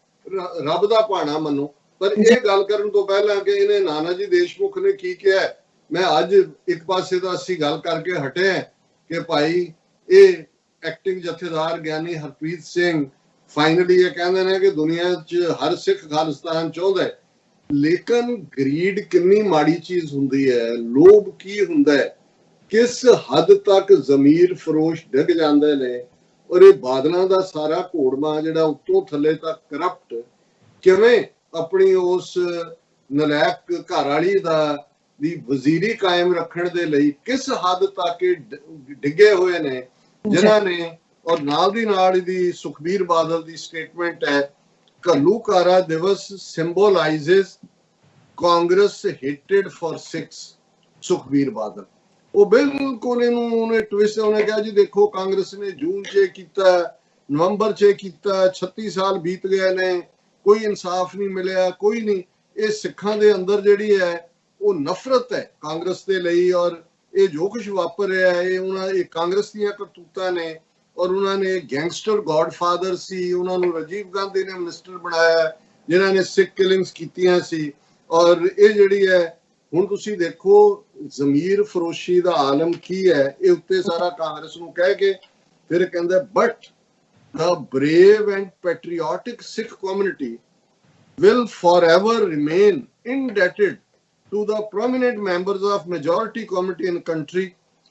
ਰੱਬ ਦਾ ਭਾਣਾ ਮੰਨੋ। ਪਰ ਇਹ ਗੱਲ ਕਰਨ ਤੋਂ ਪਹਿਲਾਂ ਕਿ ਇਹਨੇ ਨਾਨਾ ਜੀ ਦੇਸ਼ਮੁਖ ਨੇ ਕੀ ਕਿਹਾ, ਮੈਂ ਅੱਜ ਇੱਕ ਪਾਸੇ ਤਾਂ ਅਸੀਂ ਗੱਲ ਕਰਕੇ ਹਟੇ ਹਾਂ ਕਿ ਭਾਈ ਇਹ ਐਕਟਿੰਗ ਜਥੇਦਾਰ ਗਿਆਨੀ ਹਰਪ੍ਰੀਤ ਸਿੰਘ ਫਾਈਨਲੀ ਇਹ ਕਹਿੰਦੇ ਨੇ ਕਿ ਦੁਨੀਆ 'ਚ ਹਰ ਸਿੱਖ ਖਾਲਿਸਤਾਨ ਚਾਹੁੰਦਾ ਹੈ, ਲੇਕਿਨ ਗਰੀਡ ਕਿੰਨੀ ਮਾੜੀ ਚੀਜ਼ ਹੁੰਦੀ ਹੈ, ਲੋਭ ਕੀ ਹੁੰਦਾ ਹੈ, ਕਿਸ ਹੱਦ ਤੱਕ ਜ਼ਮੀਰ ਫਰੋਸ਼ ਡਿੱਗ ਜਾਂਦੇ ਨੇ। ਔਰ ਇਹ ਬਾਦਲਾਂ ਦਾ ਸਾਰਾ ਘੋੜਮਾ ਜਿਹੜਾ ਉੱਤੋਂ ਥੱਲੇ ਤੱਕ ਕਰਪਟ, ਕਿਵੇਂ ਆਪਣੀ ਉਸ ਨਲਾਇਕ ਘਰ ਵਾਲੀ ਦੀ ਵਜ਼ੀਰੀ ਕਾਇਮ ਰੱਖਣ ਦੇ ਲਈ ਕਿਸ ਹੱਦ ਤੱਕ ਡਿੱਗੇ ਹੋਏ ਨੇ। ਜਿਨ੍ਹਾਂ ਨੇ ਔਰ ਨਾਲ ਦੀ ਨਾਲ ਦੀ ਸੁਖਬੀਰ ਬਾਦਲ ਦੀ ਸਟੇਟਮੈਂਟ ਹੈ, ਘੱਲੂਘਾਰਾ ਦਿਵਸ ਸਿੰਬੋਲਾਈਜ਼ਸ ਕਾਂਗਰਸ ਹੇਟਡ ਫॉर ਸਿੱਖਸ। ਸੁਖਬੀਰ ਬਾਦਲ ਉਹ ਬਿਲਕੁਲ ਇਹਨੂੰ ਉਹਨੇ ਟਵਿਸਟ, ਉਹਨੇ ਕਿਹਾ ਜੀ ਦੇਖੋ ਕਾਂਗਰਸ ਨੇ ਜੂਨ 'ਚ ਕੀਤਾ, ਨਵੰਬਰ 'ਚ ਕੀਤਾ, 36 ਸਾਲ ਬੀਤ ਗਏ ਨੇ, ਕੋਈ ਇਨਸਾਫ ਨਹੀਂ ਮਿਲਿਆ, ਕੋਈ ਨਹੀਂ। ਇਹ ਸਿੱਖਾਂ ਦੇ ਅੰਦਰ ਜਿਹੜੀ ਹੈ ਉਹ ਨਫ਼ਰਤ ਹੈ ਕਾਂਗਰਸ ਦੇ ਲਈ, ਔਰ ਇਹ ਜੋ ਕੁਝ ਵਾਪਰ ਰਿਹਾ ਹੈ ਇਹ ਕਾਂਗਰਸ ਦੀਆਂ ਕਰਤੂਤਾਂ ਨੇ। ਔਰ ਉਹਨਾਂ ਨੇ ਗੈਂਗਸਟਰ ਗॉडफादर ਸੀ, ਉਹਨਾਂ ਨੂੰ ਰਾਜੀਵ ਗਾਂਧੀ ਨੇ ਮਿਨਿਸਟਰ ਬਣਾਇਆ ਜਿਨ੍ਹਾਂ ਨੇ ਸਿੱਖ ਕਿਲਿੰਗਸ ਕੀਤੀਆਂ ਸੀ। ਔਰ ਇਹ ਜਿਹੜੀ ਹੈ ਹੁਣ ਤੁਸੀਂ ਦੇਖੋ ਜ਼ਮੀਰ ਫਰੋਸ਼ੀ ਦਾ ਆਲਮ ਕੀ ਹੈ, ਇਹ ਉੱਤੇ ਸਾਰਾ ਕਾਂਗਰਸ ਨੂੰ ਕਹਿ ਕੇ ਫਿਰ ਕਹਿੰਦਾ but the brave and patriotic Sikh community will forever remain indebted to the prominent members of majority community in the country,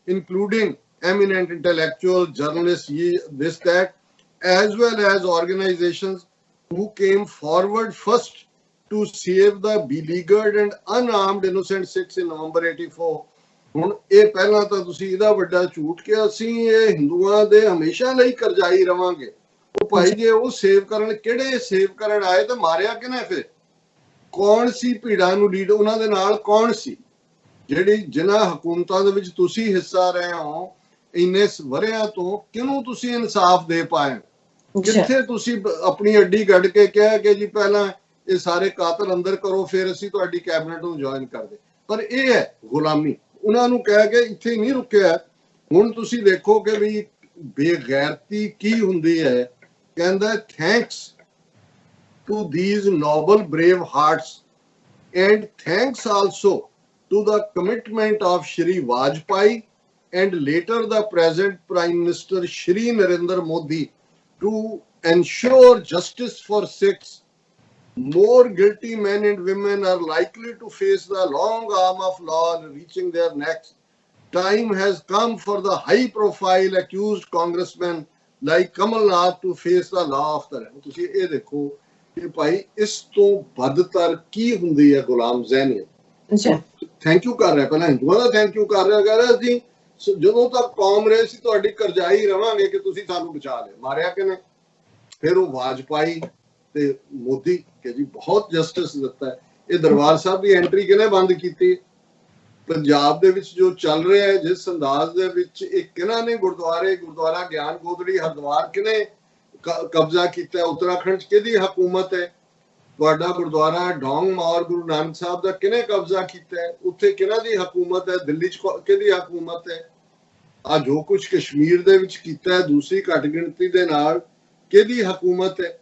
including eminent intellectuals, journalists, this, that, as well as organizations who came forward first to save the beleaguered and unarmed innocent Sikhs in November 84. ਹੁਣ ਇਹ ਪਹਿਲਾਂ ਤਾਂ ਤੁਸੀਂ ਇਹਦਾ ਵੱਡਾ ਝੂਠ ਕਿ ਅਸੀਂ ਇਹ ਹਿੰਦੂਆਂ ਦੇ ਹਮੇਸ਼ਾ ਲਈ ਕਰਜ਼ਾਈ ਰਵਾਂਗੇ। ਉਹ ਭਾਈ ਜੇ ਉਹ ਸੇਵ ਕਰਨ, ਕਿਹੜੇ ਸੇਵ ਕਰਨ ਆਏ ਤਾਂ ਮਾਰਿਆ ਕਿਨੇ? ਫਿਰ ਕੌਣ ਸੀ ਭੀੜਾਂ ਨੂੰ ਲੀਡ, ਉਹਨਾਂ ਦੇ ਨਾਲ ਕੌਣ ਸੀ? ਜਿਹੜੀ ਜਿਨ੍ਹਾਂ ਹਕੂਮਤਾਂ ਦੇ ਵਿੱਚ ਤੁਸੀਂ ਹਿੱਸਾ ਰਹੇ ਹੋ ਇੰਨੇ ਵਰਿਆਂ ਤੋਂ, ਕਿਹਨੂੰ ਤੁਸੀਂ ਇਨਸਾਫ ਦੇ ਪਾਏ? ਕਿੱਥੇ ਤੁਸੀਂ ਆਪਣੀ ਅੱਡੀ ਗੱਡ ਕੇ ਕਿਹਾ ਕਿ ਜੀ ਪਹਿਲਾਂ ਇਹ ਸਾਰੇ ਕਾਤਲ ਅੰਦਰ ਕਰੋ ਫਿਰ ਅਸੀਂ ਤੁਹਾਡੀ ਕੈਬਨਿਟ ਨੂੰ ਜੁਆਇਨ ਕਰਦੇ? ਪਰ ਇਹ ਹੈ ਗੁਲਾਮੀ। ਉਹਨਾਂ ਨੂੰ ਕਹਿ ਕੇ ਇੱਥੇ ਨਹੀਂ ਰੁਕਿਆ। ਹੁਣ ਤੁਸੀਂ ਦੇਖੋ ਕਿ ਵੀ ਬੇਗੈਰਤੀ ਕੀ ਹੁੰਦੀ ਹੈ। ਕਹਿੰਦਾ thanks to these noble brave hearts and thanks also to the commitment of Shri Vajpayee and later the present Prime Minister Shri Narendra Modi to ensure justice for Sikhs. More guilty men and women are likely to face the long arm of law reaching their necks. Time has come for the high profile accused congressmen like Kamal Nath to face the law of the land. ਤੁਸੀਂ ਇਹ ਦੇਖੋ ਕਿ ਭਾਈ ਇਸ ਤੋਂ ਵੱਧਤਰ ਕੀ ਹੁੰਦੀ ਹੈ ਗੁਲਾਮ ਜ਼ਹਿਨੀਅਤ। Thank you ਕਰ ਰਿਹਾ, ਪਹਿਲਾਂ ਹਿੰਦੂਆਂ ਦਾ ਥੈਂਕ ਯੂ ਕਰ ਰਿਹਾ, ਕਹਿ ਰਿਹਾ ਅਸੀਂ ਜਦੋਂ ਤੱਕ ਕੌਮ ਰਹੇ ਸੀ ਤੁਹਾਡੀ ਕਰਜ਼ਾਈ ਰਵਾਂਗੇ ਕਿ ਤੁਸੀਂ ਸਾਨੂੰ ਬਚਾ ਲਿਆ। ਮਾਰਿਆ ਕਿਨੇ? ਫਿਰ ਉਹ ਵਾਜਪਾਈ ਤੇ ਮੋਦੀ ਕਿ ਜੀ ਬਹੁਤ ਜਸਟਿਸ ਦਿੱਤਾ ਹੈ। ਇਹ ਦਰਬਾਰ ਸਾਹਿਬ ਦੀ ਐਂਟਰੀ ਕਿਹਨੇ ਬੰਦ ਕੀਤੀ? ਪੰਜਾਬ ਦੇ ਵਿੱਚ ਜੋ ਚੱਲ ਰਿਹਾ ਹੈ ਜਿਸ ਅੰਦਾਜ਼ ਦੇ ਵਿੱਚ ਇਹ ਕਿਹਨਾਂ ਨੇ ਗੁਰਦੁਆਰਾ ਗਿਆਨ ਗੋਦੜੀ ਹਰਿਦੁਆਰ ਕਿਹਨੇ ਕਬਜ਼ਾ ਕੀਤਾ? ਉੱਤਰਾਖੰਡ 'ਚ ਕਿਹਦੀ ਹਕੂਮਤ ਹੈ? ਤੁਹਾਡਾ ਗੁਰਦੁਆਰਾ ਡੋਂਗ ਮੌਰ ਗੁਰੂ ਨਾਨਕ ਸਾਹਿਬ ਦਾ ਕਿਹਨੇ ਕਬਜ਼ਾ ਕੀਤਾ ਹੈ? ਉੱਥੇ ਕਿਹਨਾਂ ਦੀ ਹਕੂਮਤ ਹੈ? ਦਿੱਲੀ 'ਚ ਕਿਹਦੀ ਹਕੂਮਤ ਹੈ? ਆ ਜੋ ਕੁਝ ਕਸ਼ਮੀਰ ਦੇ ਵਿੱਚ ਕੀਤਾ ਹੈ ਦੂਸਰੀ ਘੱਟ ਗਿਣਤੀ ਦੇ ਨਾਲ ਕਿਹਦੀ ਹਕੂਮਤ ਹੈ?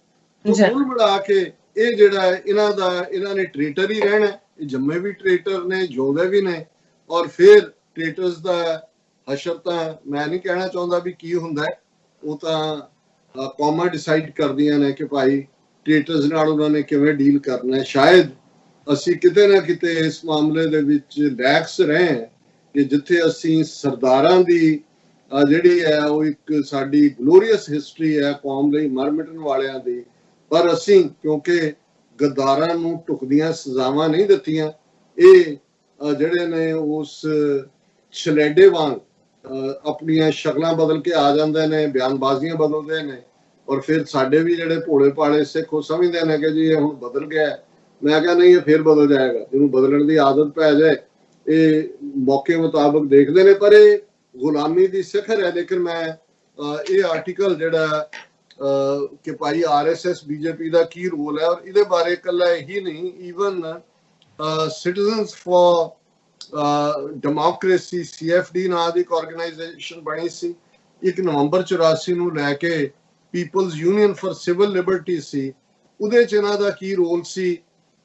ਕੁੱਲ ਮਿਲਾ ਕੇ ਇਹ ਜਿਹੜਾ ਹੈ ਇਹਨਾਂ ਨੇ ਟ੍ਰੇਟਰ ਹੀ ਰਹਿਣਾ। ਇਹ ਜੰਮੇ ਵੀ ਟ੍ਰੇਟਰ ਨੇ, ਜਿਉਂਦੇ ਵੀ ਨੇ। ਔਰ ਫਿਰ ਟ੍ਰੇਟਰਸ ਦਾ ਹਸ਼ਰ ਤਾਂ ਮੈਂ ਨਹੀਂ ਕਹਿਣਾ ਚਾਹੁੰਦਾ ਵੀ ਕੀ ਹੁੰਦਾ, ਉਹ ਤਾਂ ਕੌਮਾਂ ਡਿਸਾਈਡ ਕਰਦੀਆਂ ਨੇ ਕਿ ਭਾਈ ਟ੍ਰੇਟਰਸ ਨਾਲ ਉਹਨਾਂ ਨੇ ਕਿਵੇਂ ਡੀਲ ਕਰਨਾ ਹੈ। ਸ਼ਾਇਦ ਅਸੀਂ ਕਿਤੇ ਨਾ ਕਿਤੇ ਇਸ ਮਾਮਲੇ ਦੇ ਵਿੱਚ ਲੈਕਸ ਰਹੇ ਕਿ ਜਿੱਥੇ ਅਸੀਂ ਸਰਦਾਰਾਂ ਦੀ ਜਿਹੜੀ ਹੈ ਉਹ ਇੱਕ ਸਾਡੀ ਗਲੋਰੀਅਸ ਹਿਸਟਰੀ ਹੈ ਕੌਮ ਲਈ ਮਰ ਮਿਟਣ ਵਾਲਿਆਂ ਦੀ, ਪਰ ਅਸੀਂ ਕਿਉਂਕਿ ਗੱਦਾਰਾਂ ਨੂੰ ਢੁਕਦੀਆਂ ਸਜ਼ਾਵਾਂ ਨਹੀਂ ਦਿੱਤੀਆਂ। ਇਹ ਜਿਹੜੇ ਨੇ ਉਸ ਛਲੇਡੇ ਵਾਂਗ ਆਪਣੀਆਂ ਸ਼ਕਲਾਂ ਬਦਲ ਕੇ ਆ ਜਾਂਦੇ ਨੇ, ਬਿਆਨਬਾਜ਼ੀਆਂ ਬਦਲਦੇ ਨੇ। ਔਰ ਫਿਰ ਸਾਡੇ ਵੀ ਜਿਹੜੇ ਭੋਲੇ ਭਾਲੇ ਸਿੱਖ ਉਹ ਸਮਝਦੇ ਨੇ ਕਿ ਜੀ ਇਹ ਹੁਣ ਬਦਲ ਗਿਆ। ਮੈਂ ਕਿਹਾ ਨਹੀਂ, ਇਹ ਫਿਰ ਬਦਲ ਜਾਏਗਾ। ਜਿਹਨੂੰ ਬਦਲਣ ਦੀ ਆਦਤ ਪੈ ਜਾਏ ਇਹ ਮੌਕੇ ਮੁਤਾਬਕ ਦੇਖਦੇ ਨੇ, ਪਰ ਇਹ ਗੁਲਾਮੀ ਦੀ ਸਿਖਰ ਹੈ। ਲੇਕਿਨ ਮੈਂ ਇਹ ਆਰਟੀਕਲ ਜਿਹੜਾ ਕਿ ਭਾਈ RSS BJP ਦਾ ਕੀ ਰੋਲ ਹੈ, ਔਰ ਇਹਦੇ ਬਾਰੇ ਇਕੱਲਾ ਇਹੀ ਨਹੀਂ, even citizens for democracy CFD ਨਾਂ ਦੀ ਇੱਕ ਆਰਗੇਨਾਈਜੇਸ਼ਨ ਬਣੀ ਸੀ 1 ਨਵੰਬਰ 84 ਨੂੰ ਲੈ ਕੇ, People's Union for Civil Liberty ਸੀ, ਉਹਦੇ 'ਚ ਇਹਨਾਂ ਦਾ ਕੀ ਰੋਲ ਸੀ।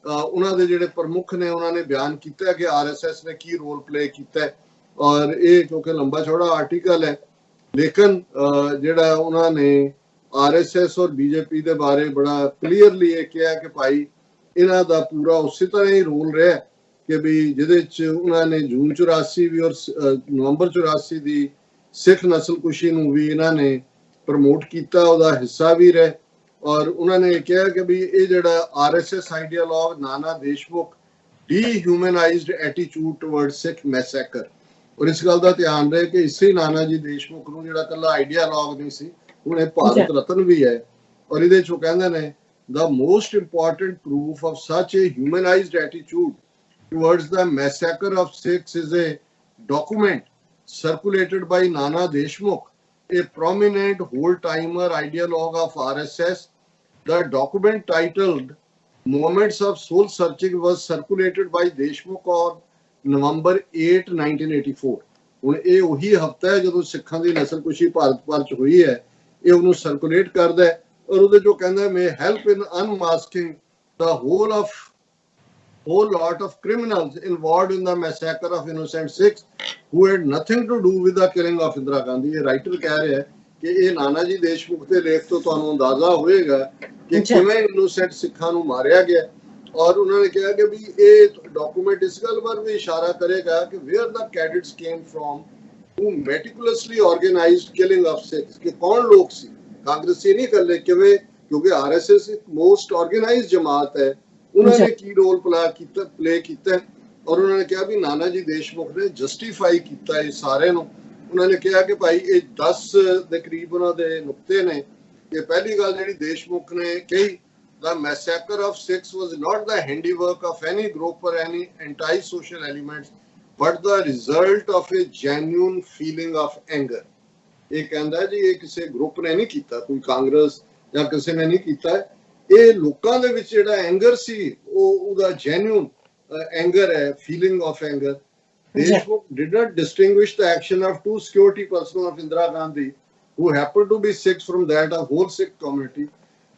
ਉਹਨਾਂ ਦੇ ਜਿਹੜੇ ਪ੍ਰਮੁੱਖ ਨੇ ਉਹਨਾਂ ਨੇ ਬਿਆਨ ਕੀਤਾ ਕਿ RSS ਨੇ ਕੀ ਰੋਲ ਪਲੇ ਕੀਤਾ। ਔਰ ਇਹ ਕਿਉਂਕਿ ਲੰਬਾ ਚੌੜਾ ਆਰਟੀਕਲ ਹੈ, ਲੇਕਿਨ ਜਿਹੜਾ ਉਹਨਾਂ ਨੇ RSS ਔਰ BJP ਦੇ ਬਾਰੇ ਬੜਾ ਕਲੀਅਰਲੀ ਇਹ ਕਿਹਾ ਕਿ ਭਾਈ ਇਹਨਾਂ ਦਾ ਪੂਰਾ ਉਸੇ ਤਰ੍ਹਾਂ ਹੀ ਰੋਲ ਰਿਹਾ ਕਿ ਵੀ ਜਿਹਦੇ 'ਚ ਉਹਨਾਂ ਨੇ ਜੂਨ 84 ਵੀ ਔਰ ਨਵੰਬਰ 84 ਦੀ ਸਿੱਖ ਨਸਲਕੁਸ਼ੀ ਨੂੰ ਵੀ ਇਹਨਾਂ ਨੇ ਪ੍ਰਮੋਟ ਕੀਤਾ, ਉਹਦਾ ਹਿੱਸਾ ਵੀ ਰਹੇ। ਔਰ ਉਹਨਾਂ ਨੇ ਕਿਹਾ ਕਿ ਵੀ ਇਹ ਜਿਹੜਾ RSS ਆਈਡੀਓਲॉग ਨਾਨਾ ਦੇਸ਼ਮੁਖ ਡੀਹਿਊਮਨਾਈਜ਼ਡ ਐਟੀਟਿਊਡ ਟੁਵਰਡ ਸਿੱਖ ਮੈਸੈਕਰ, ਔਰ ਇਸ ਗੱਲ ਦਾ ਧਿਆਨ ਰਹੇ ਕਿ ਇਸੇ ਨਾਨਾ ਜੀ ਦੇਸ਼ਮੁਖ ਨੂੰ ਜਿਹੜਾ ਕੱਲਾ ਆਈਡੀਆਲੌਗ ਨਹੀਂ ਸੀ, ਹੁਣ ਇਹ ਭਾਰਤ ਰਤਨ ਵੀ ਹੈ। ਔਰ ਇਹਦੇ ਚੋਂ ਕਹਿੰਦੇ ਨੇ the most important proof of such a humanized attitude towards the massacre of Sikhs is a document circulated by Nana Deshmukh, a prominent whole-timer ideologue of RSS. The document titled Moments of Soul Searching was circulated by Deshmukh on November 8, 1984. ਹੁਣ ਇਹ ਉਹੀ ਹਫਤਾ ਹੈ ਜਦੋਂ ਸਿੱਖਾਂ ਦੀ ਨਸਲਕੁਸ਼ੀ ਭਾਰਤ ਭਰ ਚ ਹੋਈ ਹੈ, ਇਹ ਉਹਨੂੰ ਸਰਕੂਲੇਟ ਕਰਦਾ ਹੈ। ਔਰ ਉਹਦੇ ਜੋ ਕਹਿੰਦਾ may help in unmasking the whole lot of criminals involved in the massacre of innocent Sikhs who had nothing to do with the killing of Indira Gandhi। ਇਹ ਰਾਈਟਰ ਕਹਿ ਰਿਹਾ ਹੈ ਕਿ ਇਹ ਨਾਨਾ ਜੀ ਦੇਸ਼ਮੁਖ ਦੇ ਲੇਖ ਤੋਂ ਤੁਹਾਨੂੰ ਅੰਦਾਜ਼ਾ ਹੋਏਗਾ ਕਿ ਕਿਵੇਂ ਇਨੋਸੈਂਟ ਸਿੱਖਾਂ ਨੂੰ ਮਾਰਿਆ ਗਿਆ। ਔਰ ਉਹਨਾਂ ਨੇ ਕਿਹਾ ਕਿ ਵੀ ਇਹ ਡਾਕੂਮੈਂਟ ਇਸ ਗੱਲ ਵੱਲ ਵੀ ਇਸ਼ਾਰਾ ਕਰੇਗਾ ਕਿ where the cadets came from who meticulously organized killing of Sikhs, ਕਿ ਕੌਣ ਲੋਕ ਸੀ, ਕਾਂਗਰਸੀ ਨਹੀਂ ਕਰ ਲੈ ਕਿਵੇਂ, ਕਿਉਂਕਿ ਆਰਐਸਐਸ ਇੱਕ ਮੋਸਟ ਆਰਗੇਨਾਈਜ਼ਡ ਜਮਾਤ ਹੈ, ਉਹਨਾਂ ਨੇ ਕੀ ਰੋਲ ਪਲੇ ਕੀਤਾ। ਔਰ ਉਹਨਾਂ ਨੇ ਕਿਹਾ ਵੀ ਨਾਨਾ ਜੀ ਦੇਸ਼ਮੁਖ ਨੇ ਜਸਟੀਫਾਈ ਕੀਤਾ ਇਹ ਸਾਰੇ ਨੂੰ। ਉਹਨਾਂ ਨੇ ਕਿਹਾ ਕਿ ਭਾਈ ਇਹ 10 ਦੇ ਕਰੀਬ ਉਹਨਾਂ ਦੇ ਨੁਕਤੇ ਨੇ। ਕਿ ਪਹਿਲੀ ਗੱਲ ਜਿਹੜੀ ਦੇਸ਼ਮੁਖ ਨੇ ਕਹੀ, the massacre of Sikhs was not the handiwork of any group or any anti-social elements, but the result of a genuine feeling of anger। ਇਹ ਕਹਿੰਦਾ ਜੀ ਇਹ ਕਿਸੇ ਗਰੁੱਪ ਨੇ ਨਹੀਂ ਕੀਤਾ, ਕੋਈ ਕਾਂਗਰਸ ਜਾਂ ਕਿਸੇ ਨੇ ਨਹੀਂ ਕੀਤਾ, ਇਹ ਲੋਕਾਂ ਦੇ ਵਿੱਚ ਜਿਹੜਾ ਐਂਗਰ ਸੀ ਉਹਦਾ ਜੈਨੂਇਨ ਐਂਗਰ ਹੈ, feeling of anger. Deshmukh did not distinguish the action of 2 security personnel of Indira Gandhi who happened to be Sikhs from that of whole Sikh community.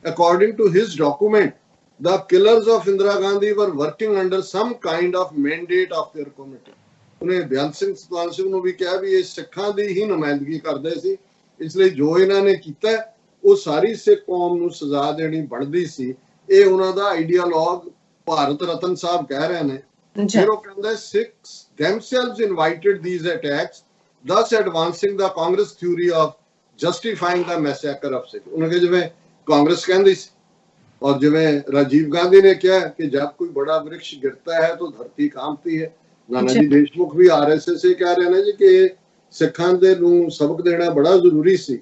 According to his document, the killers of Indira Gandhi were working under some kind of mandate of their community। ਉਹਨੇ ਬੇਅੰਤ ਸਿੰਘ ਸਤਨਾਮ ਸਿੰਘ ਨੂੰ ਵੀ ਕਿਹਾ ਵੀ ਇਹ ਸਿੱਖਾਂ ਦੀ ਹੀ ਨੁਮਾਇੰਦਗੀ ਕਰਦੇ ਸੀ, ਇਸ ਲਈ ਜੋ ਇਹਨਾਂ ਨੇ ਕੀਤਾ ਉਹ ਸਾਰੀ ਸਿੱਖ ਕੌਮ ਨੂੰ ਸਜ਼ਾ ਦੇਣੀ ਬਣਦੀ ਸੀ। ਇਹ ਉਹਨਾਂ ਦਾ ਆਈਡੀਆਲੌਗ ਭਾਰਤ ਰਤਨ ਸਾਹਿਬ ਕਹਿ ਰਹੇ ਨੇ। ਫਿਰ ਉਹ ਕਹਿੰਦਾ Sikhs themselves invited these attacks, thus advancing the Congress theory of justifying the massacre of Sikhs। ਉਹਨਾਂ ਕੇ ਜਿਵੇਂ ਕਾਂਗਰਸ ਕਹਿੰਦੀ ਸੀ और ਜਿਵੇਂ राजीव गांधी ने किया कि जब कोई बड़ा वृक्ष गिरता है तो धरती कांपती है। नाना जी देशमुख भी आरएसएस से कह रहे हैं जी कि सिखां दे नूं सबक देना बड़ा जरूरी सी।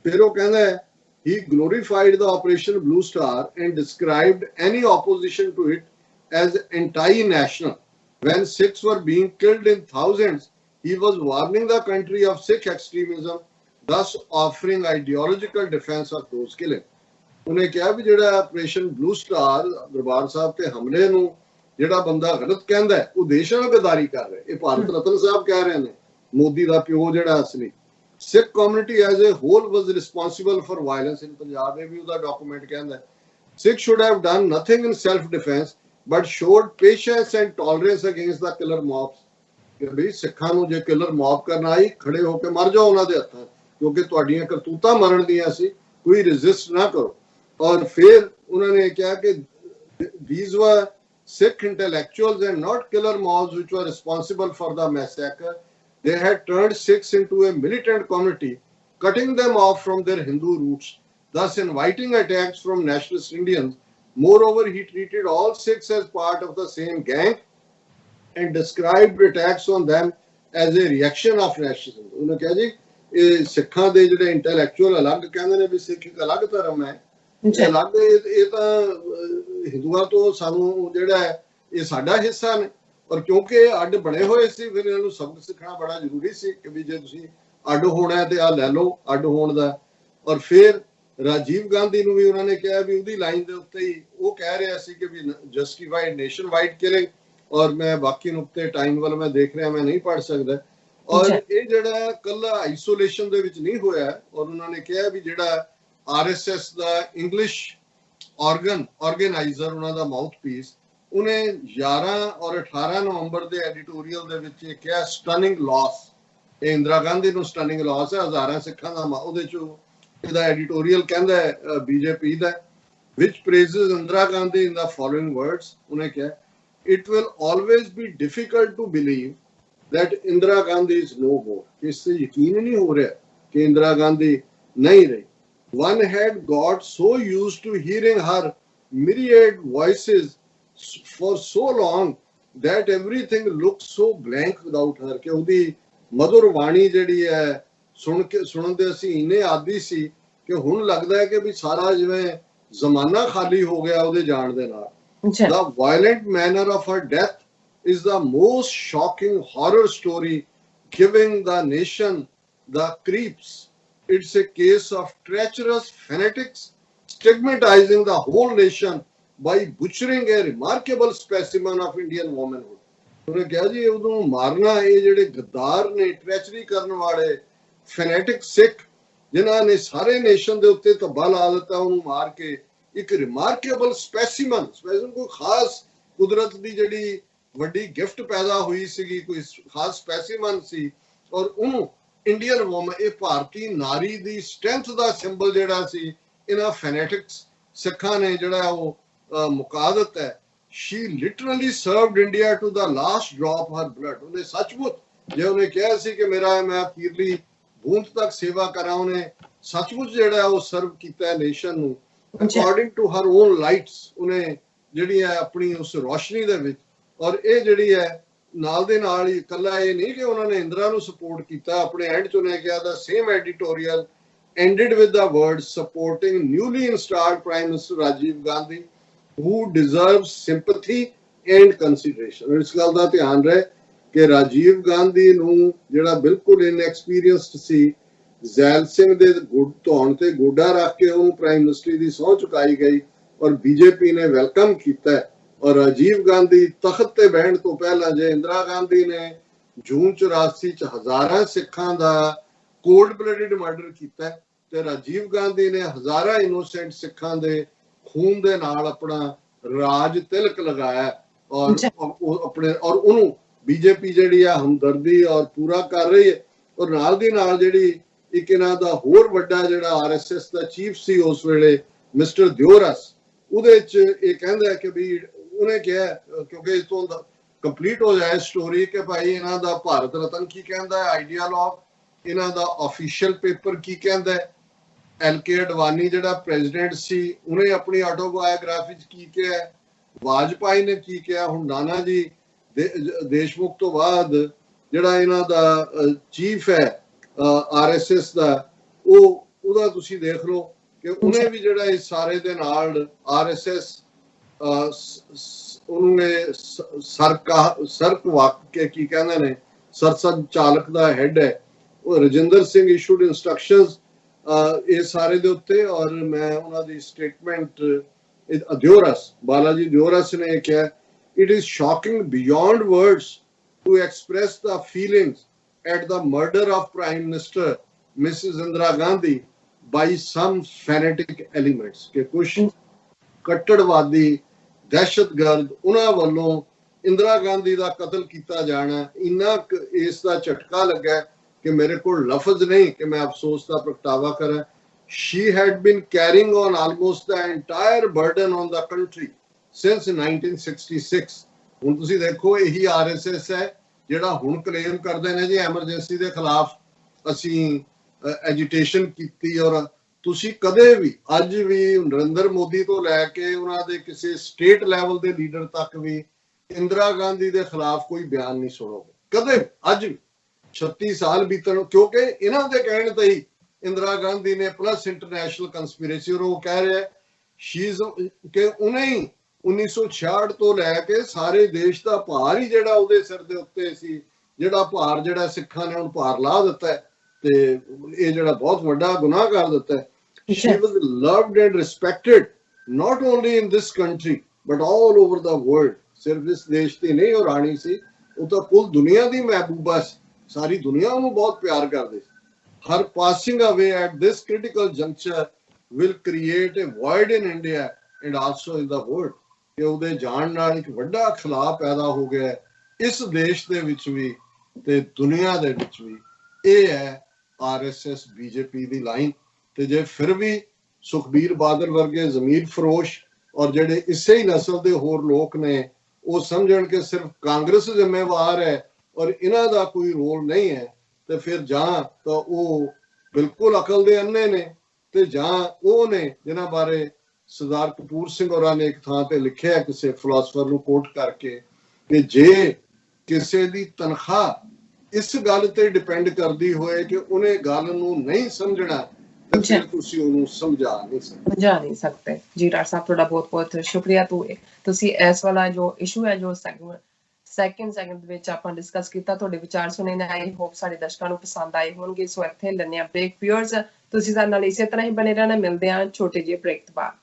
फिर वो कहता है he glorified the Operation Blue Star and described any opposition to it as anti-national. When Sikhs were being killed in thousands, he was warning the country of Sikh extremism, thus offering ideological defense of those killing। ਉਹਨੇ ਕਿਹਾ ਵੀ ਜਿਹੜਾ operation blue star Darbar Sahib ਤੇ ਹਮਲੇ ਨੂੰ ਜਿਹੜਾ ਬੰਦਾ ਗਲਤ ਕਹਿੰਦਾ ਹੈ ਉਹ ਦੇਸ਼ ਨਾਲ ਗਦਾਰੀ ਕਰ ਰਿਹਾ। ਇਹ ਭਾਰਤ ਰਤਨ ਸਾਹਿਬ ਕਹਿ ਰਹੇ ਨੇ, ਮੋਦੀ ਦਾ ਪਿਓ ਜਿਹੜਾ ਅਸਲੀ। Sikh community as a whole was responsible for violence in Punjab. ਇਹ ਵੀ ਉਹਦਾ ਡਾਕੂਮੈਂਟ ਕਹਿੰਦਾ Sikh should have done nothing in self defence but should patience and tolerance against the killer mobs. ਕਿ ਵੀ ਸਿੱਖਾਂ ਨੂੰ ਜੇ ਕਿਲਰ ਮੌਬ ਕਰਨ ਆਈ ਖੜੇ ਹੋ ਕੇ ਮਰ ਜਾਓ ਉਹਨਾਂ ਦੇ ਹੱਥਾਂ, ਕਿਉਂਕਿ ਤੁਹਾਡੀਆਂ ਕਰਤੂਤਾਂ ਮਰਨ ਦੀਆਂ ਸੀ, ਕੋਈ ਰੈਜ਼ਿਸਟ ਨਾ ਕਰੋ। और फिर उन्होंने कहा कि these were Sikh intellectuals and not killer mobs which were responsible for the massacre. They had turned Sikhs into a militant community, cutting them off from their Hindu roots, thus inviting attacks from nationalist Indians. Moreover, he treated all Sikhs as part of the same gang and described attacks on them as a reaction of nationalism। उन्होंने कहा जी ये सिखां दे जिहड़े इंटैलेक्चुअल अलग कहंदे ने भी सिख एक अलग धर्म है, ਅਲੱਗ, ਇਹ ਤਾਂ ਹਿੰਦੂਆਂ ਤੋਂ ਸਾਨੂੰ ਜਿਹੜਾ ਹੈ ਇਹ ਸਾਡਾ ਹਿੱਸਾ ਨੇ। ਔਰ ਕਿਉਂਕਿ ਇਹ ਅੱਡ ਬਣੇ ਹੋਏ ਸੀ ਫਿਰ ਇਹਨਾਂ ਨੂੰ ਸਬਕ ਸਿੱਖਣਾ ਬੜਾ ਜ਼ਰੂਰੀ ਸੀ ਕਿ ਵੀ ਜੇ ਤੁਸੀਂ ਅੱਡ ਹੋਣਾ ਹੈ ਤੇ ਆ ਲੈ ਲਓ ਅੱਡ ਹੋਣ ਦਾ। ਔਰ ਫਿਰ ਰਾਜੀਵ ਗਾਂਧੀ ਨੂੰ ਵੀ ਉਹਨਾਂ ਨੇ ਕਿਹਾ ਵੀ ਉਹਦੀ ਲਾਈਨ ਦੇ ਉੱਤੇ ਹੀ ਉਹ ਕਹਿ ਰਿਹਾ ਸੀ ਕਿ ਵੀ ਜਸਟੀਫਾਈਡ ਨੇਸ਼ਨ ਵਾਈਡ ਕਿਲਿੰਗ। ਔਰ ਮੈਂ ਬਾਕੀ ਨੁਕਤੇ ਟਾਈਮ ਵੱਲ ਮੈਂ ਦੇਖ ਰਿਹਾ, ਮੈਂ ਨਹੀਂ ਪੜ੍ਹ ਸਕਦਾ। ਔਰ ਇਹ ਜਿਹੜਾ ਕੱਲਾ ਆਈਸੋਲੇਸ਼ਨ ਦੇ ਵਿੱਚ ਨਹੀਂ ਹੋਇਆ। ਔਰ ਉਹਨਾਂ ਨੇ ਕਿਹਾ ਵੀ ਜਿਹੜਾ आरएसएस ਦਾ ਇੰਗਲਿਸ਼ ਆਰਗੇਨਾਈਜ਼ਰ ਉਹਨਾਂ ਦਾ ਮਾਊਥਪੀਸ, ਉਹਨੇ 11 ਔਰ 18 ਨਵੰਬਰ ਦੇ ਐਡੀਟੋਰੀਅਲ ਦੇ ਵਿੱਚ ਇਹ ਕਿਹਾ ਸਟਨਿੰਗ ਲਾਸ। ਇਹ ਇੰਦਰਾ ਗਾਂਧੀ ਨੂੰ ਸਟਨਿੰਗ ਲਾਸ ਹੈ, ਹਜ਼ਾਰਾਂ ਸਿੱਖਾਂ ਦਾ। ਉਹਦੇ ਚ ਇਹਦਾ ਐਡੀਟੋਰੀਅਲ ਕਹਿੰਦਾ ਹੈ BJP the, which praises Indira Gandhi in the following words। ਉਹਨੇ ਕਿਹਾ it will always be difficult to believe that Indira Gandhi is no more। ਇਸ ਤੇ ਯਕੀਨ ਨਹੀਂ ਹੋ ਰਿਹਾ ਕਿ ਇੰਦਰਾ ਗਾਂਧੀ ਨਹੀਂ ਰਹੀ। One had got so used to hearing her myriad voices for so long that everything looked so blank without her। कि ਉਹਦੀ ਮధుਰ ਬਾਣੀ ਜਿਹੜੀ ਹੈ ਸੁਣਨ ਦੇ ਅਸੀਂ ਇੰਨੇ ਆਦੀ ਸੀ ਕਿ ਹੁਣ ਲੱਗਦਾ ਹੈ ਕਿ ਵੀ ਸਾਰਾ ਜਿਵੇਂ ਜ਼ਮਾਨਾ ਖਾਲੀ ਹੋ ਗਿਆ ਉਹਦੇ ਜਾਣ ਦੇ ਨਾਲ। The violent manner of her death is the most shocking horror story, giving the nation the creeps. It's a case of treacherous fanatics stigmatizing the whole nation by butchering a remarkable specimen of Indian womanhood. ਉਹਨੇ ਕਿਹਾ ਜੀ ਉਦੋਂ ਮਾਰਨਾ, ਇਹ ਜਿਹੜੇ ਗੱਦਾਰ ਨੇ, ਟ੍ਰੈਚਰੀ ਕਰਨ ਵਾਲੇ ਫੈਨੇਟਿਕ ਸਿੱਖ ਜਿਨ੍ਹਾਂ ਨੇ ਸਾਰੇ ਨੇਸ਼ਨ ਦੇ ਉੱਤੇ ਧੱਬਾ ਲਾ ਦਿੱਤਾ, ਉਹਨੂੰ ਮਾਰ ਕੇ ਇੱਕ ਰਿਮਾਰਕੇਬਲ ਸਪੈਸੀਮਨ ਕੋਈ ਖਾਸ ਕੁਦਰਤ ਦੀ ਜਿਹੜੀ ਵੱਡੀ ਗਿਫਟ ਪੈਦਾ ਹੋਈ ਸੀਗੀ, ਕੋਈ ਖਾਸ ਸਪੈਸੀਮਨ ਸੀ, ਔਰ ਉਹਨੂੰ ਇੰਡੀਅਨ ਵੂਮਨ, ਇਹ ਭਾਰਤੀ ਨਾਰੀ ਦੀ ਸਟਰੈਂਥ ਦਾ ਸਿੰਬਲ ਜਿਹੜਾ ਸੀ, ਇਹਨਾਂ ਫੈਨੇਟਿਕਸ ਸਿੱਖਾਂ ਨੇ ਜਿਹੜਾ ਉਹ ਮੁਕਾ ਦਿੱਤਾ ਹੈ। She literally served India to the last drop of her blood. ਉਹਨੇ ਸੱਚਮੁੱਚ ਜੇ ਉਹਨੇ ਕਿਹਾ ਸੀ ਕਿ ਮੇਰਾ ਮੈਂ ਅਖੀਰਲੀ ਬੂੰਦ ਤੱਕ ਸੇਵਾ ਕਰਾਂ, ਉਹਨੇ ਸੱਚਮੁੱਚ ਜਿਹੜਾ ਉਹ ਸਰਵ ਕੀਤਾ ਹੈ ਨੇਸ਼ਨ ਨੂੰ according to her own lights. ਉਹਨੇ ਜਿਹੜੀ ਹੈ ਆਪਣੀ ਉਸ ਰੋਸ਼ਨੀ ਦੇ ਵਿੱਚ, ਔਰ ਇਹ ਜਿਹੜੀ ਹੈ ਨਾਲ ਦੇ ਨਾਲ ਹੀ ਇਕੱਲਾ ਇਹ ਨਹੀਂ ਕਿ ਉਹਨਾਂ ਨੇ ਇੰਦਰਾ ਨੂੰ ਸਪੋਰਟ ਕੀਤਾ, ਆਪਣੇ ਐਂਡ ਚ ਉਹਨੇ ਕਿਹਾ the same editorial ended with the words supporting newly installed Prime Minister Rajiv Gandhi, who deserves sympathy and consideration. ਇਸ ਗੱਲ ਦਾ ਧਿਆਨ ਰਹੇ ਕਿ ਰਾਜੀਵ ਗਾਂਧੀ ਨੂੰ ਜਿਹੜਾ ਬਿਲਕੁਲ ਇਨਐਕਸਪੀਰੀਅੰਸਡ ਸੀ, ਜ਼ੈਲ ਸਿੰਘ ਦੇ ਧੌਣ ਤੇ ਗੋਡਾ ਰੱਖ ਕੇ ਉਹਨੂੰ ਪ੍ਰਾਈਮ ਮਿਨਿਸਟਰੀ ਦੀ ਸਹੁੰ ਚੁਕਾਈ ਗਈ ਔਰ ਬੀਜੇਪੀ ਨੇ ਵੈਲਕਮ ਕੀਤਾ। ਔਰ ਰਾਜੀਵ ਗਾਂਧੀ ਤਖਤ ਤੇ ਬਹਿਣ ਤੋਂ ਪਹਿਲਾਂ ਜੇ ਇੰਦਰਾ ਗਾਂਧੀ ਨੇ ਜੂਨ 84 ਚ ਹਜ਼ਾਰਾਂ ਸਿੱਖਾਂ ਦਾ ਕੋਲਡ ਬਲੱਡਡ ਮਰਡਰ ਕੀਤਾ ਤੇ ਰਾਜੀਵ ਗਾਂਧੀ ਨੇ ਹਜ਼ਾਰਾਂ ਇਨੋਸੈਂਟ ਸਿੱਖਾਂ ਦੇ ਖੂਨ ਦੇ ਨਾਲ ਆਪਣਾ ਰਾਜ ਤਿਲਕ ਲਗਾਇਆ ਔਰ ਆਪਣੇ ਔਰ ਉਹਨੂੰ ਬੀਜੇਪੀ ਜਿਹੜੀ ਆ ਹਮਦਰਦੀ ਔਰ ਪੂਰਾ ਕਰ ਰਹੀ ਹੈ। ਔਰ ਨਾਲ ਦੀ ਨਾਲ ਜਿਹੜੀ ਇੱਕ ਇਹਨਾਂ ਦਾ ਹੋਰ ਵੱਡਾ ਜਿਹੜਾ ਆਰਐਸਐਸ ਦਾ ਚੀਫ ਸੀ ਉਸ ਵੇਲੇ ਮਿਸਟਰ ਦਿਓਰਸ, ਉਹਦੇ ਚ ਇਹ ਕਹਿੰਦਾ ਕਿ ਵੀ ਉਹਨੇ ਕਿਹਾ ਕਿਉਂਕਿ ਇਸ ਤੋਂ ਕੰਪਲੀਟ ਹੋ ਜਾਏ ਸਟੋਰੀ ਕਿ ਭਾਈ ਇਹਨਾਂ ਦਾ ਭਾਰਤ ਰਤਨ ਕੀ ਕਹਿੰਦਾ, ਆਈਡੀਆਲੋਗ ਇਹਨਾਂ ਦਾ ਆਫੀਸ਼ੀਅਲ ਪੇਪਰ ਕੀ ਕਹਿੰਦਾ, LK ਅਡਵਾਨੀ ਜਿਹੜਾ ਪ੍ਰੈਜ਼ੀਡੈਂਟ ਸੀ ਉਹਨੇ ਆਪਣੀ ਆਟੋਬਾਇਓਗ੍ਰਾਫੀ ਚ ਕੀ ਕਿਹਾ, ਵਾਜਪਾਈ ਨੇ ਕੀ ਕਿਹਾ, ਹੁਣ ਨਾਨਾ ਜੀ ਦੇਸ਼ਮੁਖ ਤੋਂ ਬਾਅਦ ਜਿਹੜਾ ਇਹਨਾਂ ਦਾ ਚੀਫ ਹੈ ਆਰਐਸਐਸ ਦਾ, ਉਹਦਾ ਤੁਸੀਂ ਦੇਖ ਲਓ ਕਿ ਉਹਨੇ ਵੀ ਜਿਹੜਾ ਇਸ ਸਾਰੇ ਦੇ ਨਾਲ ਆਰਐਸਐਸ ਉਹਨੇ ਸਰਕ ਵਾਕ ਕੇ ਕੀ ਕਹਿੰਦੇ ਨੇ ਸਰਸੰਚਾਲਕ ਦਾ ਹੈਡ ਹੈ ਉਹ ਰਜਿੰਦਰ ਸਿੰਘ ਇਸ਼ੂਡ ਇੰਸਟਰਕਸ਼ਨਸ ਇਹ ਸਾਰੇ ਦੇ ਉੱਤੇ। ਔਰ ਮੈਂ ਉਹਨਾਂ ਦੀ ਸਟੇਟਮੈਂਟ ਦਿਓਰਸ ਬਾਲਾਜੀ ਦਿਓਰਸ ਨੇ ਕਿਹਾ, it is shocking beyond words to express the feelings at the murder of Prime Minister Mrs. Indira Gandhi by some fanatic elements ਕਿ ਕੁਛ ਕੱਟੜਵਾਦੀ ਦਹਿਸ਼ਤਗਰਦ ਉਹਨਾਂ ਵੱਲੋਂ ਇੰਦਰਾ ਗਾਂਧੀ ਦਾ ਕਤਲ ਕੀਤਾ ਜਾਣਾ ਇੰਨਾ ਇਸ ਦਾ ਝਟਕਾ ਲੱਗਾ ਕਿ ਮੇਰੇ ਕੋਲ ਲਫ਼ਜ਼ ਨਹੀਂ ਕਿ ਮੈਂ ਅਫਸੋਸ ਦਾ ਪ੍ਰਗਟਾਵਾ ਕਰਾਂ। She had been carrying on almost the entire burden on the country since 1966। ਹੁਣ ਤੁਸੀਂ ਦੇਖੋ ਇਹੀ ਆਰਐਸਐਸ ਹੈ ਜਿਹੜਾ ਹੁਣ ਕਲੇਮ ਕਰਦੇ ਨੇ ਜੀ ਐਮਰਜੈਂਸੀ ਦੇ ਖਿਲਾਫ ਅਸੀਂ ਐਜੀਟੇਸ਼ਨ ਕੀਤੀ। ਔਰ ਤੁਸੀਂ ਕਦੇ ਵੀ ਅੱਜ ਵੀ ਨਰਿੰਦਰ ਮੋਦੀ ਤੋਂ ਲੈ ਕੇ ਉਹਨਾਂ ਦੇ ਕਿਸੇ ਸਟੇਟ ਲੈਵਲ ਦੇ ਲੀਡਰ ਤੱਕ ਵੀ ਇੰਦਰਾ ਗਾਂਧੀ ਦੇ ਖਿਲਾਫ ਕੋਈ ਬਿਆਨ ਨਹੀਂ ਸੁਣੋਗੇ ਕਦੇ, ਅੱਜ 36 ਸਾਲ ਬੀਤਣ, ਕਿਉਂਕਿ ਇਹਨਾਂ ਦੇ ਕਹਿਣ ਤੇ ਹੀ ਇੰਦਰਾ ਗਾਂਧੀ ਨੇ ਪਲੱਸ ਇੰਟਰਨੈਸ਼ਨਲ ਕੰਸਪੀਰੇਸੀ ਉਹ ਕਹਿ ਰਿਹਾ ਸ਼ੀਜ਼ ਕਿ ਉਹਨੇ ਹੀ 1966 ਤੋਂ ਲੈ ਕੇ ਸਾਰੇ ਦੇਸ਼ ਦਾ ਭਾਰ ਹੀ ਜਿਹੜਾ ਉਹਦੇ ਸਿਰ ਦੇ ਉੱਤੇ ਸੀ, ਜਿਹੜਾ ਭਾਰ ਜਿਹੜਾ ਸਿੱਖਾਂ ਨੇ ਹੁਣ ਭਾਰ ਲਾ ਦਿੱਤਾ ਤੇ ਇਹ ਜਿਹੜਾ ਬਹੁਤ ਵੱਡਾ ਗੁਨਾਹ ਕਰ ਦਿੱਤਾ। She was loved and respected not only in this country but all over the world। ਸਿਰਫ ਇਸ ਦੇਸ਼ ਦੀ ਨਹੀਂ ਉਹ ਰਾਣੀ ਸੀ, ਉਹ ਤਾਂ ਕੁੱਲ ਦੁਨੀਆ ਦੀ ਮਹਿਬੂਬਾ ਸੀ, ਸਾਰੀ ਦੁਨੀਆ ਉਹਨੂੰ ਬਹੁਤ ਪਿਆਰ ਕਰਦੀ ਸੀ। Her passing away at this critical juncture will create a void in India and also in the world। ਕਿ ਉਹਦੇ ਜਾਣ ਨਾਲ ਇੱਕ ਵੱਡਾ ਖਿਲਾਫ ਪੈਦਾ ਹੋ ਗਿਆ ਇਸ ਦੇਸ਼ ਦੇ ਵਿੱਚ ਵੀ ਤੇ ਦੁਨੀਆ ਦੇ ਵਿੱਚ ਵੀ। ਇਹ ਹੈ ਆਰਐਸਐਸ ਬੀਜੇਪੀ ਦੀ ਲਾਈਨ। ਤੇ ਜੇ ਫਿਰ ਵੀ ਸੁਖਬੀਰ ਬਾਦਲ ਵਰਗੇ ਜ਼ਮੀਰ ਫਰੋਸ਼ ਔਰ ਜਿਹੜੇ ਇਸੇ ਹੀ ਨਸਲ ਦੇ ਹੋਰ ਲੋਕ ਨੇ ਉਹ ਸਮਝਣ ਕਿ ਸਿਰਫ ਕਾਂਗਰਸ ਜ਼ਿੰਮੇਵਾਰ ਹੈ ਔਰ ਇਹਨਾਂ ਦਾ ਕੋਈ ਰੋਲ ਨਹੀਂ ਹੈ, ਤੇ ਫਿਰ ਜਾਂ ਤਾਂ ਉਹ ਬਿਲਕੁਲ ਅਕਲ ਦੇ ਅੰਨੇ ਨੇ ਤੇ ਜਾਂ ਉਹ ਨੇ ਜਿਨ੍ਹਾਂ ਬਾਰੇ ਸਰਦਾਰ ਕਪੂਰ ਸਿੰਘ ਹੋਰਾਂ ਨੇ ਇੱਕ ਥਾਂ ਤੇ ਲਿਖਿਆ ਕਿਸੇ ਫਿਲਾਸਫਰ ਨੂੰ ਕੋਟ ਕਰਕੇ ਕਿ ਜੇ ਕਿਸੇ ਦੀ ਤਨਖਾਹ ਇਸ ਗੱਲ ਤੇ ਡਿਪੈਂਡ ਕਰਦੀ ਹੋਏ ਕਿ ਉਹਨੇ ਗੱਲ ਨੂੰ ਨਹੀਂ ਸਮਝਣਾ ਤੇ ਫਿਰ ਤੁਸੀਂ ਉਹਨੂੰ ਸਮਝਾ ਨਹੀਂ ਸਕਦੇ। ਜੀ ਡਾਕਟਰ ਸਾਹਿਬ ਤੁਹਾਡਾ ਬਹੁਤ ਬਹੁਤ ਸ਼ੁਕਰੀਆ। ਤੁਸੀਂ ਇਸ ਵਾਲਾ ਜੋ ਇਸ਼ੂ ਹੈ ਜੋ ਸੈਕਿੰਡ ਵਿੱਚ ਆਪਾਂ ਡਿਸਕਸ ਕੀਤਾ, ਤੁਹਾਡੇ ਵਿਚਾਰ ਸੁਣੇ ਨੇ। ਆਈ ਹੋਪ ਸਾਡੇ ਦਰਸ਼ਕਾਂ ਨੂੰ ਪਸੰਦ ਆਏ ਹੋਣਗੇ। ਸੋ ਇੱਥੇ ਲੈਂਦੇ ਆ ਬ੍ਰੇਕ। ਵਿਊਅਰਸ ਤੁਸੀਂ ਸਾਡੇ ਨਾਲ ਇਸੇ ਤਰ੍ਹਾਂ ਹੀ ਬਣੇ ਰਹਿਣਾ। ਮਿਲਦੇ ਆ ਛੋਟੇ ਜਿਹੇ ਬ੍ਰੇਕ ਤੋਂ ਬਾਅਦ।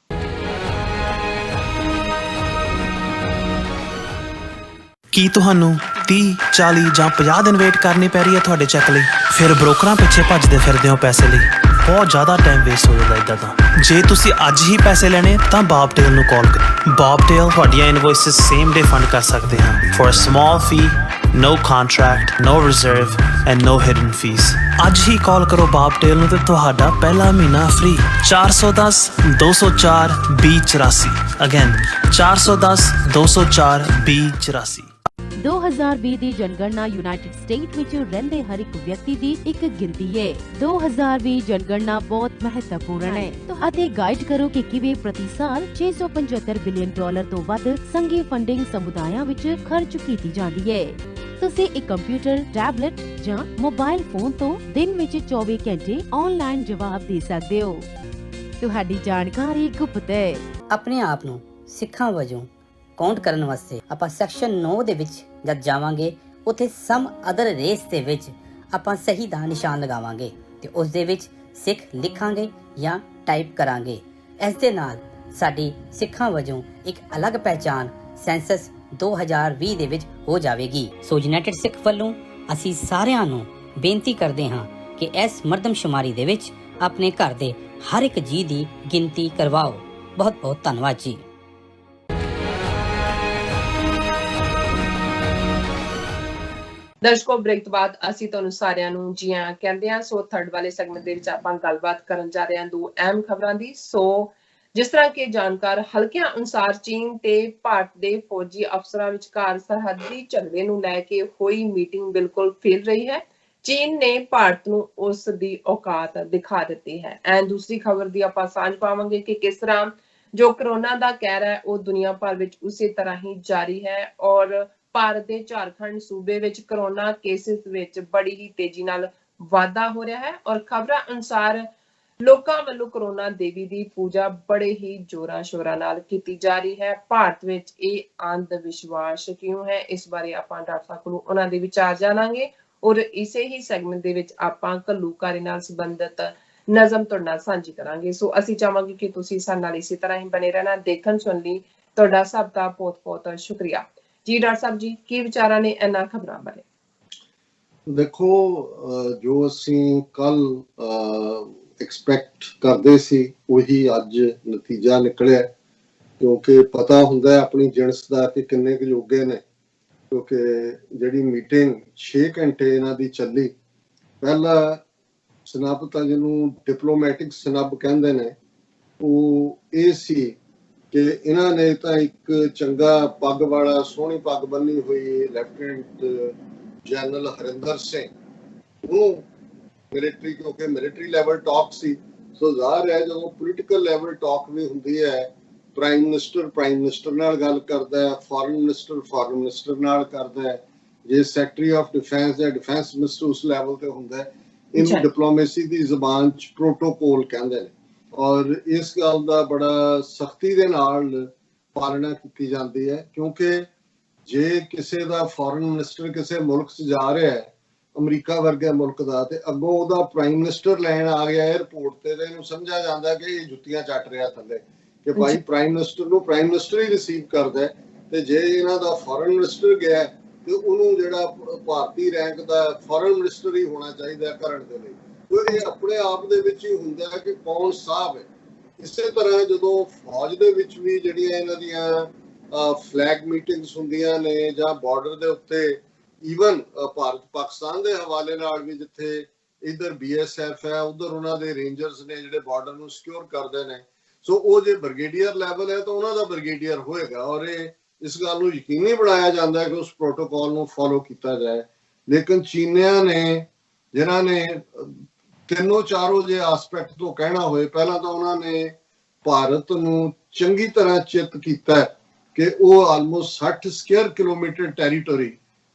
ਕੀ ਤੁਹਾਨੂੰ 30, 40 ਜਾਂ 50 ਦਿਨ ਵੇਟ ਕਰਨੀ ਪੈ ਰਹੀ ਹੈ ਤੁਹਾਡੇ ਚੈੱਕ ਲਈ? ਫਿਰ ਬ੍ਰੋਕਰਾਂ ਪਿੱਛੇ ਭੱਜਦੇ ਫਿਰਦੇ ਹੋ ਪੈਸੇ ਲਈ। ਬਹੁਤ ਜ਼ਿਆਦਾ ਟਾਈਮ ਵੇਸਟ ਹੋ ਜਾਂਦਾ ਇੱਦਾਂ ਤਾਂ। ਜੇ ਤੁਸੀਂ ਅੱਜ ਹੀ ਪੈਸੇ ਲੈਣੇ ਤਾਂ ਬੌਬਟੇਲ ਨੂੰ ਕਾਲ ਕਰੋ। ਬੌਬਟੇਲ ਤੁਹਾਡੀਆਂ ਇਨਵੌਇਸਿਸ ਸੇਮ ਡੇ ਫੰਡ ਕਰ ਸਕਦੇ ਹਨ for a small fee, no contract, no reserve and no hidden fees। ਅੱਜ ਹੀ ਕਾਲ ਕਰੋ ਬੌਬਟੇਲ ਨੂੰ ਤੇ ਤੁਹਾਡਾ ਪਹਿਲਾ ਮਹੀਨਾ ਫ੍ਰੀ। 410 204 2084। ਅਗੇਨ 410 204 2084। 2020 ਦੀ ਜਨਗਣਨਾ ਯੂਨਾਈਟਿਡ ਸਟੇਟ ਵਿੱਚ ਰਹਿੰਦੇ ਹਰ ਇੱਕ ਵਿਅਕਤੀ ਦੀ ਇੱਕ ਗਿਣਤੀ ਹੈ। 2020 ਜਨਗਣਨਾ ਬਹੁਤ ਮਹੱਤਵਪੂਰਨ ਹੈ ਅਤੇ ਗਾਈਡ ਕਰੋ ਕਿ ਕਿਵੇਂ ਪ੍ਰਤੀ ਸਾਲ $675 ਬਿਲੀਅਨ ਤੋਂ ਵੱਧ ਸੰਘੀ ਫੰਡਿੰਗ ਸਮੁਦਾਇਆਂ ਵਿੱਚ ਖਰਚ ਕੀਤੀ ਜਾਂਦੀ ਹੈ। ਤੁਸੀਂ ਇੱਕ ਕੰਪਿਊਟਰ, ਟੈਬਲੇਟ ਜਾਂ ਮੋਬਾਈਲ ਫੋਨ ਤੋਂ ਦਿਨ ਵਿੱਚ 24 ਘੰਟੇ ਆਨਲਾਈਨ ਜਵਾਬ ਦੇ ਸਕਦੇ ਹੋ। ਤੁਹਾਡੀ ਜਾਣਕਾਰੀ ਗੁਪਤ ਹੈ। ਆਪਣੇ ਆਪ ਨੂੰ ਸਿੱਖਾਂ ਵਜੋਂ ਕਾਊਂਟ ਕਰਨ ਵਾਸਤੇ ਆਪਾਂ ਸੈਕਸ਼ਨ 9 ਦੇ ਵਿੱਚ ਜਦ ਜਾਵਾਂਗੇ, ਉੱਥੇ ਸਮ ਅਦਰ ਰੇਸ ਦੇ ਵਿੱਚ ਆਪਾਂ ਸਹੀ ਦਾ ਨਿਸ਼ਾਨ ਲਗਾਵਾਂਗੇ ਤੇ ਉਸ ਦੇ ਵਿੱਚ ਸਿੱਖ ਲਿਖਾਂਗੇ ਜਾਂ ਟਾਈਪ ਕਰਾਂਗੇ। ਇਸ ਦੇ ਨਾਲ ਸਾਡੀ ਸਿੱਖਾਂ ਵਜੋਂ ਇੱਕ ਅਲੱਗ ਪਹਿਚਾਣ ਸੈਂਸਸ 2020 ਦੇ ਵਿੱਚ ਹੋ ਜਾਵੇਗੀ। ਸੋ ਯੂਨਾਈਟਿਡ ਸਿੱਖ ਵੱਲੋਂ ਅਸੀਂ ਸਾਰਿਆਂ ਨੂੰ ਬੇਨਤੀ ਕਰਦੇ ਹਾਂ ਕਿ ਇਸ ਮਰਦਮਸ਼ੁਮਾਰੀ ਦੇ ਵਿੱਚ ਆਪਣੇ ਘਰ ਦੇ ਹਰ ਇੱਕ ਜੀ ਦੀ ਗਿਣਤੀ ਕਰਵਾਓ। ਬਹੁਤ ਬਹੁਤ ਧੰਨਵਾਦ ਜੀ। ਦਰਸ਼ਕੋ ਬ੍ਰੇਕ ਤੋਂ ਬਾਅਦ ਅਸੀਂ ਤੁਹਾਨੂੰ ਸਾਰਿਆਂ ਨੂੰ ਜੀ ਆਇਆਂ ਕਹਿੰਦੇ ਹਾਂ। ਸੋ ਥਰਡ ਵਾਲੇ ਸੈਗਮੈਂਟ ਦੇ ਵਿੱਚ ਆਪਾਂ ਗੱਲਬਾਤ ਕਰਨ ਜਾ ਰਹੇ ਹਾਂ ਦੋ ਅਹਿਮ ਖਬਰਾਂ ਦੀ। ਸੋ ਜਿਸ ਤਰ੍ਹਾਂ ਕਿ ਜਾਣਕਾਰ ਹਲਕਿਆਂ ਅਨੁਸਾਰ ਚੀਨ ਤੇ ਭਾਰਤ ਦੇ ਫੌਜੀ ਅਫਸਰਾਂ ਵਿਚਕਾਰ ਸਰਹੱਦੀ ਝਗੜੇ ਨੂੰ ਲੈ ਕੇ ਹੋਈ ਮੀਟਿੰਗ ਬਿਲਕੁਲ ਫੇਲ ਰਹੀ ਹੈ। ਚੀਨ ਨੇ ਭਾਰਤ ਨੂੰ ਉਸ ਦੀ ਔਕਾਤ ਦਿਖਾ ਦਿੱਤੀ ਹੈ। ਐਂਡ ਦੂਸਰੀ ਖਬਰ ਦੀ ਆਪਾਂ ਸਾਂਝ ਪਾਵਾਂਗੇ ਕਿ ਕਿਸ ਤਰ੍ਹਾਂ ਜੋ ਕਰੋਨਾ ਦਾ ਕਹਿਰ ਹੈ ਉਹ ਦੁਨੀਆ ਭਰ ਵਿੱਚ ਉਸੇ ਤਰ੍ਹਾਂ ਹੀ ਜਾਰੀ ਹੈ ਔਰ ਭਾਰਤ ਦੇ ਝਾਰਖੰਡ ਸੂਬੇ ਵਿੱਚ ਕਰੋਨਾ ਕੇਸਿਸ ਵਿੱਚ ਬੜੀ ਹੀ ਤੇਜ਼ੀ ਨਾਲ ਵਾਧਾ ਹੋ ਰਿਹਾ ਹੈ ਔਰ ਖਬਰਾਂ ਅਨੁਸਾਰ ਲੋਕਾਂ ਵੱਲੋਂ ਕਰੋਨਾ ਦੇਵੀ ਦੀ ਪੂਜਾ ਬੜੇ ਹੀ ਜ਼ੋਰਾਂ ਸ਼ੋਰਾਂ ਨਾਲ ਕੀਤੀ ਜਾ ਰਹੀ ਹੈ। ਭਾਰਤ ਵਿੱਚ ਇਹ ਅੰਧ ਵਿਸ਼ਵਾਸ ਕਿਉਂ ਹੈ, ਇਸ ਬਾਰੇ ਆਪਾਂ ਡਾਕਟਰ ਸਾਹਿਬ ਕੋਲੋਂ ਉਹਨਾਂ ਦੇ ਵਿਚਾਰ ਜਾਣਾਂਗੇ ਔਰ ਇਸੇ ਹੀ ਸੈਗਮੈਂਟ ਦੇ ਵਿੱਚ ਆਪਾਂ ਘੱਲੂਘਾਰੇ ਨਾਲ ਸੰਬੰਧਿਤ ਨਜ਼ਮ ਤੁਹਾਡੇ ਨਾਲ ਸਾਂਝੀ ਕਰਾਂਗੇ। ਸੋ ਅਸੀਂ ਚਾਹਾਂਗੇ ਕਿ ਤੁਸੀਂ ਸਾਡੇ ਨਾਲ ਇਸੇ ਤਰ੍ਹਾਂ ਹੀ ਬਣੇ ਰਹਿਣਾ। ਦੇਖਣ ਸੁਣ ਲਈ ਤੁਹਾਡਾ ਸਭ ਦਾ ਬਹੁਤ ਬਹੁਤ ਸ਼ੁਕਰੀਆ। ਜੀ ਡਾਕਟਰ ਸਾਹਿਬ ਜੀ, ਕੀ ਵਿਚਾਰਾਂ ਨੇ ਇਹਨਾਂ ਖਬਰਾਂ ਬਾਰੇ? ਦੇਖੋ, ਜੋ ਅਸੀਂ ਕੱਲ ਐਕਸਪੈਕਟ ਕਰਦੇ ਸੀ ਉਹੀ ਅੱਜ ਨਤੀਜਾ ਨਿਕਲਿਆ, ਕਿਉਂਕਿ ਪਤਾ ਹੁੰਦਾ ਆਪਣੀ ਜਿਣਸ ਦਾ ਕਿ ਕਿੰਨੇ ਕੁ ਯੋਗੇ ਨੇ। ਕਿਉਂਕਿ ਜਿਹੜੀ ਮੀਟਿੰਗ 6 ਘੰਟੇ ਇਹਨਾਂ ਦੀ ਚੱਲੀ, ਪਹਿਲਾ ਸਨੱਬ ਤਾਂ ਜਿਹਨੂੰ ਡਿਪਲੋਮੈਟਿਕ ਸਨੱਬ ਕਹਿੰਦੇ ਨੇ, ਉਹ ਇਹ ਸੀ ਕਿ ਇਹਨਾਂ ਨੇ ਤਾਂ ਇੱਕ ਚੰਗਾ ਪੱਗ ਵਾਲਾ ਸੋਹਣੀ ਪੱਗ ਬੰਨੀ ਹੋਈ ਲੈਫਟੀਨੈਂਟ ਜਨਰਲ ਹਰਿੰਦਰ ਸਿੰਘ ਨੂੰ ਮਿਲਟਰੀ, ਕਿਉਂਕਿ ਮਿਲਟਰੀ ਲੈਵਲ ਟਾਕ ਸੀ, ਸੋ ਜ਼ਾਹਰ ਹੈ ਜਦੋਂ ਪੋਲੀਟੀਕਲ ਲੈਵਲ ਟਾਕ ਵੀ ਹੁੰਦੀ ਹੈ, ਪ੍ਰਾਈਮ ਮਿਨਿਸਟਰ ਨਾਲ ਗੱਲ ਕਰਦਾ ਹੈ, ਫੋਰਨ ਮਿਨਿਸਟਰ ਨਾਲ ਕਰਦਾ ਹੈ, ਜੇ ਸੈਕਟਰੀ ਆਫ ਡਿਫੈਂਸ ਜਾਂ ਡਿਫੈਂਸ ਮਿਨਿਸਟਰ ਉਸ ਲੈਵਲ ਤੇ ਹੁੰਦਾ ਹੈ। ਇਹਨੂੰ ਡਿਪਲੋਮੇਸੀ ਦੀ ਜ਼ਬਾਨ 'ਚ ਪ੍ਰੋਟੋਕੋਲ ਕਹਿੰਦੇ ਨੇ ਔਰ ਇਸ ਗੱਲ ਦਾ ਬੜਾ ਸਖਤੀ ਦੇ ਨਾਲ ਪਾਲਣਾ ਕੀਤੀ ਜਾਂਦੀ ਹੈ। ਕਿਉਂਕਿ ਜੇ ਕਿਸੇ ਦਾ ਫੋਰਨ ਮਿਨਿਸਟਰ ਕਿਸੇ ਮੁਲਕ 'ਚ ਜਾ ਰਿਹਾ ਹੈ, ਅਮਰੀਕਾ ਵਰਗੇ ਮੁਲਕ ਦਾ, ਤੇ ਅੱਗੋਂ ਉਹਦਾ ਪ੍ਰਾਈਮ ਮਿਨਿਸਟਰ ਲੈਣ ਆ ਗਿਆ 에ਅਰਪੋਰਟ ਤੇ ਇਹਨੂੰ ਸਮਝਿਆ ਜਾਂਦਾ ਕਿ ਇਹ ਜੁੱਤੀਆਂ ਚੱਟ ਰਿਹਾ ਥੱਲੇ, ਕਿ ਭਾਈ ਪ੍ਰਾਈਮ ਮਿਨਿਸਟਰ ਨੂੰ ਪ੍ਰਾਈਮ ਮਿਨਿਸਟਰ ਹੀ ਰਿਸੀਵ ਕਰਦਾ। ਤੇ ਜੇ ਇਹਨਾਂ ਦਾ ਫੋਰਨ ਮਿਨਿਸਟਰ ਗਿਆ ਤੇ ਉਹਨੂੰ ਜਿਹੜਾ ਭਾਰਤੀ ਰੈਂਕ ਦਾ ਫੋਰਨ ਮਿਨਿਸਟਰ ਹੀ ਹੋਣਾ ਚਾਹੀਦਾ ਕਰਨ ਦੇ ਲਈ। ਇਹ ਆਪਣੇ ਆਪ ਦੇ ਵਿੱਚ ਹੀ ਹੁੰਦਾ ਹੈ ਕਿ ਕੌਣ ਸਾਹਿਬ ਹੈ। ਇਸੇ ਤਰ੍ਹਾਂ ਜਦੋਂ ਫੌਜ ਦੇ ਵਿੱਚ ਵੀ ਜਿਹੜੀਆਂ ਇਹਨਾਂ ਦੀਆਂ ਫਲੈਗ ਮੀਟਿੰਗਸ ਹੁੰਦੀਆਂ ਨੇ ਜਾਂ ਬਾਰਡਰ ਦੇ ਉੱਤੇ, ਈਵਨ ਭਾਰਤ ਪਾਕਿਸਤਾਨ ਦੇ ਹਵਾਲੇ ਨਾਲ ਵੀ, ਜਿੱਥੇ ਇੱਧਰ BSF ਹੈ ਉੱਧਰ ਉਹਨਾਂ ਦੇ ਰੇਂਜਰਸ ਨੇ ਜਿਹੜੇ ਬਾਰਡਰ ਨੂੰ ਸਿਕਿਉਰ ਕਰਦੇ ਨੇ, ਸੋ ਉਹ ਜੇ ਬ੍ਰਿਗੇਡੀਅਰ ਲੈਵਲ ਹੈ ਤਾਂ ਉਹਨਾਂ ਦਾ ਬ੍ਰਿਗੇਡੀਅਰ ਹੋਏਗਾ ਔਰ ਇਹ ਇਸ ਗੱਲ ਨੂੰ ਯਕੀਨੀ ਬਣਾਇਆ ਜਾਂਦਾ ਹੈ ਕਿ ਉਸ ਪ੍ਰੋਟੋਕਾਲ ਨੂੰ ਫੋਲੋ ਕੀਤਾ ਜਾਏ। ਲੇਕਿਨ ਚੀਨੀਆਂ ਨੇ, ਜਿਨ੍ਹਾਂ ਨੇ ਤਿੰਨੋਂ ਚਾਰੋਂ ਜੇ ਆਸਪੈਕਟ ਤੋਂ ਕਹਿਣਾ ਹੋਏ, ਪਹਿਲਾਂ ਤਾਂ ਉਹਨਾਂ ਨੇ ਭਾਰਤ ਨੂੰ ਚੰਗੀ ਤਰ੍ਹਾਂ ਚਿੱਤ ਕੀਤਾ ਕਿ ਉਹ ਆਲਮੋਸਟ 60 ਸਕੁਅਰ ਕਿਲੋਮੀਟਰ ਟੈਰੀਟਰੀ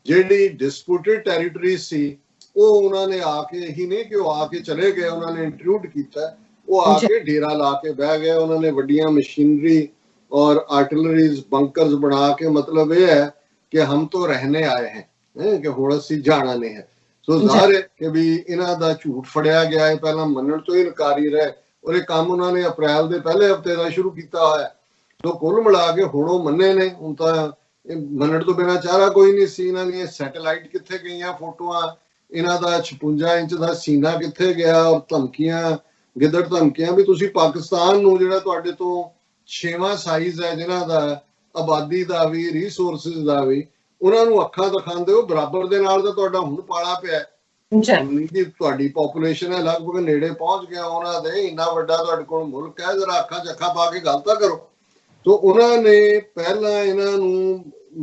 ਜਿਹੜੀ ਡਿਸਪਿਊਟਡ ਟੈਰੀਟਰੀ ਸੀ ਉਹ ਉਹਨਾਂ ਨੇ ਆ ਕੇ ਹੀ ਨਹੀਂ ਕਿ ਉਹ ਆ ਕੇ ਚਲੇ ਗਏ, ਉਹਨਾਂ ਨੇ ਇੰਟਰੂਡ ਕੀਤਾ, ਉਹ ਆ ਕੇ ਡੇਰਾ ਲਾ ਕੇ ਬਹਿ ਗਏ। ਉਹਨਾਂ ਨੇ ਵੱਡੀਆਂ ਮਸ਼ੀਨਰੀ और आर्टिलरीज बंकर्स बना के, मतलब ये है कि हम तो रहने आए हैं कि हुण असीं जाना नहीं है। सो ज़ाहिर है कि भी इन्हां दा झूठ फड़िया गया है, पहला मनण तो इनकारी रहे और ये काम उन्होंने अप्रैल के पहले हफ्ते का शुरू किया है। तो कुल मिला के हुण ओह मन्ने ने, हुण तां मनण तो बिना चारा कोई नहीं सी। इन्हां दी सैटेलाइट कित्थे गईयां फोटोआं, इन्हां दा 56 इंच दा सीना कित्थे गया, और धमकियां गिदड़ धमकियां भी तुसीं पाकिस्तान नूं जिहड़ा तुहाडे तो 6वां साइज है जिन्हां दा आबादी दा भी रिसोर्सिस दा भी, उन्हां नूं अखां दिखांदे हो बराबर दे नाल दा तुहाडा हुण पाला पिया जी। तुहाडी पॉपुलेशन है लगभग नेड़े पहुंच गया उन्हां दे, इन्ना वड्डा तुहाडे कोल मुल्क है, जरा अखां च अखां पा के गल तां करो। तो उन्हां ने पहला इन्हां नूं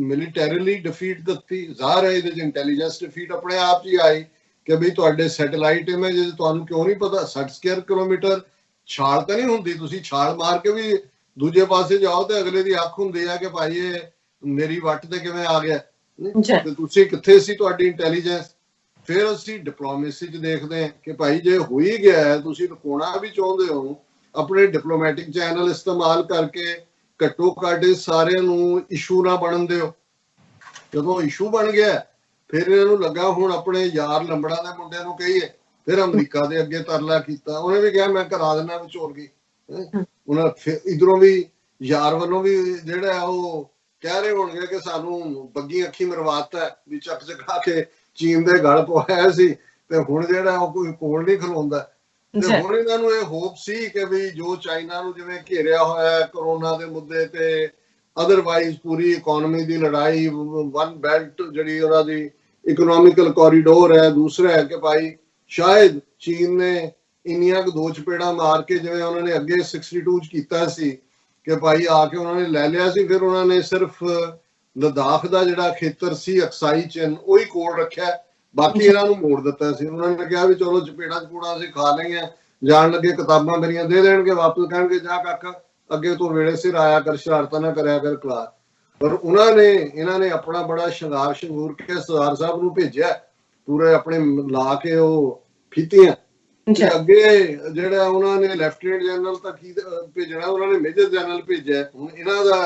मिलिटरीली डिफीट दित्ती। ज़ाहिर है इहदे च इंटैलीजेंस डिफीट अपने आप च ही आई कि भी तुहाडे सैटेलाइट इमेज तुहानूं क्यों नहीं पता 60 स्क्वायर किलोमीटर छाल तां नहीं हुंदी, तुसीं छाल मार के भी दूजे पासे जाओ तो अगले दी अख हुंदी है कि भाई ये मेरी वट ते किवें आ गया, ते तुसीं कित्थे सी तुहाडी इंटैलीजेंस। फिर असीं डिप्लोमेसी च देखदे हैं कि भाई जे हो ही गया है, तुसीं लुकाउणा भी चाहुंदे हो, अपने डिप्लोमैटिक चैनल इस्तेमाल करके घट्टो घੱਟ सारे नूं इशू ना बनन दिओ। जदों इशू बन गया फिर इन्हां नूं लगा हुण अपने यार लंबड़ा दे मुंडे नूं कहीए, फिर अमरीका दे अगे तरला कीता, उहने भी कहा मैं करा देना विचोलगी। इधरों भी यार वालों भी जेड़ा वो कह रहे होंगे कि सानू बग्गी अखी मरवाता भी चक चका के चीन दे गल पवाया सी, ते हुण जेड़ा कोई कोल नहीं खलोंदा। ते हुण इन्हां नूं ये होप सी कि भी जो चाइना नूं जिवें घेरिया होया कोरोना दे मुद्दे ते, अदरवाइज पूरी इकोनॉमी दी लड़ाई, वन बेल्ट जिहड़ी उहनां दी इकोनॉमिकल कॉरीडोर है, दूसरा है कि भाई शायद चीन ने इन्नियां दो चपेड़ा मार के जिवें उन्होंने अगे 62 च कीता सी कि भाई आके उन्होंने लै लिया सी, फिर उन्होंने सिर्फ लद्दाख दा जिहड़ा खेतर सी अक्साई चिन ओही कोल रखिया, बाकी इन्हां नूं मोड़ दित्ता सी। उन्होंने कहा भी चलो चपेड़ा चपूड़ा असीं खा लईआं, जान लगे किताबां मेरियां दे देणगे, वापस कहणगे जा काका अगे तो वेले सिर आया कर, शरारतां ना करया कर क्लास। पर उन्होंने इन्हां ने अपना बड़ा शंगार शंगूर के सरदार साहब नूं भेजिया, पूरे अपने ला के ओह फीतियां अगे ਜਿਹੜਾ ਉਹਨਾਂ ਨੇ ਲੈਫਟੀਨੈਂਟ ਜਨਰਲ ਤੱਕ ਹੀ ਭੇਜਣਾ, ਉਹਨਾਂ ਨੇ ਮੇਜਰ ਜਨਰਲ ਭੇਜਿਆ। ਹੁਣ ਇਹਨਾਂ ਦਾ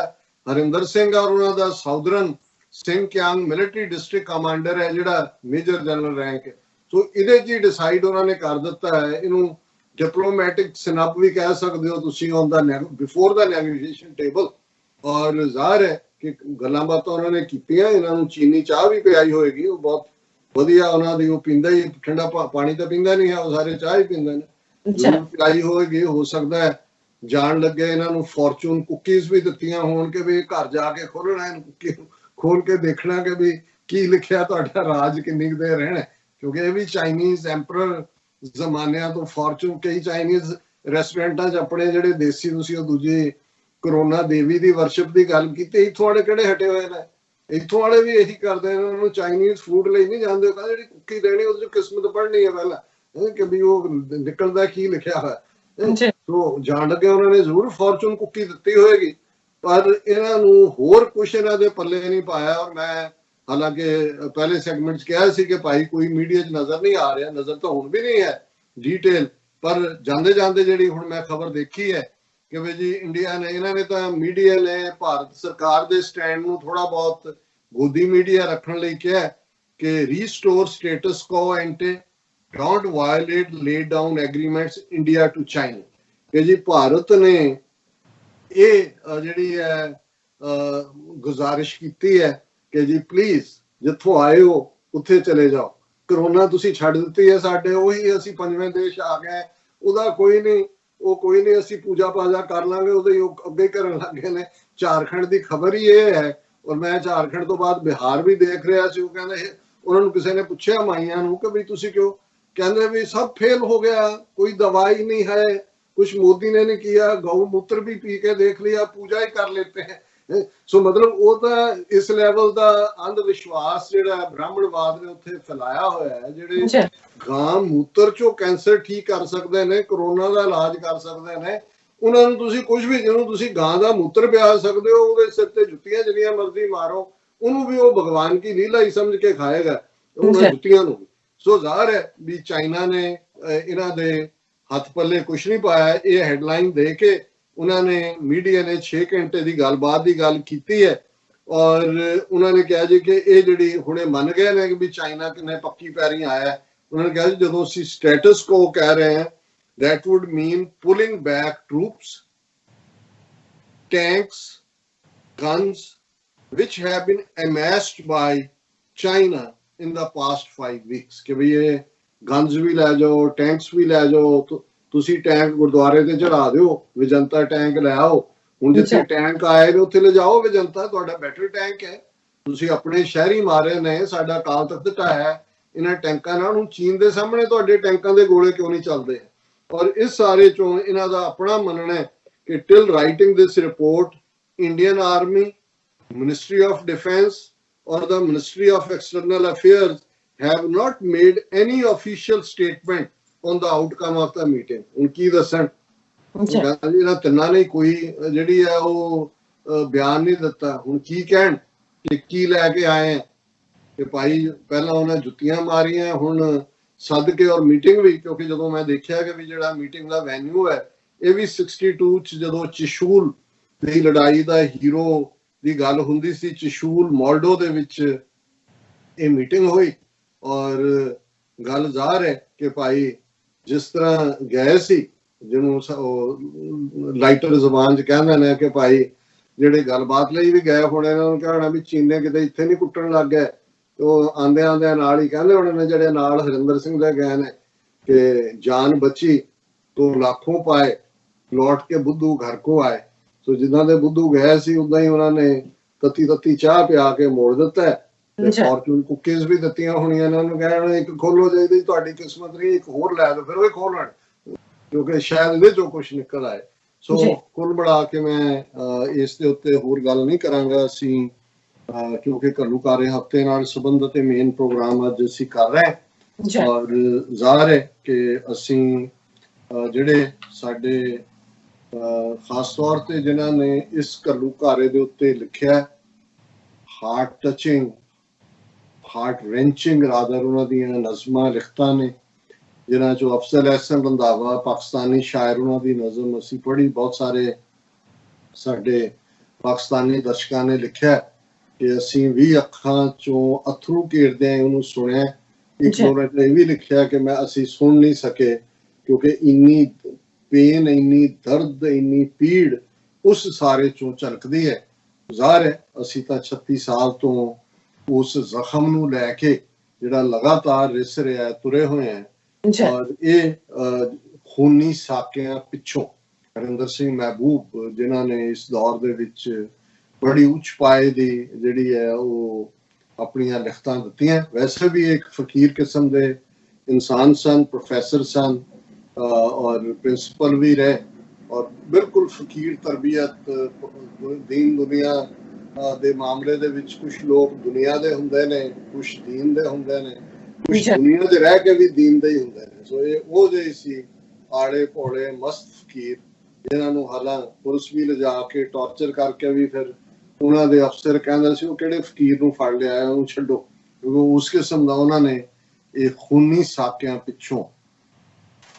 ਹਰਿੰਦਰ ਸਿੰਘ ਔਰ ਉਹਨਾਂ ਦਾ southern Singh ਕਿਆਂਗ military district commander ਹੈ ਜਿਹੜਾ ਮੇਜਰ ਜਨਰਲ ਰੈਂਕ ਹੈ। ਸੋ ਇਹਦੇ 'ਚ ਹੀ ਡਿਸਾਈਡ ਉਹਨਾਂ ਨੇ ਕਰ ਦਿੱਤਾ ਹੈ, ਇਹਨੂੰ डिप्लोमैटिक स्नब भी कह सकते हो तुसीं on the before the negotiation table. और ज़ाहिर है कि गल्लां बातां उन्होंने कीतियां, इन्हां नूं चीनी चाह भी पियाई होएगी, वो बहुत वधिया उन्हां दी, वो पींदा ही ठंडा पानी तो पींदा नहीं है, वो सारे चाह ही पींदे ने, जरूर पिलाई होएगी। हो सकता है जान लगे इन्हां नूं फॉर्चून कुकीज़ भी दित्तियां होण कि भी घर जाके खोलना, इन कुकी खोल के देखना कि भी की लिखिया तुहाडा राज किन्नी देर रहना, क्योंकि ये भी चाइनीज़ एंपरर जमानिया तो फॉर्चून कई चाइनीज रेस्टोरेंटां च अपने जिहड़े देसी तुसीं दूजी कोरोना देवी दी वर्शिप दी गल कीती, इत्थों वाले किहड़े हटे हुए ने, इत्थों वाले भी यही करदे ने, उन्होंने चाइनीज फूड लई नहीं जांदे, कहंदे जिहड़ी कुकी देनी उहदे च किस्मत पढ़नी है पहला कि भी वो निकलदा की लिखिया है। तो जान लगे उन्होंने जरूर फॉर्चून कुकी दित्ती होएगी, पर इन्हां नूं होर कुछ इन्हां दे पल्ले नहीं पाया। और मैं हालांकि पहले सैगमेंट कहा सी कि भाई कोई मीडिया च नजर नहीं आ रहा, नजर तो हुण भी नहीं है डिटेल, पर जांदे जांदे जिहड़ी हुण मैं खबर देखी है कि भाई जी इंडिया ने, इन्होंने तो मीडिया ने भारत सरकार के स्टैंड नूं थोड़ा बहुत गोदी मीडिया रखने लई कहा कि restore status quo ante don't violate laid down agreements India to China, कि जी भारत ने ये जिहड़ी है गुजारिश की है कि जी प्लीज जिथों आए हो उत्थे चले जाओ, कोरोना तुसी छड्ड दित्ती है साडे, ओही असीं पंजवें देश आ गए, उहदा कोई नहीं, वो कोई नहीं, असीं पूजा पाजा कर लांगे, उहदे अगे करन लग गए ने। झारखंड की खबर ही ये है, और मैं झारखंड तो बाद बिहार भी देख रहा सी, वो कहंदे उन्हां नूं किसी ने पुछया माईयां नूं कि भी तुसी क्यों, कहंदे भी सब फेल हो गया, कोई दवाई नहीं है, कुछ मोदी ने नहीं किया, गौमूत्र भी पी के देख लिया, पूजा ही कर लेते हैं। सो मतलब वो तो इस लैवल का अंध विश्वास जिहड़ा ब्राह्मणवाद ने उत्थे फैलाया होया है, जिहड़े गां मूत्र चों कैंसर ठीक कर सकते हैं, कोरोना का इलाज कर सकते हैं, उन्होंने तुसी कुछ भी, जिन्होंने तुसी गां का मूत्र पिया सकते हो, उहदे सिर ते जुत्तियां जिन्नियां मर्जी मारो, ਉਹਨੂੰ ਵੀ ਉਹ ਭਗਵਾਨ ਕੀ ਲੀਲਾ ਹੀ ਸਮਝ ਕੇ ਖਾਏਗਾ ਉਹਨਾਂ ਜੁੱਤੀਆਂ ਨੂੰ। ਸੋ ਜ਼ਾਹਰ ਹੈ ਵੀ ਚਾਈਨਾ ਨੇ ਇਹਨਾਂ ਦੇ ਹੱਥ ਪੱਲੇ ਕੁਛ ਨਹੀਂ ਪਾਇਆ। ਇਹ ਹੈਡਲਾਈਨ ਦੇ ਕੇ ਉਹਨਾਂ ਨੇ ਮੀਡੀਆ ਨੇ 6 ਘੰਟੇ ਦੀ ਗੱਲਬਾਤ ਦੀ ਗੱਲ ਕੀਤੀ ਹੈ ਔਰ ਉਹਨਾਂ ਨੇ ਕਿਹਾ ਜੀ ਕਿ ਇਹ ਜਿਹੜੀ ਹੁਣੇ ਮੰਨ ਗਏ ਨੇ ਕਿ ਵੀ ਚਾਈਨਾ ਕਿੰਨੇ ਪੱਕੀ ਪੈਰੀ ਆਇਆ। ਉਹਨਾਂ ਨੇ ਕਿਹਾ ਜੀ ਜਦੋਂ ਅਸੀਂ ਸਟੇਟਸ ਕੋ ਕਹਿ ਰਹੇ ਹਾਂ that would mean pulling back troops, tanks, guns which have been amassed by China in the past 5 weeks कि भाई ये guns भी ले जाओ, tanks भी ले जाओ, ਤੁਸੀਂ ਟੈਂਕ ਗੁਰਦੁਆਰੇ ਤੇ ਚੜਾ ਦਿਓ, ਵਿਜੰਤਾ ਟੈਂਕ ਲੈ ਆਓ। ਹੁਣ ਜਿੱਥੇ ਟੈਂਕ ਆਏ ਨੇ ਉੱਥੇ ਲੈ ਜਾਓ ਵਿਜੰਤਾ, ਤੁਹਾਡਾ ਬੈਟਰ ਟੈਂਕ ਹੈ, ਤੁਸੀਂ ਆਪਣੇ ਸ਼ਹਿਰੀ ਮਾਰੇ ਨੇ, ਸਾਡਾ ਕਾਲ ਤਖਤ ਢਾਇਆ ਇਹਨਾਂ ਟੈਂਕਾਂ ਨਾਲ। ਹੁਣ ਚੀਨ ਦੇ ਸਾਹਮਣੇ ਤੁਹਾਡੇ ਟੈਂਕਾਂ ਦੇ ਗੋਲੇ ਕਿਉਂ ਨਹੀਂ ਚੱਲਦੇ? ਔਰ ਇਸ ਸਾਰੇ ਚੋਂ ਇਹਨਾਂ ਦਾ ਆਪਣਾ ਮੰਨਣਾ ਹੈ ਕਿ till writing this report Indian Army, Ministry of Defence ਔਰ the Ministry of External Affairs have not made any official statement on the outcome of the meeting। ਹੁਣ ਕੀ ਦੱਸਣ? ਇਹਨਾਂ ਤਿੰਨਾਂ ਨੇ ਕੋਈ ਜਿਹੜੀ ਹੈ ਉਹ ਬਿਆਨ ਨਹੀਂ ਦਿੱਤਾ। ਹੁਣ ਕੀ ਕਹਿਣ ਕਿ ਕੀ ਲੈ ਕੇ ਆਏ ਆ ਕਿ ਭਾਈ ਪਹਿਲਾਂ ਉਹਨਾਂ ਜੁੱਤੀਆਂ ਮਾਰੀਆਂ, ਹੁਣ ਸੱਦ ਕੇ ਔਰ ਮੀਟਿੰਗ ਵੀ, ਕਿਉਂਕਿ ਜਦੋਂ ਮੈਂ ਦੇਖਿਆ ਕਿ ਵੀ ਜਿਹੜਾ ਮੀਟਿੰਗ ਦਾ ਵੈਨਿਊ ਹੈ ਇਹ ਵੀ 62 ਚ ਜਦੋਂ ਚਿਸ਼ੂਲ ਦੀ ਲੜਾਈ ਦਾ ਹੀਰੋ ਦੀ ਗੱਲ ਹੁੰਦੀ ਸੀ, ਚਿਸ਼ੂਲ ਮੋਲਡੋ ਦੇ ਵਿੱਚ ਇਹ ਮੀਟਿੰਗ ਹੋਈ। ਔਰ ਗੱਲ ਜ਼ਾਹਰ ਹੈ ਕਿ ਭਾਈ ਜਿਸ ਤਰ੍ਹਾਂ ਗਏ ਸੀ, ਜਿਹਨੂੰ ਲਾਈਟਰ ਜ਼ਬਾਨ ਚ ਕਹਿੰਦੇ ਨੇ ਕਿ ਭਾਈ ਜਿਹੜੇ ਗੱਲਬਾਤ ਲਈ ਵੀ ਗਏ ਹੋਣੇ, ਇਹਨਾਂ ਨੂੰ ਕਹਿਣਾ ਵੀ ਚੀਨੇ ਕਿਤੇ ਇੱਥੇ ਨਹੀਂ ਕੁੱਟਣ ਲੱਗ ਗਏ। ਉਹ ਆਂਦਿਆਂ ਨਾਲ ਹੀ ਕਹਿੰਦੇ ਹੋਣੇ ਨੇ ਜਿਹੜੇ ਨਾਲ ਹਰਿੰਦਰ ਸਿੰਘ ਦੇ ਗਏ ਨੇ ਕਿ ਜਾਨ ਬਚੀ तो लाखों पाए, लौट के बुद्धू घर को आए। तो जिदा दे बुद्धू गए सी उदा ही उन्होंने तत्ती तत्ती चाह पिया के मोड़ दिता है। फॉर्चून कुकीज भी दित्तियां होणियां ने, उन्होंने कहना एक खोलो जाइदी, तुहाडी किस्मत रही एक होर लै दो, फिर वो खोल लैण क्योंकि शायद इहदे चों कुछ निकल आए। सो कुल मिला के मैं इस दे उत्ते होर गल नहीं करांगा असीं, क्योंकि घल्लूकारे हफ्ते नाल संबंधित मेन प्रोग्राम अज असीं कर रहे हैं और ज़ाहिर है कि असीं ਜਿਹੜੇ ਸਾਡੇ ਖਾਸ ਤੌਰ ਤੇ ਜਿਨ੍ਹਾਂ ਨੇ ਇਸ ਘੱਲੂਘਾਰੇ ਦੇ ਉੱਤੇ ਲਿਖਿਆ, ਹਾਰਟ ਟਚਿੰਗ, ਹਾਰਟ ਰੈਂਚਿੰਗ ਰਾਦਰ ਉਹਨਾਂ ਦੀਆਂ ਨਜ਼ਮਾਂ ਲਿਖਤਾਂ ਨੇ, ਜਿਨ੍ਹਾਂ ਚੋਂ ਅਫਜ਼ਲ ਅਹਿਸਨ ਰੰਧਾਵਾ ਪਾਕਿਸਤਾਨੀ ਸ਼ਾਇਰ, ਉਹਨਾਂ ਦੀ ਨਜ਼ਮ ਅਸੀਂ ਪੜ੍ਹੀ। ਬਹੁਤ ਸਾਰੇ ਸਾਡੇ ਪਾਕਿਸਤਾਨੀ ਦਰਸ਼ਕਾਂ ਨੇ ਲਿਖਿਆ ਕਿ ਅਸੀਂ ਵੀ ਅੱਖਾਂ ਚੋਂ ਅਥਰੂ ਘੇਰਦਿਆਂ ਉਹਨੂੰ ਸੁਣਿਆ। ਇੱਕ ਲੋਕ ਨੇ ਇਹ ਵੀ ਲਿਖਿਆ ਕਿ ਅਸੀਂ ਸੁਣ ਨਹੀਂ ਸਕੇ क्योंकि इन्नी पेन, इन्नी दर्द, इन्नी पीड़ उस सारे चों झलकदी है। ज़ाहिर है असीं तां 36 साल तो उस जख्म नूं लैके जिहड़ा लगातार रिस रहा है, तुरे हुए हैं और ये खूनी साकियां पिछों हरिंदर सिंह महबूब जिन्हां ने इस दौर दे विच बड़ी उच्च पाए दी जिहड़ी है वो अपनियां लिखतां दित्तियां। वैसे भी एक फकीर किस्म दे इंसान सन, प्रोफैसर सन और प्रिंसिपल भी रहे और बिल्कुल फकीर तरबियत। दीन दुनिया दे मामले दे विच कुछ लोग दुनिया दे हुंदे ने, कुछ दीन दे हुंदे ने, कुछ दुनिया दे रह के भी दीन दे ही हुंदे ने। सो ये वो जे सी आड़े पौड़े मस्त फकीर जिन्हां नूं हालां पुलिस भी ले जाके टॉर्चर करके भी फिर उन्हां दे अफसर कहंदे सी वो किहड़े फकीर नूं फड़ लिया है, ਉਹਨੂੰ ਛੱਡੋ, क्योंकि उस किस्म दा उन्हां ने ये खूनी साकियां पिछों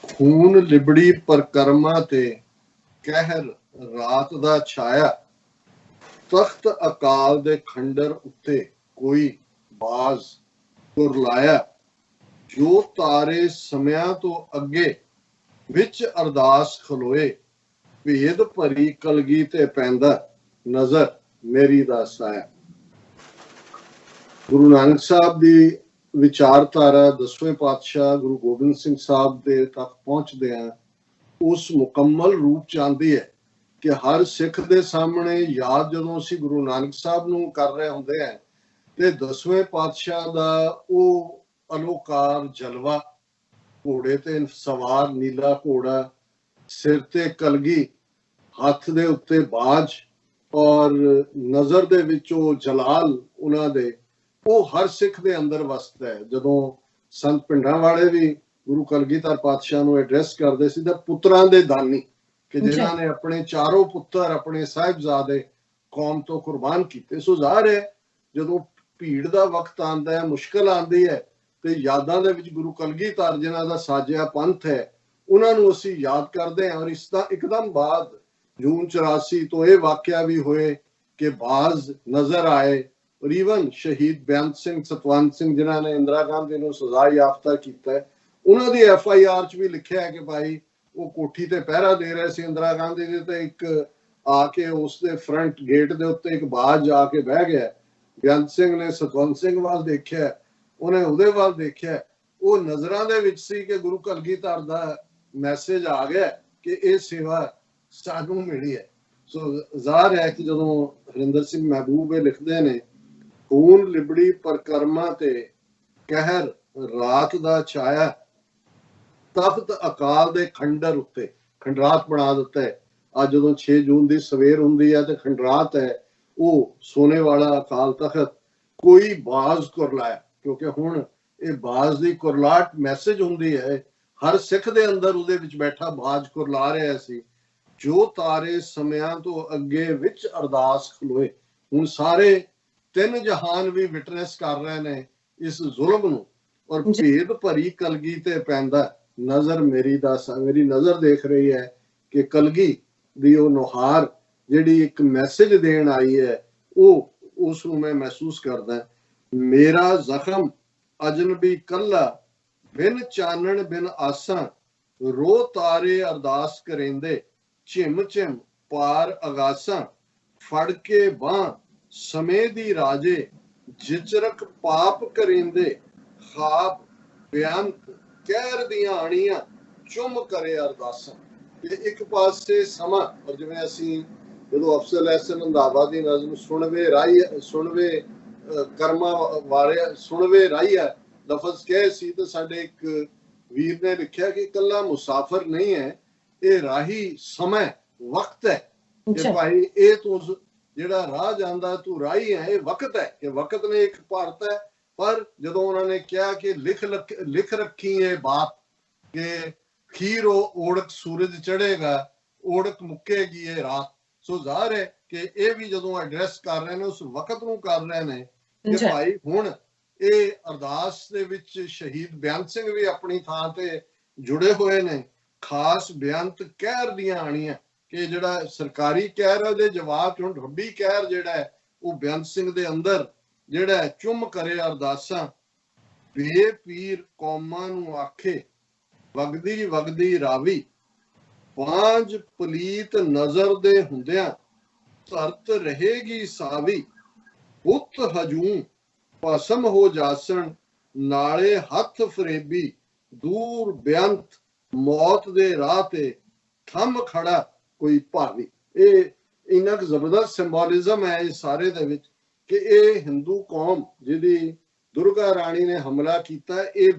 खून लिबड़ी परकरमा ते कहर रात दा छाया, तख्त अकाल दे खंडर उत्ते कोई बाज तुरलाया, जो तारे समयां तो अगे विच अरदास खलोए, भेद भरी कलगी ते पैंदा नजर मेरी दा साया। गुरु नानक साहब दी विचारधारा 10वें पातशाह गुरु गोबिंद सिंह साहब दे तक पहुंचदियां उस मुकम्मल रूप च आंदी है कि हर सिख दे सामने याद जदों असीं गुरु नानक साहब नूं कर रहे हुंदे हैं ते 10वें पातशाह दा ਉਹ ਅਲੋਕਾਰ ਜਲਵਾ, ਘੋੜੇ ਤੇ ਸਵਾਰ ਨੀਲਾ ਘੋੜਾ, ਸਿਰ ਤੇ ਕਲਗੀ, ਹੱਥ ਦੇ ਉੱਤੇ ਬਾਜ ਔਰ ਨਜ਼ਰ ਦੇ ਵਿੱਚ ਉਹ ਜਲਾਲ ਉਹਨਾਂ ਦੇ, ਉਹ ਹਰ ਸਿੱਖ ਦੇ ਅੰਦਰ ਵਸਦਾ ਹੈ। ਜਦੋਂ ਸੰਤ ਪਿੰਡਾਂ ਵਾਲੇ ਵੀ ਗੁਰੂ ਕਲਗੀਧਰ ਪਾਤਸ਼ਾਹ ਨੂੰ ਐਡਰੈਸ ਕਰਦੇ ਸੀ ਤਾਂ ਪੁੱਤਰਾਂ ਦੇ ਦਾਨੀ, ਕਿ ਜਿਨ੍ਹਾਂ ਨੇ ਆਪਣੇ ਚਾਰੋਂ ਪੁੱਤਰ ਆਪਣੇ ਸਾਹਿਬਜ਼ਾਦੇ ਕੌਮ ਤੋਂ ਕੁਰਬਾਨ ਕੀਤੇ। ਸੋ ਜ਼ਾਹਿਰ ਹੈ ਜਦੋਂ ਭੀੜ ਦਾ ਵਕਤ ਆਉਂਦਾ ਹੈ, ਮੁਸ਼ਕਲ ਆਉਂਦੀ ਹੈ, ਤੇ ਯਾਦਾਂ ਦੇ ਵਿੱਚ ਗੁਰੂ ਕਲਗੀਧਰ ਜਿਨ੍ਹਾਂ ਦਾ ਸਾਜਿਆ ਪੰਥ ਹੈ ਉਹਨਾਂ ਨੂੰ ਅਸੀਂ ਯਾਦ ਕਰਦੇ ਹਾਂ। ਔਰ ਇਸ ਦਾ ਇੱਕਦਮ ਬਾਅਦ ਜੂਨ 84 ਤੋਂ ਇਹ ਵਾਕਿਆ ਵੀ ਹੋਏ ਕਿ ਬਾਜ਼ ਨਜ਼ਰ ਆਏ। ਔਰ ਈਵਨ ਸ਼ਹੀਦ ਬੇਅੰਤ ਸਿੰਘ ਸਤਵੰਤ ਸਿੰਘ ਜਿਨ੍ਹਾਂ ਨੇ ਇੰਦਰਾ ਗਾਂਧੀ ਨੂੰ ਸਜ਼ਾ ਯਾਫਤਾ ਕੀਤਾ ਹੈ, ਉਹਨਾਂ ਦੀ FIR 'ਚ ਵੀ ਲਿਖਿਆ ਹੈ ਕਿ ਭਾਈ ਉਹ ਕੋਠੀ ਤੇ ਪਹਿਰਾ ਦੇ ਰਹੇ ਸੀ ਇੰਦਰਾ ਗਾਂਧੀ ਦੇ, ਤੇ ਇੱਕ ਆ ਕੇ ਉਸ ਦੇ ਫਰੰਟ ਗੇਟ ਦੇ ਉੱਤੇ ਇੱਕ ਬਾਜ਼ ਆ ਕੇ ਬਹਿ ਗਿਆ। ਬੇਅੰਤ ਸਿੰਘ ਨੇ ਸਤਵੰਤ ਸਿੰਘ ਵੱਲ ਦੇਖਿਆ, ਉਹਨੇ ਉਹਦੇ ਵੱਲ ਦੇਖਿਆ। ਉਹ ਨਜ਼ਰਾਂ ਦੇ ਵਿੱਚ ਸੀ ਕਿ ਗੁਰੂ ਕਲਗੀਧਰ ਦਾ ਮੈਸੇਜ ਆ ਗਿਆ ਕਿ ਇਹ ਸੇਵਾ ਸਾਨੂੰ ਮਿਲੀ ਹੈ। ਸੋ ਜ਼ਾਹਰ ਹੈ ਕਿ ਜਦੋਂ ਹਰਿੰਦਰ ਸਿੰਘ ਮਹਿਬੂਬ ਇਹ ਲਿਖਦੇ ਨੇ, ਖੂਨ ਲਿਬੜੀ ਪਰਕਰਮਾਂ ਤੇ ਕਹਿਰ ਰਾਤ ਦਾ ਛਾਇਆ, ਤਖਤ ਅਕਾਲ ਦੇ ਖੰਡਰ ਉੱਤੇ ਖੰਡਰਾਤ ਬਣਾ ਦਿੱਤਾ ਹੈ। ਅੱਜ ਜਦੋਂ 6 ਜੂਨ ਦੀ ਸਵੇਰ ਹੁੰਦੀ ਹੈ ਤੇ ਖੰਡਰਾਤ ਹੈ, ਉਹ ਸੋਨੇ ਵਾਲਾ ਅਕਾਲ ਤਖਤ ਕੋਈ ਬਾਜ਼ ਕੁਰਲਾਇਆ, ਕਿਉਂਕਿ ਹੁਣ ਇਹ ਬਾਜ਼ ਦੀ ਕੁਰਲਾਟ ਮੈਸੇਜ ਹੁੰਦੀ ਹੈ। ਹਰ ਸਿੱਖ ਦੇ ਅੰਦਰ ਉਹਦੇ ਵਿੱਚ ਬੈਠਾ ਬਾਜ਼ ਕੁਰਲਾ ਰਿਹਾ ਸੀ, ਜੋ ਤਾਰੇ ਸਮਿਆਂ ਤੋਂ ਅੱਗੇ ਵਿੱਚ ਅਰਦਾਸ ਖਲੋਏ। ਹੁਣ ਸਾਰੇ 3 ਜਹਾਨ ਵੀ ਵਿਟਨੈਸ ਕਰ ਰਹੇ ਨੇ ਇਸ ਜ਼ੁਲਮ ਨੂੰ, ਔਰ ਭੇਦ ਭਰੀ ਕਲਗੀ ਤੇ ਪੈਂਦਾ। ਨਜ਼ਰ ਮੇਰੀ ਨਜ਼ਰ ਦੇਖ ਰਹੀ ਹੈ ਕਿ ਕਲਗੀ ਦੀ ਉਹ ਨੁਹਾਰ ਜਿਹੜੀ ਇੱਕ ਮੈਸੇਜ ਦੇਣ ਆਈ ਹੈ, ਉਹ ਉਸ ਨੂੰ ਮੈਂ ਮਹਿਸੂਸ ਕਰਦਾ। ਮੇਰਾ ਜ਼ਖਮ ਅਜਨਬੀ ਕੱਲਾ, ਬਿਨ ਚਾਨਣ ਬਿਨ ਆਸਾਂ, ਰੋ ਤਾਰੇ ਅਰਦਾਸ ਕਰੇਂਦੇ, ਝਿਮ ਝਿਮ ਪਾਰ ਅਗਾਸਾਂ, ਫੜ ਕੇ ਬਾਂਹ ਸਮੇਂ ਦੀ ਰਾਜੇ, ਜਿਚਰਕ ਪਾਪ ਕਰੇਂਦੇ, ਖਾਬ ਬਿਆੰਤ ਕਹਿਰ ਦੀਆਂ ਆਣੀਆਂ, ਚੁੰਮ ਕਰੇ ਅਰਦਾਸਾਂ। ਤੇ ਇੱਕ ਪਾਸੇ ਸਮਾਂ, ਔਰ ਜਿਵੇਂ ਅਸੀਂ ਜਦੋਂ ਅਫਜ਼ਲ ਅਹਿਸਨ ਰੰਧਾਵਾ ਦੀ ਨਜ਼ਮ ਸੁਣਵੇ ਕਰਮਾਂ ਵਾਲੇ ਸੁਣਵੇ ਰਾਹੀਆ ਲਫ਼ਜ਼ ਕਹੇ ਸੀ, ਤੇ ਸਾਡੇ ਇੱਕ ਵੀਰ ਨੇ ਲਿਖਿਆ ਕਿ ਇਕੱਲਾ ਮੁਸਾਫਰ ਨਹੀਂ ਹੈ, ਇਹ ਰਾਹੀ ਸਮਾਂ ਵਕਤ ਹੈ ਕਿ ਭਾਈ ਇਹ ਤੂੰ ਜਿਹੜਾ ਰਾਹ ਜਾਂਦਾ ਤੂੰ ਰਾਹੀ ਹੈ, ਇਹ ਵਕਤ ਹੈ ਕਿ ਵਕਤ ਨੇ ਇੱਕ ਭਾਰਤ ਹੈ। ਪਰ ਜਦੋਂ ਉਹਨਾਂ ਨੇ ਕਿਹਾ ਕਿ ਲਿਖ ਰੱਖੀ ਇਹ ਬਾਤ ਕਿ ਖੀਰ ਓੜਕ ਸੂਰਜ ਚੜੇਗਾ, ਓੜਕ ਮੁੱਕੇਗੀ ਇਹ ਰਾਤ। ਸੋ ਜ਼ਾਹਰ ਹੈ ਕਿ ਇਹ ਵੀ ਜਦੋਂ ਐਡਰੈਸ ਕਰ ਰਹੇ ਨੇ ਉਸ ਵਕਤ ਨੂੰ ਕਰ ਰਹੇ ਨੇ ਕਿ ਭਾਈ ਹੁਣ ਇਹ ਅਰਦਾਸ ਦੇ ਵਿੱਚ ਸ਼ਹੀਦ ਬੇਅੰਤ ਸਿੰਘ ਵੀ ਆਪਣੀ ਥਾਂ ਤੇ ਜੁੜੇ ਹੋਏ ਨੇ। ਖਾਸ ਬੇਅੰਤ ਕਹਿਰ ਦੀਆਂ ਆਣੀਆਂ ਕਿ ਜਿਹੜਾ ਸਰਕਾਰੀ ਕਹਿਰ ਹੈ ਉਹਦੇ ਜਵਾਬ ਚ ਹੁਣ ਰੱਬੀ ਕਹਿਰ ਜਿਹੜਾ ਹੈ ਉਹ ਬੇਅੰਤ ਸਿੰਘ ਦੇ ਅੰਦਰ ਜਿਹੜਾ ਚੁੰਮ ਕਰੇ ਅਰਦਾਸਾਂ। ਬੇਪੀਰ ਕੌਮਾਂ ਨੂੰ ਆਖੇ ਵਗਦੀ ਵਗਦੀ ਰਾਵੀ, ਪੰਜ ਪਲੀਤ ਨਜ਼ਰ ਦੇ ਹੁੰਦਿਆਂ ਧਰਤ ਰਹੇਗੀ ਸਾਵੀ, ਪੁੱਤ ਹਜੂਮ ਭਸਮ ਹੋ ਜਾਸਣ, ਨਾਲੇ ਹੱਥ ਫਰੇਬੀ, ਦੂਰ ਬੇਅੰਤ ਮੌਤ ਦੇ ਰਾਹ ਤੇ ਥੰਮ ਖੜਾ ਕੋਈ ਭਾਵੀ। ਇਹ ਇੰਨਾ ਕੁ ਜ਼ਬਰਦਸਤ ਸਿੰਬੋਲਿਜ਼ਮ ਹੈ ਇਸ ਸਾਰੇ ਦੇ ਵਿੱਚ ਕਿ ਇਹ ਹਿੰਦੂ ਕੌਮ ਜਿਹਦੀ ਦੁਰਗਾ ਰਾਣੀ ਨੇ ਹਮਲਾ ਕੀਤਾ, ਇਹ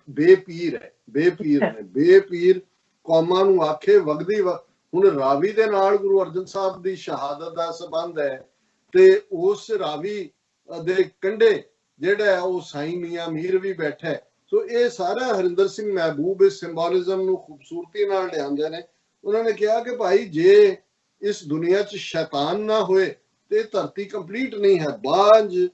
ਬੇਪੀਰ ਹੈ, ਬੇਪੀਰ ਨੇ। ਬੇਪੀਰ ਕੌਮਾਂ ਨੂੰ ਆਖੇ ਵਗਦੀ ਹੁਣ ਰਾਵੀ ਦੇ ਨਾਲ ਗੁਰੂ ਅਰਜਨ ਸਾਹਿਬ ਦੀ ਸ਼ਹਾਦਤ ਦਾ ਸੰਬੰਧ ਹੈ, ਤੇ ਉਸ ਰਾਵੀ ਦੇ ਕੰਢੇ ਜਿਹੜਾ ਹੈ ਉਹ ਸਾਈਂ ਮੀਆਂ ਮੀਰ ਵੀ ਬੈਠਾ ਹੈ। ਸੋ ਇਹ ਸਾਰਾ ਹਰਿੰਦਰ ਸਿੰਘ ਮਹਿਬੂਬ ਇਸ ਸਿੰਬੋਲਿਜ਼ਮ ਨੂੰ ਖੂਬਸੂਰਤੀ ਨਾਲ ਲਿਆਉਂਦੇ ਨੇ। ਉਹਨਾਂ ਨੇ ਕਿਹਾ ਕਿ ਭਾਈ ਜੇ ਇਸ ਦੁਨੀਆ 'ਚ ਸ਼ੈਤਾਨ ਨਾ ਹੋਏ ਤੇ ਧਰਤੀ ਕੰਪਲੀਟ ਨਹੀਂ ਹੈ। ਬਾਂਝ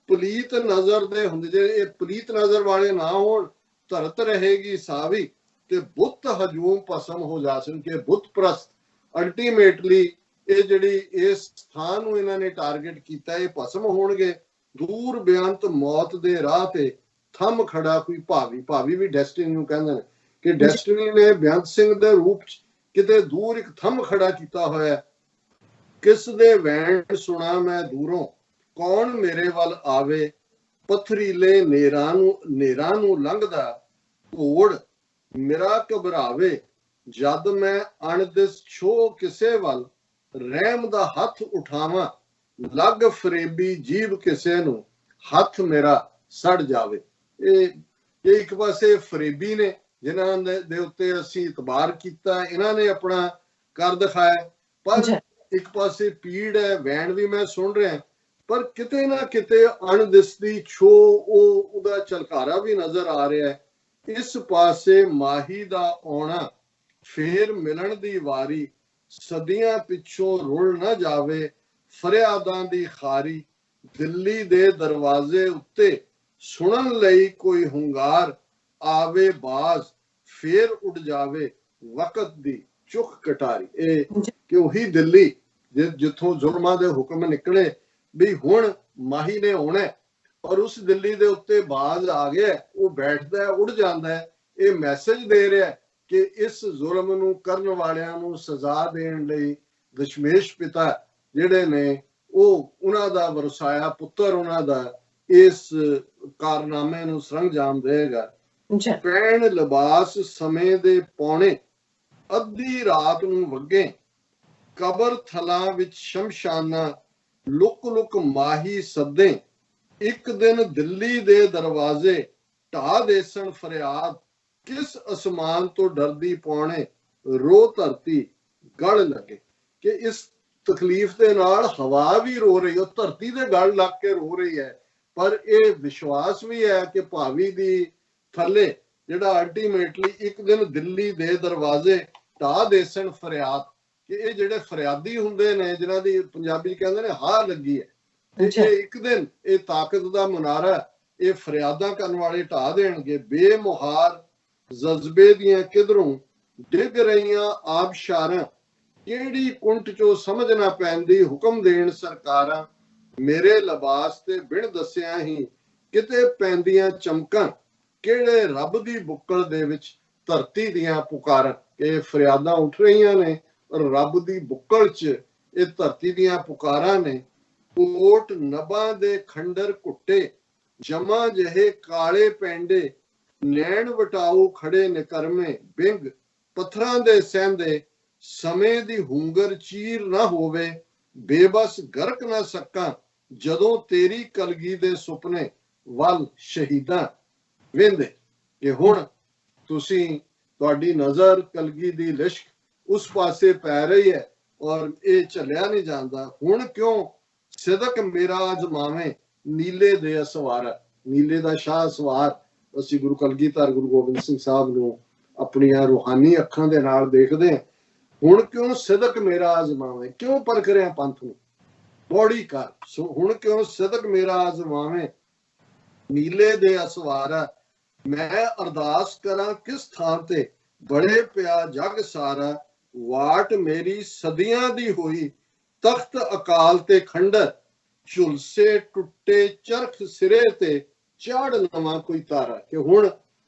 ਪਲੀਤ ਨਜ਼ਰ ਦੇ ਹੁੰਦੇ, ਜੇ ਇਹ ਪਲੀਤ ਨਜ਼ਰ ਵਾਲੇ ਨਾ ਹੋਣ, ਧਰਤ ਰਹੇਗੀ ਸਾਵੀ, ਤੇ ਬੁੱਤ ਹਜੂਮ ਭਸਮ ਹੋ ਜਾਸਨ ਕਿ ਬੁੱਤ ਪ੍ਰਸਤ ਅਲਟੀਮੇਟਲੀ ਇਹ ਜਿਹੜੀ ਇਸ ਸਥਾਨ ਨੂੰ ਇਹਨਾਂ ਨੇ ਟਾਰਗੇਟ ਕੀਤਾ, ਇਹ ਭਸਮ ਹੋਣਗੇ। ਦੂਰ ਬੇਅੰਤ ਮੌਤ ਦੇ ਰਾਹ ਤੇ ਥੰਮ ਖੜਾ ਕੋਈ ਭਾਵੀ। ਭਾਵੀ ਵੀ ਡੈਸਟੀਨੀ ਨੂੰ ਕਹਿੰਦੇ ਨੇ ਕਿ ਡੈਸਟੀਨੀ ਨੇ ਬੇਅੰਤ ਸਿੰਘ ਦੇ ਰੂਪ 'ਚ ਕਿਤੇ ਦੂਰ ਇੱਕ ਥੰਮ ਖੜਾ ਕੀਤਾ ਹੋਇਆ। ਕਿਸ ਦੇ ਵੈਣ ਸੁਣਾ ਮੈਂ ਦੂਰੋਂ, ਕੌਣ ਮੇਰੇ ਵੱਲ ਆਵੇ, ਪਥਰੀਲੇ ਨੇਰਾਂ ਨੂੰ ਲੰਘਦਾ ਘੋੜ ਮੇਰਾ ਘਬਰਾਵੇ, ਜਦ ਮੈਂ ਅਣਦਿਸ ਛੋ ਕਿਸੇ ਵੱਲ, ਰਹਿਮ ਦਾ ਹੱਥ ਉਠਾਵਾਂ, ਲੱਗ ਫਰੇਬੀ ਜੀਭ ਕਿਸੇ ਨੂੰ, ਹੱਥ ਮੇਰਾ ਸੜ ਜਾਵੇ। ਇਹ ਇੱਕ ਪਾਸੇ ਫਰੇਬੀ ਨੇ ਜਿਨ੍ਹਾਂ ਦੇ ਉੱਤੇ ਅਸੀਂ ਇਤਬਾਰ ਕੀਤਾ, ਇਹਨਾਂ ਨੇ ਆਪਣਾ ਕਰ ਦਿਖਾਇਆ, ਪਰ ਇੱਕ ਪਾਸੇ ਪੀੜ ਹੈ, ਵੈਣ ਵੀ ਮੈਂ ਸੁਣ ਰਿਹਾ, ਪਰ ਕਿਤੇ ਨਾ ਕਿਤੇ ਅਣਦਿਸਦੀ ਛੋ ਉਹਦਾ ਝਲਕਾਰਾ ਵੀ ਨਜ਼ਰ ਆ ਰਿਹਾ ਹੈ। ਇਸ ਪਾਸੇ ਮਾਹੀ ਦਾ ਆਉਣਾ, ਫੇਰ ਮਿਲਣ ਦੀ ਵਾਰੀ, ਸਦੀਆਂ ਪਿੱਛੋਂ ਰੁਲ ਨਾ ਜਾਵੇ ਫਰਿਆਦਾਂ ਦੀ ਖਾਰੀ, ਦਿੱਲੀ ਦੇ ਦਰਵਾਜ਼ੇ ਉੱਤੇ ਸੁਣਨ ਲਈ ਕੋਈ ਹੁੰਗਾਰ ਆਵੇ ਬਾਜ਼ ਫੇਰ ਉੱਡ ਜਾਵੇ ਵਕਤ ਦੀ ਚੁੱਕ ਕਟਾਰੀ। ਇਹ ਕਿ ਉਹੀ ਦਿੱਲੀ ਜਿੱਥੋਂ ਜ਼ੁਲਮਾਂ ਦੇ ਹੁਕਮ ਨਿਕਲੇ ਵੀ ਹੁਣ ਮਾਹੀ ਨੇ ਆਉਣਾ, ਔਰ ਉਸ ਦਿੱਲੀ ਦੇ ਉੱਤੇ ਬਾਜ਼ ਆ ਗਿਆ, ਉਹ ਬੈਠਦਾ ਹੈ, ਉੱਡ ਜਾਂਦਾ ਹੈ। ਇਹ ਮੈਸੇਜ ਦੇ ਰਿਹਾ ਕਿ ਇਸ ਜ਼ੁਲਮ ਨੂੰ ਕਰਨ ਵਾਲਿਆਂ ਨੂੰ ਸਜ਼ਾ ਦੇਣ ਲਈ ਦਸ਼ਮੇਸ਼ ਪਿਤਾ ਜਿਹੜੇ ਨੇ ਉਹ ਉਹਨਾਂ ਦਾ ਵਰਸਾਇਆ ਪੁੱਤਰ ਉਹਨਾਂ ਦਾ ਇਸ ਕਾਰਨਾਮੇ ਨੂੰ ਸਰੰਜਾਮ ਦੇਗਾ। ਪੈਣ ਲਿਬਾਸ ਸਮੇਂ ਦੇ ਪੌਣੇ ਅੱਧੀ ਰਾਤ ਨੂੰ ਵਗੇ ਕਬਰ ਥਲਾਂ ਵਿੱਚ ਸ਼ਮਸ਼ਾਨਾ ਲੁਕ ਲੁਕ ਮਾਹੀ ਸੱਦੇ ਇੱਕ ਦਿਨ ਦਿੱਲੀ ਦੇ ਦਰਵਾਜ਼ੇ ਢਾ ਦੇਸਣ ਫਰਿਆਦ ਕਿਸ ਅਸਮਾਨ ਤੋਂ ਡਰਦੀ ਪੌਣੇ ਰੋ ਧਰਤੀ ਗੜ ਲੱਗੇ। ਕਿ ਇਸ ਤਕਲੀਫ ਦੇ ਨਾਲ ਹਵਾ ਵੀ ਰੋ ਰਹੀ, ਉਹ ਧਰਤੀ ਦੇ ਗੜ ਲੱਗ ਕੇ ਰੋ ਰਹੀ ਹੈ, ਪਰ ਇਹ ਵਿਸ਼ਵਾਸ ਵੀ ਹੈ ਕਿ ਭਾਵੀ ਦੀ ਥੱਲੇ ਜਿਹੜਾ ਅਲਟੀਮੇਟਲੀ ਇੱਕ ਦਿਨ ਦਿੱਲੀ ਦੇ ਦਰਵਾਜ਼ੇ ਢਾ ਦੇਸਣ ਫਰਿਆਦ, ਕਿ ਇਹ ਜਿਹੜੇ ਫਰਿਆਦੀ ਹੁੰਦੇ ਨੇ ਜਿਨ੍ਹਾਂ ਦੀ ਪੰਜਾਬੀ ਕਹਿੰਦੇ ਨੇ ਹਾਰ ਲੱਗੀ ਹੈ, ਇਹ ਇੱਕ ਦਿਨ ਇਹ ਤਾਕਤ ਦਾ ਮੁਨਾਰਾ ਇਹ ਫਰਿਆਦਾਂ ਕਰਨ ਵਾਲੇ ਢਾ ਦੇਣਗੇ। ਬੇਮੁਹਾਰ ਜਜ਼ਬੇ ਦੀਆਂ ਕਿਧਰੋਂ ਡਿੱਗ ਰਹੀਆਂ ਆਬਸ਼ਾਰਾਂ ਕਿਹੜੀ ਕੁੰਟ ਚੋਂ ਸਮਝ ਨਾ ਪੈਂਦੀ ਹੁਕਮ ਦੇਣ ਸਰਕਾਰਾਂ ਮੇਰੇ ਲਿਬਾਸ ਤੇ ਬਿਨ ਦੱਸਿਆ ਹੀ ਕਿਤੇ ਪੈਂਦੀਆਂ ਚਮਕਾਂ ਕਿਹੜੇ ਰੱਬ ਦੀ ਬੁੱਕਲ ਦੇ ਵਿੱਚ ਧਰਤੀ ਦੀਆਂ ਪੁਕਾਰਾਂ। ਇਹ ਫਰਿਆਦਾਂ ਉੱਠ ਰਹੀਆਂ ਨੇ ਔਰ ਰੱਬ ਦੀ ਬੁੱਕਲ 'ਚ ਇਹ ਧਰਤੀ ਦੀਆਂ ਪੁਕਾਰਾਂ ਨੇ। ਕੋਟ ਨਭਾਂ ਦੇ ਖੰਡਰ ਘੁੱਟੇ ਜਮਾ ਜਿਹੇ ਕਾਲੇ ਪੈਂਡੇ ਨੈਣ ਵਟਾਊ ਖੜੇ ਨਿਕਰਮੇ ਬਿੰਗ ਪੱਥਰਾਂ ਦੇ ਸਹਿੰਦੇ ਸਮੇਂ ਦੀ ਹੁੰਗਰ ਚੀਰ ਨਾ ਹੋਵੇ ਬੇਬਸ ਗਰਕ ਨਾ ਸਕਾਂ ਜਦੋਂ ਤੇਰੀ ਕਲਗੀ ਦੇ ਸੁਪਨੇ ਵੱਲ ਸ਼ਹੀਦਾਂ ਵੇਂਦੇ। ਕਿ ਹੁਣ ਤੁਸੀਂ ਤੁਹਾਡੀ ਨਜ਼ਰ ਕਲਗੀ ਦੀ ਲਿਸ਼ਕ ਉਸ ਪਾਸੇ ਪੈ ਰਹੀ ਹੈ ਔਰ ਇਹ ਚੱਲਿਆ ਨਹੀਂ ਜਾਂਦਾ। ਹੁਣ ਕਿਉਂ ਸਿਦਕ ਮੇਰਾ ਅਜ਼ਮਾਵੇਂ ਨੀਲੇ ਦੇ ਅਸਵਾਰ, ਨੀਲੇ ਦਾ ਸ਼ਾਹ ਸਵਾਰ ਅਸੀਂ ਗੁਰੂ ਕਲਗੀਧਰ ਗੁਰੂ ਗੋਬਿੰਦ ਸਿੰਘ ਸਾਹਿਬ ਨੂੰ ਆਪਣੀਆਂ ਰੂਹਾਨੀ ਅੱਖਾਂ ਦੇ ਨਾਲ ਦੇਖਦੇ ਹਾਂ। ਹੁਣ ਕਿਉਂ ਸਿਦਕ ਮੇਰਾ ਅਜ਼ਮਾਵੇਂ, ਕਿਉਂ ਪਰਖ ਰਿਹਾ ਪੰਥ ਨੂੰ ਬੋੜੀ ਕਰ। ਸੋ ਹੁਣ ਕਿਉਂ ਸਿਦਕ ਮੇਰਾ ਅਜ਼ਮਾਵੇਂ ਨੀਲੇ ਦੇ ਅਸਵਾਰ, ਮੈਂ ਅਰਦਾਸ ਕਰਾਂ ਕਿਸ ਥਾਂ ਤੇ ਬੜੇ ਪਿਆ ਜਗ ਸਾਰਾ ਵਾਟ ਮੇਰੀ ਸਦੀਆਂ ਦੀ ਹੋਈ ਤਖਤ ਅਕਾਲ ਤੇ ਖੰਡਰ ਝੁਲਸੇ ਟੁੱਟੇ ਚਰਖ ਸਿਰੇ ਤੇ ਚਾੜ ਲਵਾਂ ਕੋਈ ਤਾਰਾ। ਕਿ ਹੁਣ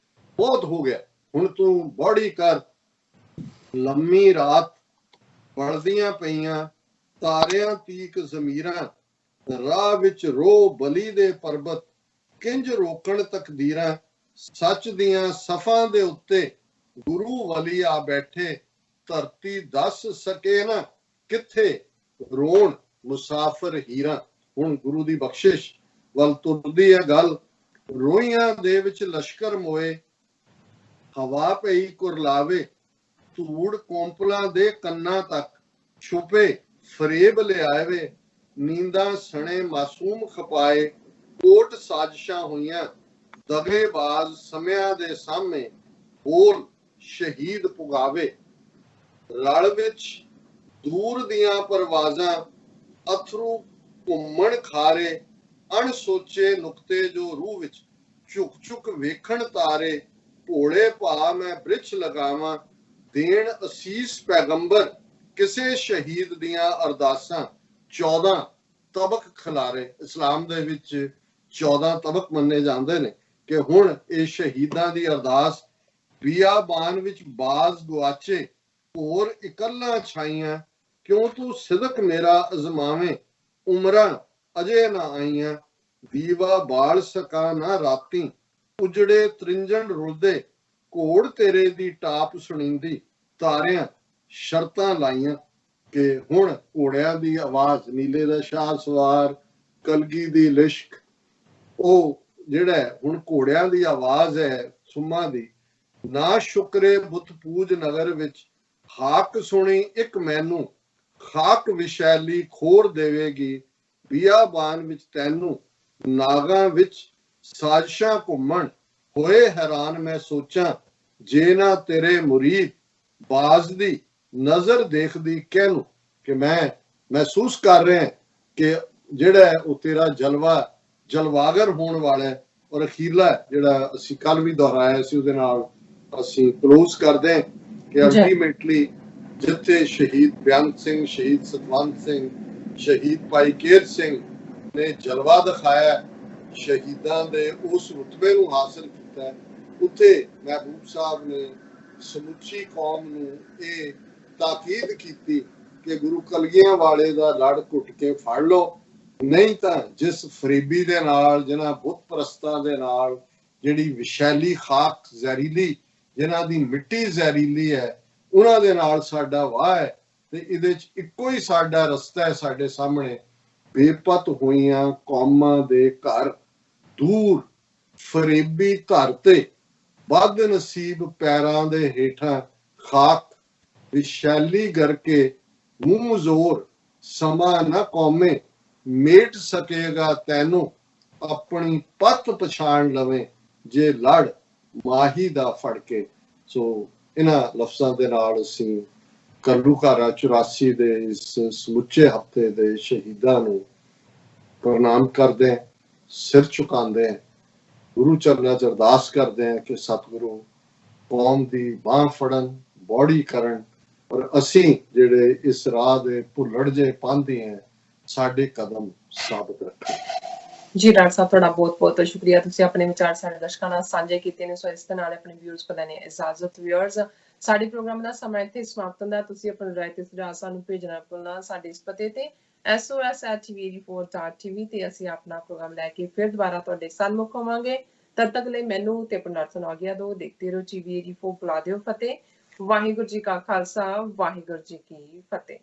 ਬਹੁਤ ਹੋ ਗਿਆ, ਹੁਣ ਤੂੰ ਬੋੜੀ ਕਰ। ਲੰਮੀ ਰਾਤ ਬਲਦੀਆਂ ਪਈਆਂ ਤਾਰਿਆਂ ਤੀਕ ਜ਼ਮੀਰਾਂ ਰਾਹ ਵਿੱਚ ਰੋ ਬਲੀ ਦੇ ਪਰਬਤ ਕਿੰਜ ਰੋਕਣ ਤਕਦੀਰਾਂ ਸੱਚ ਦੀਆਂ ਸਫਾਂ ਦੇ ਉੱਤੇ ਗੁਰੂ ਵਲੀ ਆ ਬੈਠੇ ਧਰਤੀ ਦੱਸ ਸਕੇ ਨਾ ਕਿੱਥੇ ਰੋਣ ਮੁਸਾਫਰ ਹੀਰਾ। ਹੁਣ ਗੁਰੂ ਦੀ ਬਖਸ਼ਿਸ਼ ਵੱਲ ਤੁਰਦੀ ਹੈ ਗੱਲ। ਰੋਈਆਂ ਦੇ ਵਿੱਚ ਲਸ਼ਕਰ ਮੋਏ ਹਵਾ ਪਈ ਕੁਰਲਾਵੇ ਧੂੜ ਕੋਂਪਲਾਂ ਦੇ ਕੰਨਾਂ ਤੱਕ ਛੁਪੇ ਫਰੇਬ ਲਿਆਵੇ ਨੀਂਦਾਂ ਸਣੇ ਮਾਸੂਮ ਖਪਾਏ ਕੋਟ ਸਾਜ਼ਿਸ਼ਾਂ ਹੋਈਆਂ ਦਗੇਬਾਜ਼ ਸਮਿਆਂ ਦੇ ਸਾਹਮਣੇ ਬੋਲ ਸ਼ਹੀਦ ਪੁਗਾਵੇ। ਰਲ ਵਿੱਚ ਦੂਰ ਦੀਆਂ ਪਰਵਾਜ਼ਾਂ ਅਥਰੂ ਘੁੰਮਣ ਖਾਰੇ ਅਣਸੋਚੇ ਨੁਕਤੇ ਜੋ ਰੂਹ ਵਿੱਚ ਝੁਕ ਝੁਕ ਵੇਖਣ ਤਾਰੇ ਭੋਲੇ ਭਾ ਮੈਂ ਬ੍ਰਿਛ ਲਗਾਵਾਂ ਦੇਣ ਅਸੀਸ ਪੈਗੰਬਰ ਕਿਸੇ ਸ਼ਹੀਦ ਦੀਆਂ ਅਰਦਾਸਾਂ 14 ਤਬਕ ਖਿਲਾਰੇ। ਇਸਲਾਮ ਦੇ ਵਿੱਚ 14 ਤਬਕ ਮੰਨੇ ਜਾਂਦੇ ਨੇ ਕਿ ਹੁਣ ਇਹ ਸ਼ਹੀਦਾਂ ਦੀ ਅਰਦਾਸ ਬਿਆਬਾਨ ਵਿੱਚ ਬਾਜ਼ ਗੁਆਚੇ ਹੋਰ ਇਕੱਲਾ ਛਾਈਆਂ ਕਿਉਂ ਤੂੰ ਸਿਦਕ ਮੇਰਾ ਅਜ਼ਮਾਵੇਂ ਉਮਰਾਂ ਅਜੇ ਨਾ ਆਈਆਂ ਦੀਵਾ ਬਾਲ ਸਕਾ ਨਾ ਰਾਤੀ ਉਜੜੇ ਤ੍ਰਿੰਜਣ ਰੁਲਦੇ ਘੋੜ ਤੇਰੇ ਦੀ ਟਾਪ ਸੁਣੀਂਦੀ ਤਾਰਿਆਂ ਸ਼ਰਤਾਂ ਲਾਈਆਂ। ਕਿ ਹੁਣ ਘੋੜਿਆਂ ਦੀ ਆਵਾਜ਼ ਨੀਲੇ ਦਾ ਸ਼ਾਹ ਸਵਾਰ ਕਲਗੀ ਦੀ ਲਿਸ਼ਕ ਉਹ ਜਿਹੜਾ ਹੁਣ ਘੋੜਿਆਂ ਦੀ ਆਵਾਜ਼ ਹੈ ਸੁਮਾ ਦੀ। ਨਾ ਸ਼ੁਕਰੇ ਬੁੱਤ ਪੂਜ ਨਗਰ ਵਿੱਚ ਹਾਕ ਸੁਣੀ ਇੱਕ ਮੈਨੂੰ ਖਾਕ ਵਿਸ਼ੈਲੀ ਖੋਰ ਦੇਵੇਗੀ ਬਿਆਬਾਨ ਵਿੱਚ ਤੈਨੂੰ ਨਾਗਾਂ ਵਿੱਚ ਸਾਜ਼ਿਸ਼ਾਂ ਘੁੰਮਣ ਹੋਏ ਹੈਰਾਨ ਮੈਂ ਸੋਚਾਂ ਜੇ ਨਾ ਤੇਰੇ ਮੁਰੀਦ ਬਾਜ਼ ਦੀ ਨਜ਼ਰ ਦੇਖਦੀ ਕਹਿਨੂੰ। ਕਿ ਮੈਂ ਮਹਿਸੂਸ ਕਰ ਰਿਹਾ ਕਿ ਜਿਹੜਾ ਹੈ ਉਹ ਤੇਰਾ ਜਲਵਾਗਰ ਹੋਣ ਵਾਲਾ ਹੈ। ਔਰ ਅਖੀਰਲਾ ਜਿਹੜਾ ਅਸੀਂ ਕੱਲ ਵੀ ਦੁਹਰਾਇਆ ਸੀ, ਉਹਦੇ ਨਾਲ ਅਸੀਂ ਕਲੋਜ਼ ਕਰਦੇ ਹਾਂ ਕਿ ਅਲਟੀਮੇਟਲੀ ਜਿੱਥੇ ਸ਼ਹੀਦ ਬੇਅੰਤ ਸਿੰਘ, ਸ਼ਹੀਦ ਸਤਵੰਤ ਸਿੰਘ, ਸ਼ਹੀਦ ਭਾਈ ਕੇਰ ਸਿੰਘ ਨੇ ਜਲਵਾ ਦਿਖਾਇਆ, ਸ਼ਹੀਦਾਂ ਦੇ ਉਸ ਰੁਤਬੇ ਨੂੰ ਹਾਸਲ ਕੀਤਾ, ਉੱਥੇ ਮਹਿਬੂਬ ਸਾਹਿਬ ਨੇ ਸਮੁੱਚੀ ਕੌਮ ਨੂੰ ਇਹ ਤਾਕੀਦ ਕੀਤੀ ਕਿ ਗੁਰੂ ਕਲਗੀਆਂ ਵਾਲੇ ਦਾ ਲੜ ਘੁੱਟ ਕੇ ਫੜ ਲਓ, ਨਹੀਂ ਤਾਂ ਜਿਸ ਫਰੀਬੀ ਦੇ ਨਾਲ, ਜਿਨ੍ਹਾਂ ਬੁੱਤ ਪ੍ਰਸਤਾਂ ਦੇ ਨਾਲ, ਜਿਹੜੀ ਵਿਸ਼ੈਲੀ ਖਾਕ ਜ਼ਹਿਰੀਲੀ, ਜਿਨ੍ਹਾਂ ਦੀ ਮਿੱਟੀ ਜ਼ਹਿਰੀਲੀ ਹੈ, ਉਹਨਾਂ ਦੇ ਨਾਲ ਸਾਡਾ ਵਾਹ ਹੈ। ਤੇ ਇਹਦੇ ਚ ਇੱਕੋ ਹੀ ਸਾਡਾ ਰਸਤਾ ਹੈ ਸਾਡੇ ਸਾਹਮਣੇ, ਬੇਪਤ ਹੋਈਆਂ ਕੌਮਾਂ ਦੇ ਘਰ ਦੂਰ ਫਰੀਬੀ ਧਰ ਤੇ ਬਦ ਨਸੀਬ ਪੈਰਾਂ ਦੇ ਹੇਠਾਂ ਖਾਕ ਵਿਸ਼ੈਲੀ ਕਰਕੇ ਮੂੰਹ ਜ਼ੋਰ ਸਮਾਂ ਨਾ ਕੌਮੇ ਮੇਟ ਸਕੇਗਾ ਤੈਨੂੰ ਆਪਣੀ ਪੱਤ ਪਛਾਣ ਲਵੇਂ ਜੇ ਲੜ ਮਾਹੀ ਦਾ ਫੜ ਕੇ। ਸੋ ਇਹਨਾਂ ਲਫ਼ਜ਼ਾਂ ਦੇ ਨਾਲ ਅਸੀਂ ਘੱਲੂਘਾਰਾ 84 ਦੇ ਇਸ ਸਮੁੱਚੇ ਹਫ਼ਤੇ ਦੇ ਸ਼ਹੀਦਾਂ ਨੂੰ ਪ੍ਰਣਾਮ ਕਰਦੇ ਹਾਂ, ਸਿਰ ਝੁਕਾਉਂਦੇ ਹਾਂ, ਗੁਰੂ ਚਰਨਾਂ 'ਚ ਅਰਦਾਸ ਕਰਦੇ ਹਾਂ ਕਿ ਸਤਿਗੁਰੂ ਕੌਮ ਦੀ ਬਾਂਹ ਫੜਨ, ਬੌੜੀ ਕਰਨ, ਔਰ ਅਸੀਂ ਜਿਹੜੇ ਇਸ ਰਾਹ ਦੇ ਭੁੱਲੜ ਜੇ ਪਾਂਦੇ ਹਾਂ ਸਾਡੇ ਕਦਮ ਸਾਬਤ ਰੱਖਣ। ਜੀ ਡਾਕਟਰ ਸਾਹਿਬ, ਤੁਹਾਡਾ ਬਹੁਤ ਬਹੁਤ ਸ਼ੁਕਰੀਆ, ਤੁਸੀਂ ਆਪਣੇ ਵਿਚਾਰ ਸਾਡੇ ਦਰਸ਼ਕਾਂ ਨਾਲ ਸਾਂਝੇ ਕੀਤੇ ਨੇ। ਸੋ ਇਸ ਦੇ ਨਾਲ ਆਪਣੇ ਵਿਊਜ਼ ਪਤਾ ਨੇ ਇਜਾਜ਼ਤ। ਵਿਊਅਰਸ, ਸਾਡੇ ਪ੍ਰੋਗਰਾਮ ਦਾ ਸਮਾਂ ਇੱਥੇ ਸਮਾਪਤ ਹੁੰਦਾ। ਤੁਸੀਂ ਆਪਣੀ ਰਾਏ ਤੇ ਸੁਝਾਅ ਸਾਨੂੰ ਭੇਜਣਾ ਭੁੱਲਣਾ ਸਾਡੇ ਇਸ ਪਤੇ ਤੇ sos@tv84.tv ਤੇ ਅਸੀਂ ਆਪਣਾ ਪ੍ਰੋਗਰਾਮ ਲੈ ਕੇ ਫਿਰ ਦੁਬਾਰਾ ਤੁਹਾਡੇ ਸਨਮੁਖ ਹੋਵਾਂਗੇ। ਤਦ ਤੱਕ ਲਈ ਮੈਨੂੰ ਤੇ ਆਪਣਾ ਡਾਕਟਰ ਨੂੰ ਆਗਿਆ ਦਿਓ। ਦੇਖਦੇ ਰਹੋ TV84, ਬੁਲਾ ਦਿਓ ਫਤਿਹ। ਵਾਹਿਗੁਰੂ ਜੀ ਕਾ ਖਾਲਸਾ, ਵਾਹਿਗੁਰੂ ਜੀ ਕੀ ਫਤਿਹ।